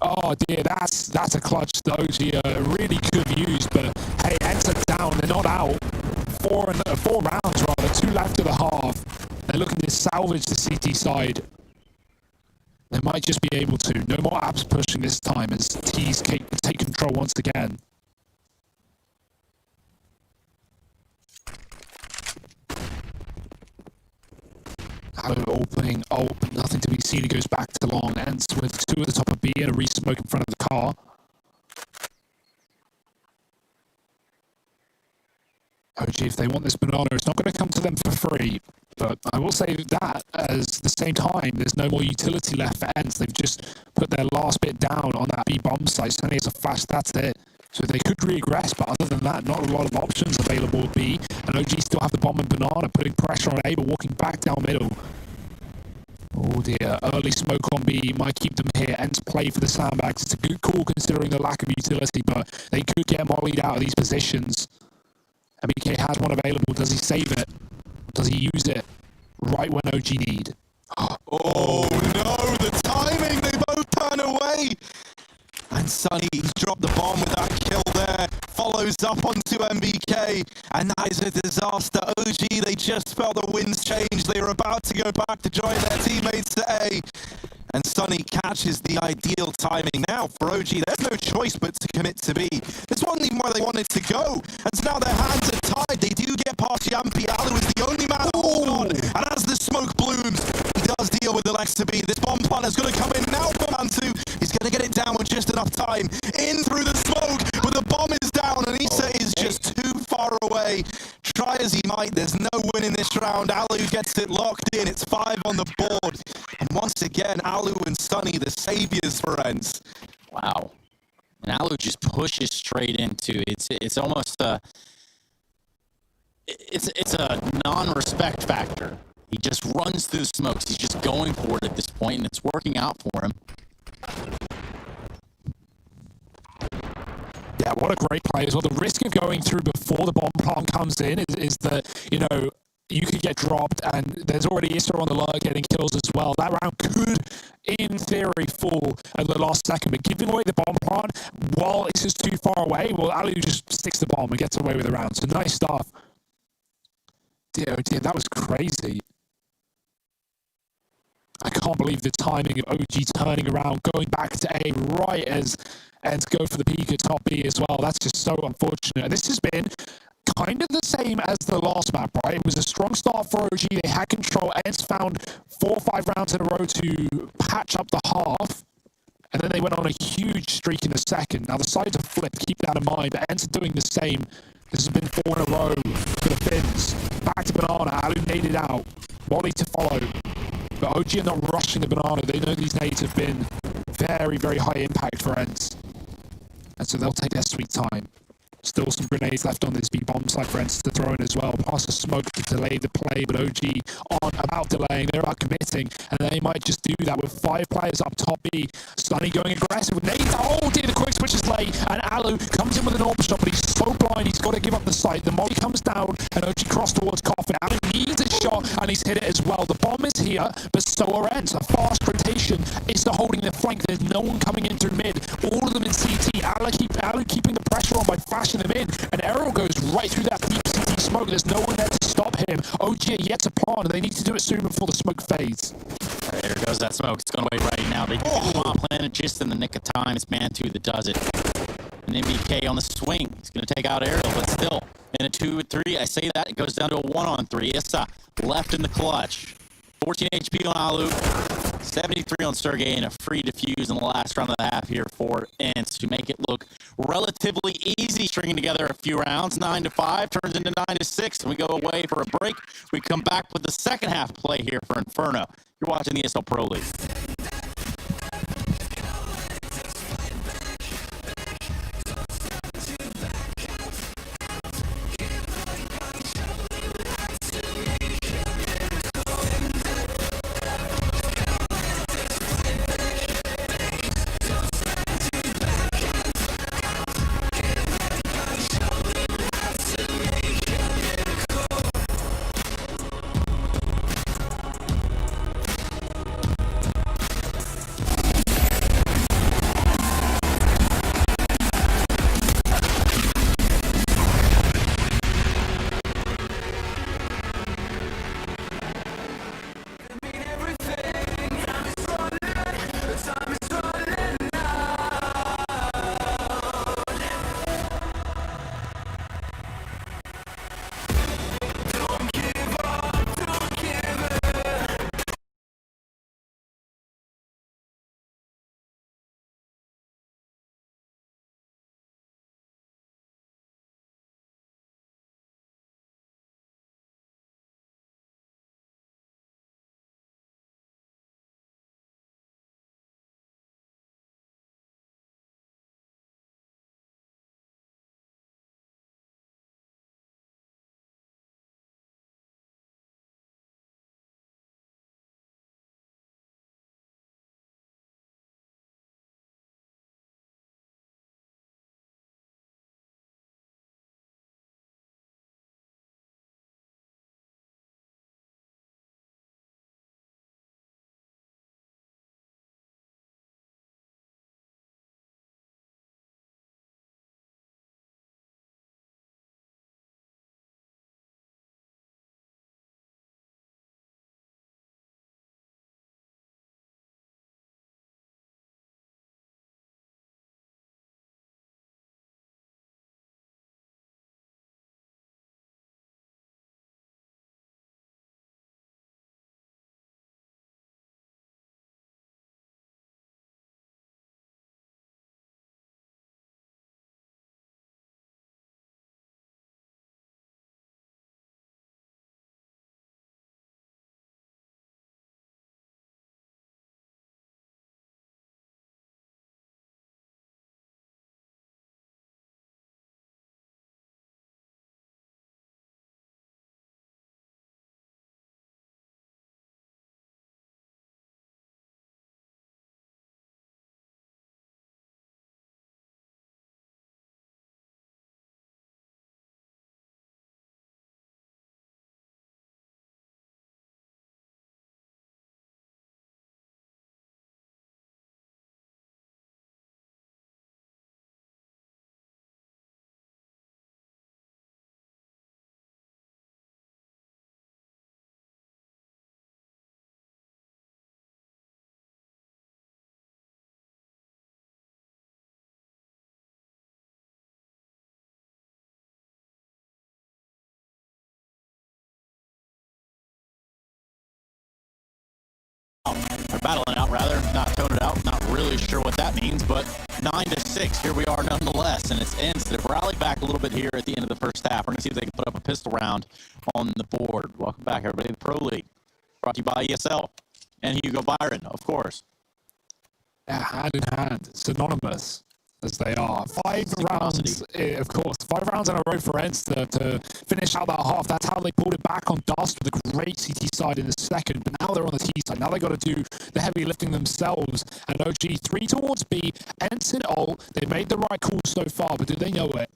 oh dear, that's a clutch that OG really could have used. But hey, Ents are down. They're not out. 4 rounds rather, 2 left of the half. They're looking to salvage the CT side. They might just be able to. No more apps pushing this time as T's take control once again. All playing ult, but nothing to be seen. It goes back to long. Ents with 2 at the top of B and a re-smoke in front of the car. OG, if they want this banana, it's not going to come to them for free. But I will say that at the same time, there's no more utility left for Ents. They've just put their last bit down on that B bomb site. Suddenly it's a flash, that's it. So they could regress, but other than that, not a lot of options available at B. And OG still have the bomb and banana, putting pressure on A, but walking back down middle. Oh dear, early smoke on B might keep them here. Ents play for the sandbags. It's a good call considering the lack of utility, but they could get mollied out of these positions. MBK has one available. Does he save it? Does he use it right when OG need? Oh no, the timing! They both turn away! And Sunny, he's dropped the bomb with that kill there. Follows up onto MBK. And that is a disaster. OG, they just felt the winds change. They were about to go back to join their teammates at A. And Sunny catches the ideal timing. Now, for OG, there's no choice but to commit to B. This wasn't even where they wanted to go. And so now their hands are tied. They do get past Yampi. Alu is the only man hold on. And as the smoke blooms, he does deal with Alexa B. This bomb plant is going to come in now for Mantu. He's going to get it down with just enough time. In through the smoke, but the bomb is down. And Issa is just too far away. Try as he might, there's no win in this round. Alu gets it locked in. It's 5 on the board. And once again, Alu and Sunny, the saviors for Ents. Wow. And Alu just pushes straight into it's almost it's a non-respect factor. He just runs through the smokes. He's just going for it at this point, and it's working out for him. Yeah, what a great play as well. The risk of going through before the bomb plant comes in is that, you know, you could get dropped, and there's already Issa on the alert getting kills as well. That round could, in theory, fall at the last second, but giving away the bomb plant while Issa's too far away, well, Alu just sticks the bomb and gets away with the round. So nice stuff. Dear, oh dear, that was crazy. I can't believe the timing of OG turning around, going back to A right as and go for the peak at top B as well. That's just so unfortunate. This has been kind of the same as the last map, right? It was a strong start for OG. They had control. Ents found 4 or 5 rounds in a row to patch up the half, and then they went on a huge streak in the second. Now the sides are flipped. Keep that in mind. But Ents are doing the same. This has been 4 in a row for the Finns. Back to Banana. Alu naded out. Wally to follow. But OG are not rushing the Banana. They know these nades have been very, very high impact for Ents. And so they'll take their sweet time. Still some grenades left on this B bomb side for Ents to throw in as well. Pass the smoke to delay the play, but OG aren't about delaying, they're about committing, and they might just do that with 5 players up top B. Sunny going aggressive with nades. Oh dear, the quick switch is late, and Alu comes in with an orb shot, but he's so blind, he's got to give up the sight. The molly comes down, and OG cross towards Coffin. Alu needs a shot, and he's hit it as well. The bomb is here, but so are Ents. A fast rotation is holding the flank. There's no one coming in through mid. All of them in CT. Alu keeping the pressure on by flashing them in, and Arrow goes right through that deep CT smoke. There's no one there to stop him. OG are yet to plant, and they need to do it soon before the smoke fades. There goes that smoke. It's going away right now. They do want to plant it just in the nick of time. It's Man2 that does it. An MBK on the swing. He's going to take out Arrow, but still in a 2-3. I say that. It goes down to a 1-on-3. Issa left in the clutch. 14 HP on Alu. 73 on Sergey, and a free defuse in the last round of the half here for Ents to make it look relatively easy, stringing together a few rounds. 9-5 turns into 9-6, and we go away for a break. We come back with the second half play here for Inferno. You're watching the ESL Pro League. battling out rather, not throwing it out. Not really sure what that means, but 9-6. Here we are nonetheless, and it's ends. They've rallied back a little bit here at the end of the first half. We're going to see if they can put up a pistol round on the board. Welcome back, everybody, to the Pro League. Brought to you by ESL and Hugo Byron, of course. Yeah, hand in hand, synonymous as they are. 5 rounds, of course, 5 rounds in a row for Ents to finish out that half. That's how they pulled it back on Dust with a great CT side in the second. But now they're on the T side. Now they got to do the heavy lifting themselves. And OG 3 towards B. Ents in ult. They made the right call so far, but do they know it?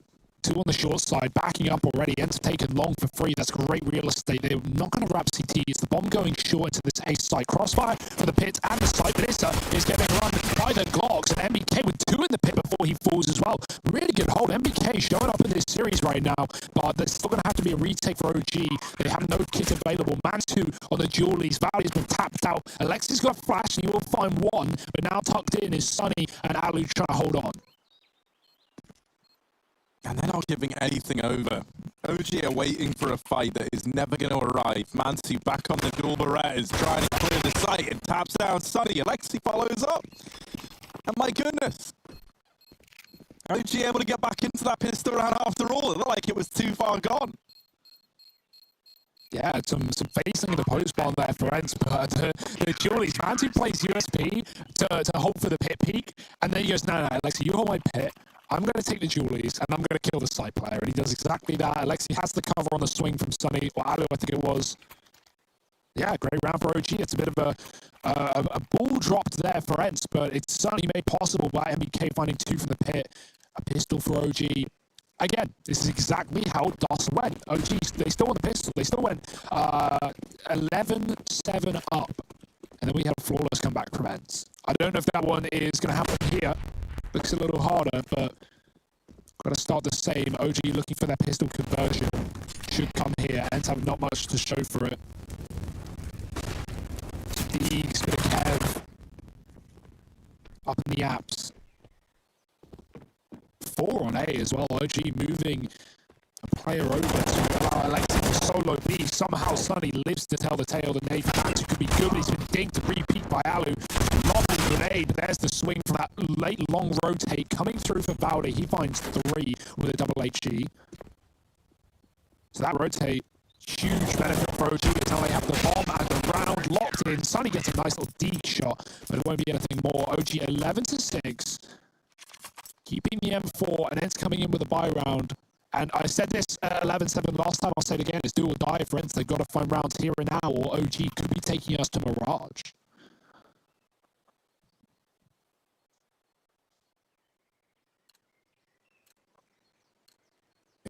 2 on the short side, backing up already. Ents taken long for free. That's great real estate. They're not going to wrap CTs. The bomb going short into this ace side. Crossfire for the pit and the side. Blissa is getting run by the Glocks. And MBK with 2 in the pit before he falls as well. Really good hold. MBK showing up in this series right now, but there's still going to have to be a retake for OG. They have no kit available. Man's 2 on the Julies. Valley's been tapped out. Alexi's got flash, and you will find 1, but now tucked in is Sunny and Alu trying to hold on. And they're not giving anything over. OG are waiting for a fight that is never going to arrive. Mansu back on the dual Berettas, trying to clear the site and taps down Sunny. Alexi follows up. And my goodness. OG able to get back into that pistol round after all. It looked like it was too far gone. Yeah, some facing in the post bomb there for Ents, but the Julies, Mansu plays USP to hold for the pit peak, and then he goes, no, Alexi, you hold my pit. I'm going to take the Julies, and I'm going to kill the side player. And he does exactly that. Alexi has the cover on the swing from Sunny, or Alu, I think it was. Yeah, great round for OG. It's a bit of a ball dropped there for Ents, but it's certainly made possible by MBK finding 2 from the pit. A pistol for OG. Again, this is exactly how DOS went. OG, they still won the pistol. They still went 11-7 up. And then we had a flawless comeback from Ents. I don't know if that one is going to happen here. Looks a little harder, but got to start the same. OG looking for their pistol conversion. Should come here. Ents have not much to show for it. Deegs for the Kev. Up in the apps. 4 on A as well. OG moving a player over to allow Alexi to solo B. Somehow Sunny lives to tell the tale. The nade for Mansu could be good, but he's been dinked to repeat by Alu. Lobbing grenade. There's the swing from that late long rotate coming through for Valde. He finds 3 with a double HG. So that rotate, huge benefit for OG. It's now they have the bomb and the round locked in. Sunny gets a nice little D shot, but it won't be anything more. OG 11-6. Keeping the M4, and Ents coming in with a buy round. And I said this 11-7 last time, I'll say it again, it's do or die for Ents. They've got to find rounds here and now, or OG could be taking us to Mirage.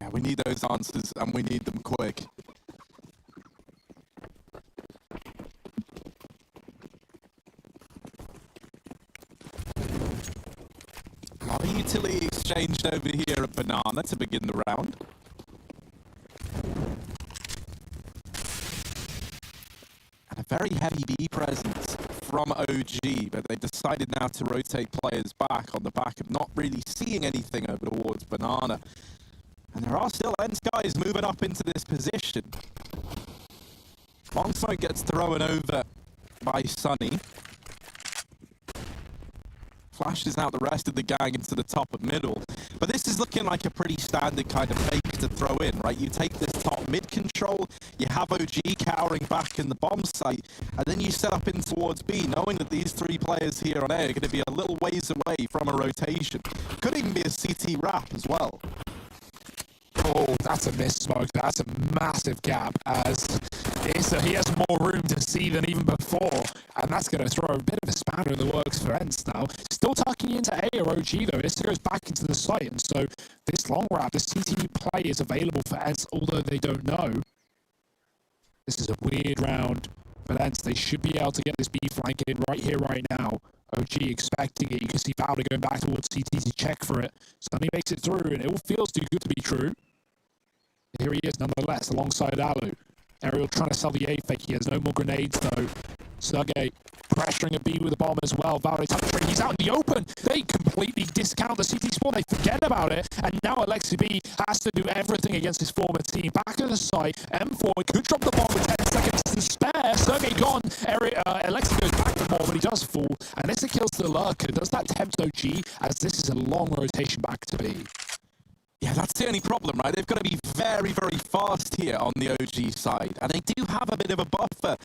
Yeah, we need those answers, and we need them quick. Our utility exchanged over here at Banana to begin the round. And a very heavy B presence from OG, but they've decided now to rotate players back on the back of not really seeing anything over towards Banana. And there are still Ents guys moving up into this position. Long smoke gets thrown over by Sunny. Flashes out the rest of the gang into the top of middle. But this is looking like a pretty standard kind of fake to throw in, right? You take this top mid control, you have OG cowering back in the bomb site, and then you set up in towards B, knowing that these 3 players here on A are going to be a little ways away from a rotation. Could even be a CT wrap as well. Oh, that's a missed smoke. That's a massive gap, as he has more room to see than even before. And that's going to throw a bit of a spanner in the works for Ents now. Still tucking into A or OG, though. Issa goes back into the site. And so this long wrap, this CT play is available for Ents, although they don't know. This is a weird round for Ents. They should be able to get this B flank in right here, right now. OG expecting it. You can see Valde going back towards CT to check for it. Sunny makes it through, and it all feels too good to be true. Here he is, nonetheless, alongside Alu. Ariel trying to sell the A fake. He has no more grenades though. Sergey pressuring a B with a bomb as well. Valde touch. He's out in the open. They completely discount the CT spawn. They forget about it. And now Alexi B has to do everything against his former team. Back at the site. M4 could drop the bomb with 10 seconds to spare. Sergey gone. Alexi goes back for more, but he does fall. And this kills the lurker. Does that tempt OG as this is a long rotation back to B? Yeah, that's the only problem, right? They've got to be very, very fast here on the OG side. And they do have a bit of a buffer.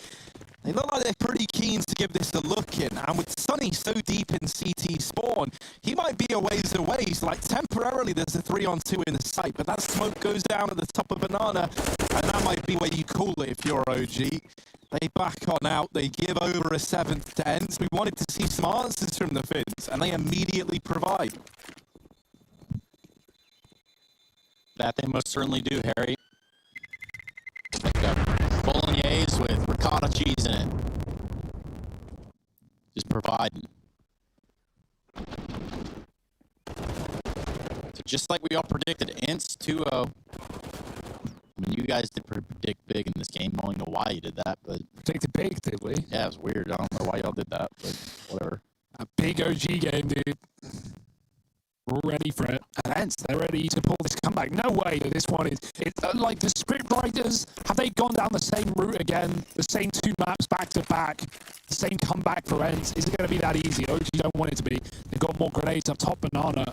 They look like they're pretty keen to give this a look in. And with Sunny so deep in CT spawn, he might be a ways away. So, like, temporarily there's a 3-on-2 in the site. But that smoke goes down at the top of Banana. And that might be where you call it if you're OG. They back on out. They give over a 7th to Ents. We wanted to see some answers from the Finns. And they immediately provide. That they most certainly do, Harry. Like bolognese with ricotta cheese in it. Just providing. So just like we all predicted, Ents 2-0. I mean, you guys did predict big in this game. I don't know why you did that, but... Predicted big, did we? Yeah, it was weird. I don't know why y'all did that, but whatever. A big OG game, dude. We're all ready for it. And Ents, they're ready to pull this comeback. No way that this one is... like the script writers, have they gone down the same route again? The same 2 maps back to back? The same comeback for Ents? Is it going to be that easy? OG don't want it to be. They've got more grenades up top. Banana.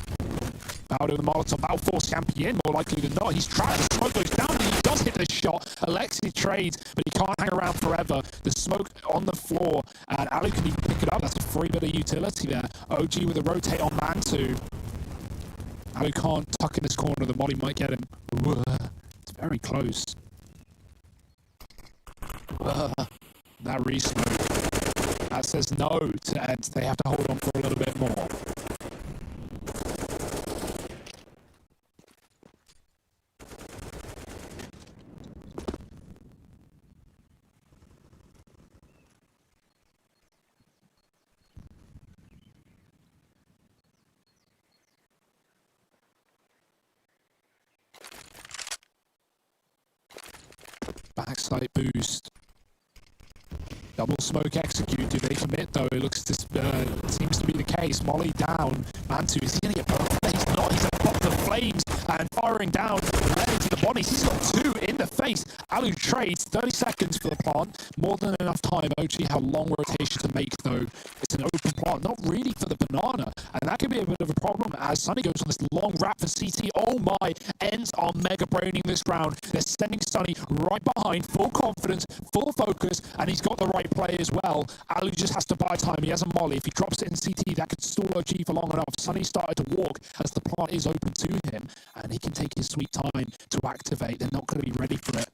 Out of the Molotov. Battle Force camping in, more likely than not. He's trapped. The smoke goes down, and he does hit the shot. Alexi trades, but he can't hang around forever. The smoke on the floor, and Ali can even pick it up. That's a free bit of utility there. OG with a rotate on Mantu. Ali can't tuck in this corner. The molly might get him. It's very close. That re-smoke. That says no to Ents. They have to hold on for a little bit more. Backside boost. Double smoke execute. Do they commit though? It looks seems to be the case. Molly down. Mantu, is he going to get both? He's not. He's above the flames and firing down. Right into the bodies. He's got 2 in the face. Alu trades. 30 seconds for the plant. More than enough time. OG have long rotation to make though. It's an open plant. Not really for the Banana. And that could be a bit of a problem as Sunny goes on this long wrap for CT. Oh my. Ents are mega braining this round. They're sending Sunny right behind. Full confidence. Full focus. And he's got the right play as well. Alu just has to buy time. He has a molly. If he drops it in CT, that could stall OG for long enough. Sunny started to walk as the plant is open to him, and he can take his sweet time to activate. They're not going to be ready for it.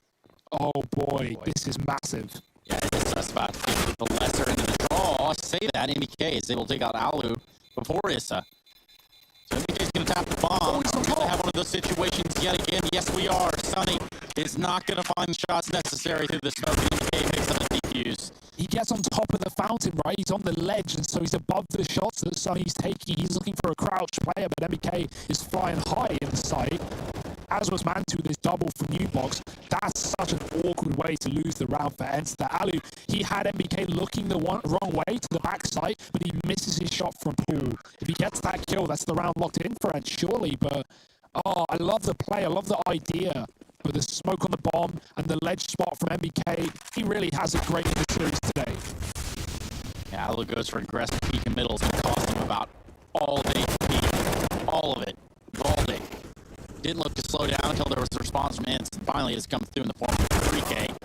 Oh boy, this is massive. Yeah, it's about to get the lesser into the draw. I say that MBK is able to take out Alu before Issa. So MBK's going to tap the bomb. Are we going to have one of those situations yet again? Yes, we are. Sunny is not going to find the shots necessary through the smoke. MBK makes that a defuse. He gets on top of the fountain, right? He's on the ledge, and so he's above the shots that Sunny's taking. He's looking for a crouch player, but MBK is flying high in the sight. As was Mantu with his double from New Box. That's such an awkward way to lose the round for Ents. Alu, he had MBK looking the wrong way to the backside, but he misses his shot from Pool. If he gets that kill, that's the round locked in for Ents, surely. But, oh, I love the play. I love the idea. With the smoke on the bomb and the ledge spot from MBK, he really has a great in the series today. Yeah, Alu goes for aggressive peek and middles and cost him about all day peek. All of it. All day. Didn't look to slow down until there was a response from Ents, and finally it's come through in the form of 3K.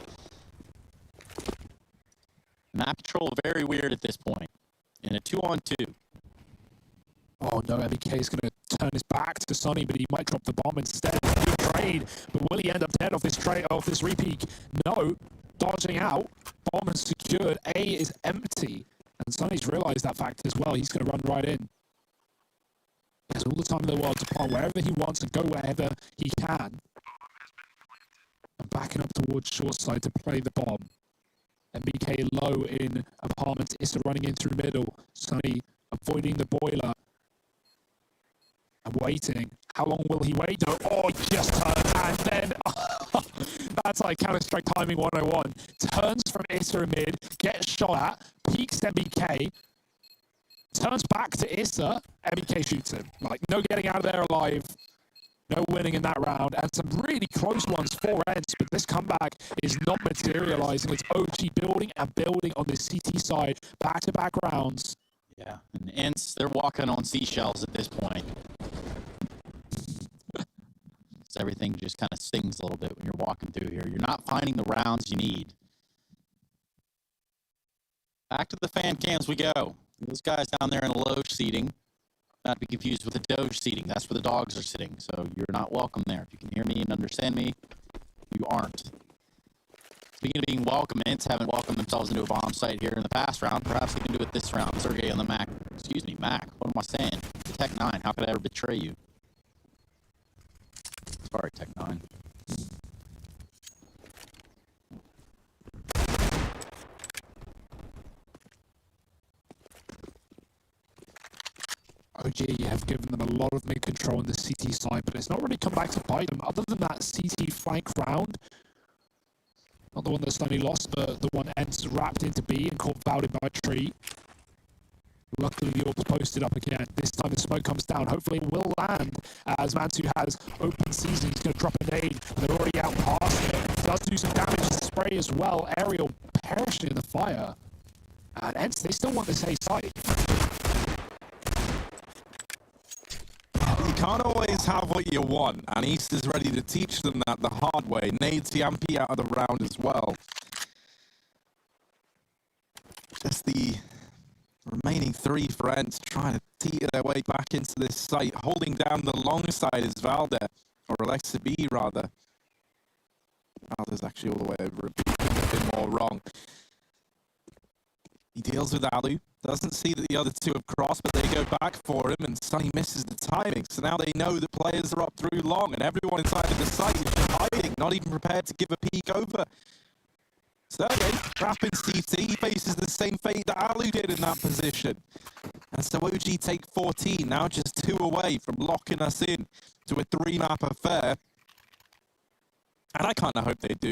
Map control very weird at this point. In a 2-on-2. Oh no, MBK is going to turn his back to Sunny, but he might drop the bomb instead. Good trade, but will he end up dead off this repeat? No, dodging out. Bomb is secured. A is empty, and Sunny's realised that fact as well. He's going to run right in. He has all the time in the world to plant wherever he wants and go wherever he can. And backing up towards short side to play the bomb. MBK low in apartments. Issa running in through middle. Sunny avoiding the boiler. I'm waiting. How long will he wait? Oh, he just turns, and then that's like Counter-Strike timing 101. Turns from Issa mid, gets shot at, peeks MBK, turns back to Issa, MBK shoots him. Like, no getting out of there alive, no winning in that round, and some really close ones for Ents, but this comeback is not materializing. It's OG building and building on the CT side, back-to-back rounds. Yeah, and Ents, they're walking on seashells at this point. So everything just kind of stings a little bit when you're walking through here. You're not finding the rounds you need. Back to the fan cams we go. Those guys down there in the loge seating, not to be confused with the doge seating. That's where the dogs are sitting. So you're not welcome there. If you can hear me and understand me, you aren't. Speaking of being welcome, Ents haven't welcomed themselves into a bomb site here in the past round. Perhaps they can do it this round. Sergey on the Mac. Excuse me, Mac. What am I saying? The Tech 9. How could I ever betray you? Sorry, Tech 9. OG have given them a lot of mid-control on the CT side, but it's not really come back to bite them. Other than that CT flank round, not the one that Stoney lost, but the one Ents wrapped into B and caught fouled by a tree. Luckily, the orb's posted up again. This time the smoke comes down. Hopefully it will land, as Mansu has open season. He's going to drop a nade. They're already out past it. Does do some damage to spray as well. Aerial perishing in the fire. And Ents, they still want this A site. You can't always have what you want, and East is ready to teach them that the hard way. Nades the Yampy out of the round as well. Just the remaining 3 for Ents trying to teeter their way back into this site. Holding down the long side is Valder, or Alexa B rather. Valder's actually all the way over a bit more wrong. He deals with Alu, doesn't see that the other 2 have crossed, but they go back for him, and Sunny misses the timing. So now they know that players are up through long, and everyone inside of the site is just hiding, not even prepared to give a peek over. Sergey, trapping CT, he faces the same fate that Alu did in that position. And so OG take 14, now just 2 away from locking us in to a 3-map affair. And I kind of hope they do.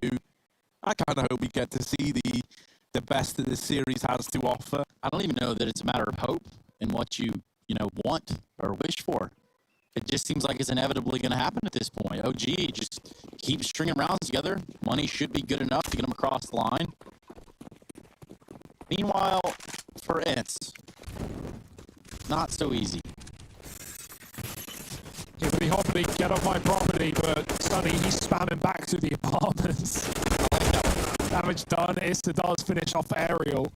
I kind of hope we get to see the best that this series has to offer. I don't even know that it's a matter of hope and what you want or wish for. It just seems like it's inevitably going to happen at this point. OG just keep stringing rounds together. Money should be good enough to get them across the line. Meanwhile, for Ents, not so easy. Hippity hoppity, get off my property, but Sunny, he's spamming back to the apartments. Damage done. Issa does finish off aerial.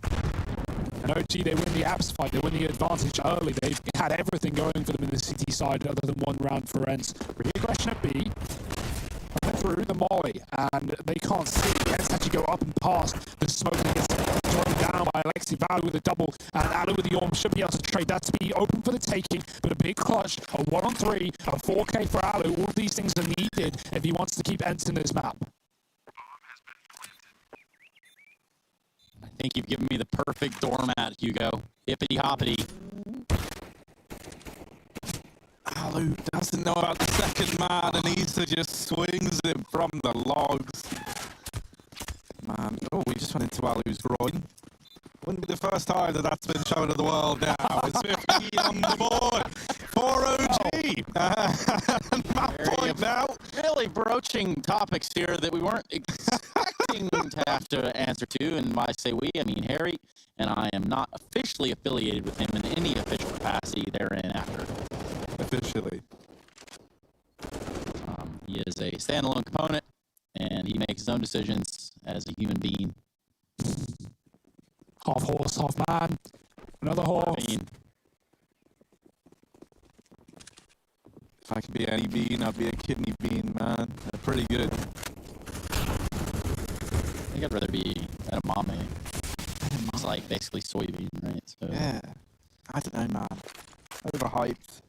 And OG, they win the apps fight. They win the advantage early. They've had everything going for them in the CT side other than 1 round for Ents. Reaggression at B. Went through the molly, and they can't see. Ents actually go up and past. The smoke gets thrown down by Alexi Valu with a double, and Alu with the Orm should be able to trade that to be open for the taking, but a big clutch, a 1-on-3, a 4K for Alu. All of these things are needed if he wants to keep Ents in this map. I think you've given me the perfect doormat, Hugo. Hippity hoppity. Alu doesn't know about the second man, and Issa just swings him from the logs. Man, oh, we just went into Alu's groin. Wouldn't be the first time that that's been shown to the world now. It's 15 on the board for OG. And Matt point out. Really broaching topics here that we weren't expecting to have to answer to. And by say we, I mean Harry. And I am not officially affiliated with him in any official capacity therein after. Officially. He is a standalone component, and he makes his own decisions as a human being. Half horse, half man. Another horse. If I could be any bean, I'd be a kidney bean, man. They're pretty good. I think I'd rather be edamame. It's like basically soybean, right? So. Yeah. I don't know, man. Overhyped.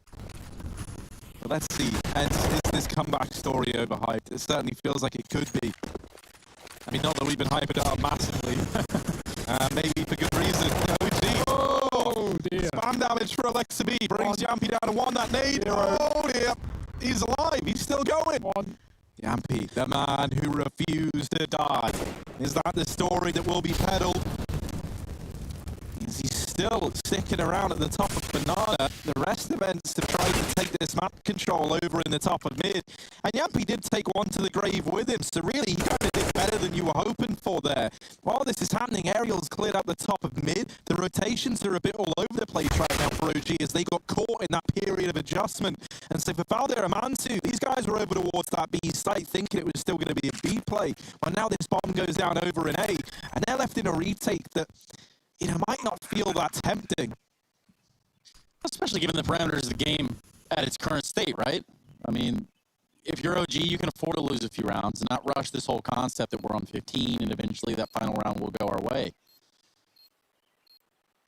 But let's see. Is this comeback story overhyped? It certainly feels like it could be. I mean, not that we've been hyping it up massively. Maybe for good reason. OG. Oh, the dear. Spam damage for Alexa B. Brings Yampy down to 1. That nade. Oh, dear. He's alive. He's still going. Yampy, the man who refused to die. Is that the story that will be peddled? Is he still sticking around at the top of Banana? The rest of Ents have tried to take this map control over in the top of mid. And Yampy did take one to the grave with him, so really he kind of did better than you were hoping for there. While this is happening, Ariel's cleared out the top of mid. The rotations are a bit all over the place right now for OG as they got caught in that period of adjustment. And so for Valdir and Mansu, these guys were over towards that B site thinking it was still going to be a B play. Well, now this bomb goes down over in A, and they're left in a retake that, you know, might not feel that tempting. Especially given the parameters of the game at its current state, right? I mean, if you're OG, you can afford to lose a few rounds and not rush this whole concept that we're on 15 and eventually that final round will go our way.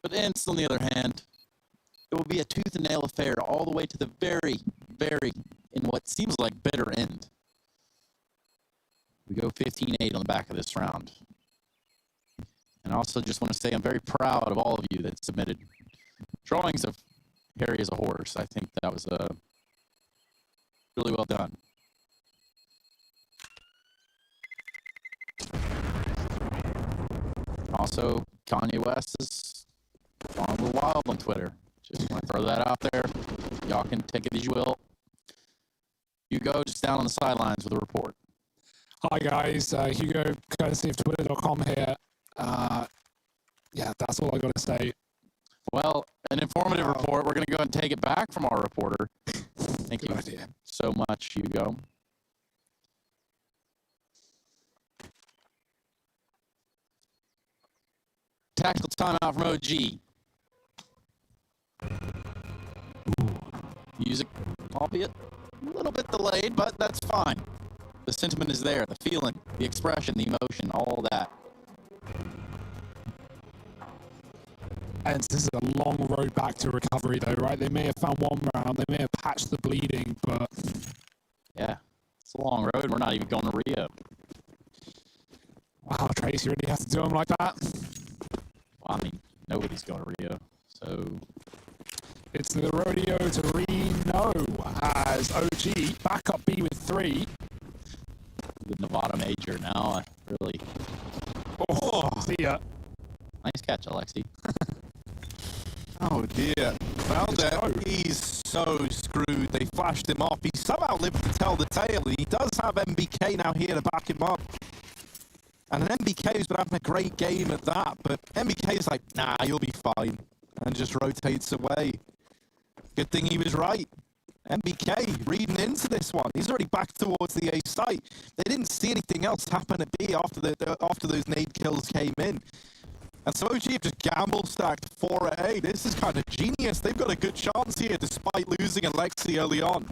But Ents, on the other hand, it will be a tooth and nail affair all the way to the very, in what seems like bitter end. We go 15-8 on the back of this round. And I also just want to say I'm very proud of all of you that submitted drawings of Harry as a horse. I think that was really well done. Also, Kanye West is on a little wild on Twitter. Just want to throw that out there. Y'all can take it as you will. Hugo just down on the sidelines with a report. Hi guys, Hugo, courtesy of Twitter.com here. Yeah, that's all I got to say. Well, an informative report. We're going to go ahead and take it back from our reporter. Thank you so much, Hugo. Tactical timeout from OG. Music, albeit a little bit delayed, but that's fine. The sentiment is there, the feeling, the expression, the emotion, all that. And this is a long road back to recovery, though, right? They may have found one round, they may have patched the bleeding, but yeah, it's a long road. We're not even going to Rio. Wow, Trace, you really have to do them like that? Well, I mean, nobody's going to Rio, so it's the rodeo to Reno as OG back up B with 3. The Nevada major now, really. Oh, see ya. Nice catch, Alexi. Oh dear. Valdir, he's so screwed. They flashed him off. He somehow lived to tell the tale. He does have MBK now here to back him up. And an MBK who's been having a great game at that, but MBK is like, nah, you'll be fine. And just rotates away. Good thing he was right. MBK reading into this one. He's already back towards the A site. They didn't see anything else happen at B after those nade kills came in. And so OG have just gamble stacked 4 at A. This is kind of genius. They've got a good chance here despite losing Alexi early on.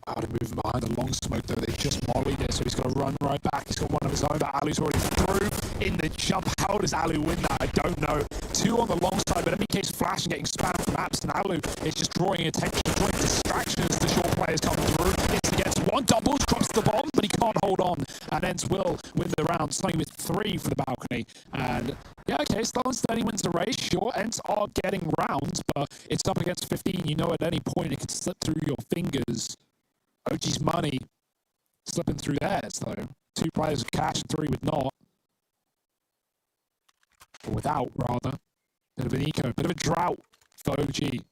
Out of moving behind the long smoke, though. They just mollied it, so he's got to run right back. He's got one of his own, but Alu's already through in the jump. How does Alu win that? I don't know. 2 on the long side, but MBK's flash and getting spammed from Apps, and Alu is just drawing attention, drawing distraction as the short players come through. It's against 1, doubles, drops the bomb, but he can't hold on. And Ents will win the round, starting with 3 for the balcony. And yeah, okay, slow and steady wins the race. Sure, Ents are getting rounds, but it's up against 15. You know at any point it could slip through your fingers. OG's money slipping through theirs, though. 2 players with cash and 3 with not. Or without, rather. Bit of an eco, bit of a drought for OG.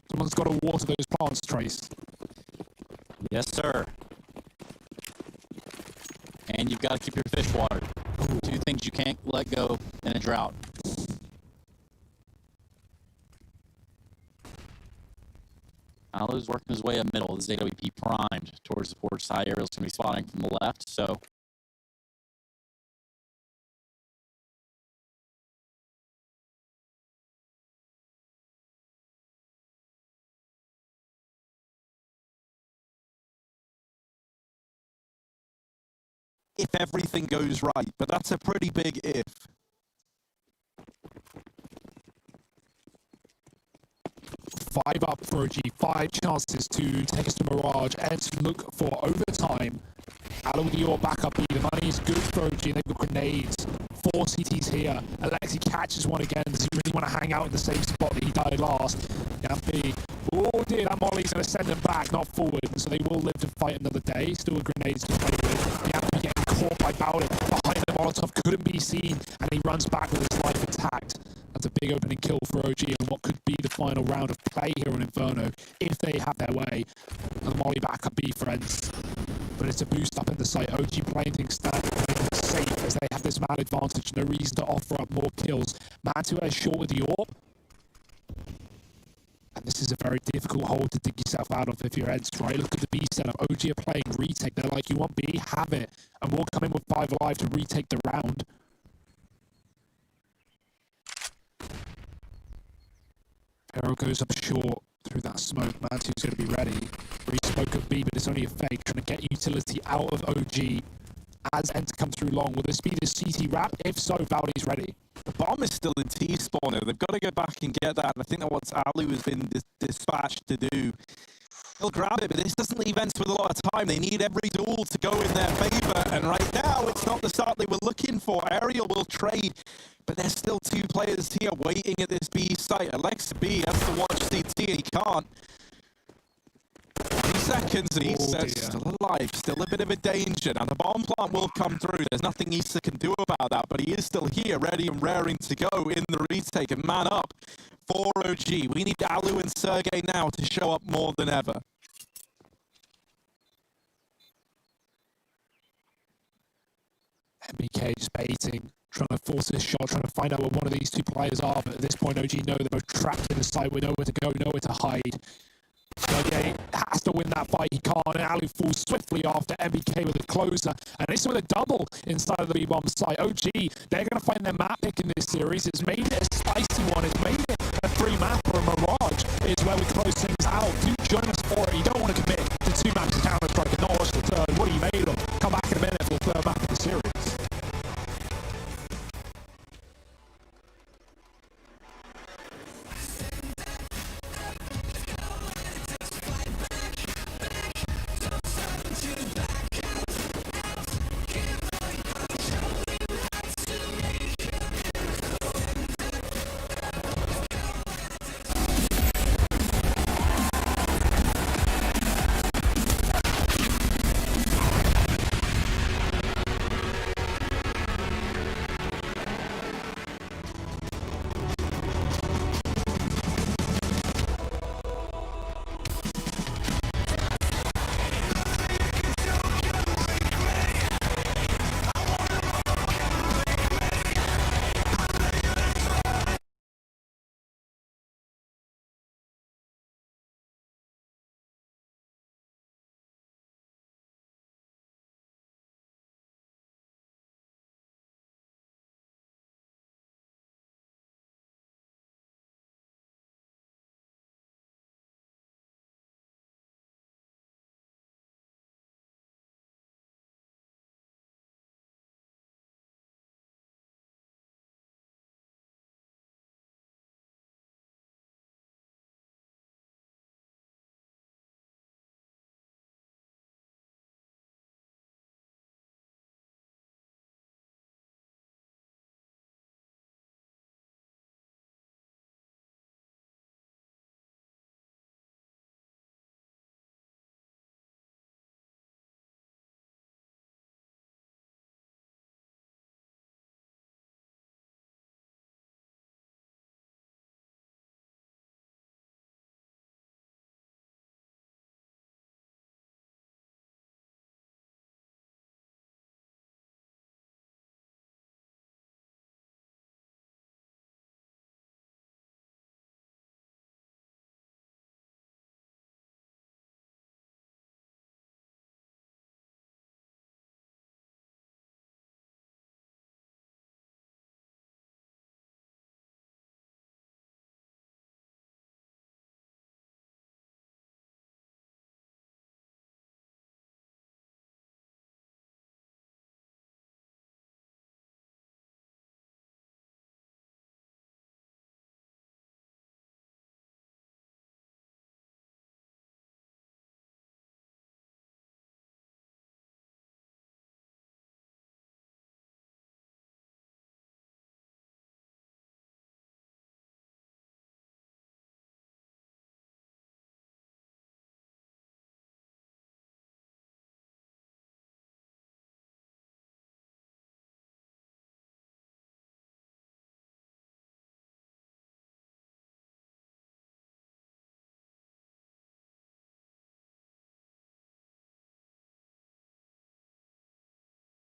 Someone's got to water those plants, Trace. Yes, sir. And you've got to keep your fish watered. Ooh. 2 things you can't let go in a drought. Alu's working his way up middle. This is AWP primed towards the port side. Ariel's going to be spotting from the left, so if everything goes right, but that's a pretty big if. Five up for OG, 5 chances to take us to Mirage. Ents look for overtime Alu with your backup B. The money is good for OG. They've got grenades. 4 CTs here. Alexi catches one again. Does he really want to hang out in the same spot that he died last? Yampi. Oh dear, that Molly's going to send them back, not forward. So they will live to fight another day. Still grenades to play with. Yampi getting caught by Bowden. Behind the Molotov couldn't be seen. And he runs back with his life intact. That's a big opening kill for OG and what could be the final round of play here on Inferno if they have their way. And the Molly back up B, friends. But it's a boost up in the site. OG playing things standard, playing things safe as they have this man advantage. No reason to offer up more kills. Mantua is short with the orb. And this is a very difficult hole to dig yourself out of if you're Eds, right? Look at the B setup. OG are playing retake. They're like, you want B? Have it. And we'll come in with 5 alive to retake the round. Arrow goes up short through that smoke. Mantu's going to be ready. Re-smoke of B, but it's only a fake. Trying to get utility out of OG as Ents come through long. Will this be the CT wrap? If so, Valdi's ready. The bomb is still in T-spawner. They've got to go back and get that. And I think that's what Alu has been dispatched to do. He'll grab it, but this doesn't leave Ents with a lot of time. They need every duel to go in their favour. And right now, it's not the start they were looking for. Ariel will trade. But there's still 2 players here waiting at this B site. Alexa B has to watch CT and he can't. 3 seconds and Issa still alive, still a bit of a danger. Now the bomb plant will come through. There's nothing Issa can do about that, but he is still here, ready and raring to go in the retake. And man up for OG. We need Alu and Sergey now to show up more than ever. MBK just baiting, trying to force this shot, trying to find out what one of these 2 players are. But at this point, OG know they're both trapped in the site with nowhere to go, nowhere to hide. Sergey has to win that fight. He can't. And Alu falls swiftly after MBK with a closer. And it's with a double inside of the B-bomb site. OG, they're going to find their map pick in this series. It's made it a spicy one. It's made it a 3 map or a mirage. Is where we close things out. Do join us for it. You don't want to commit.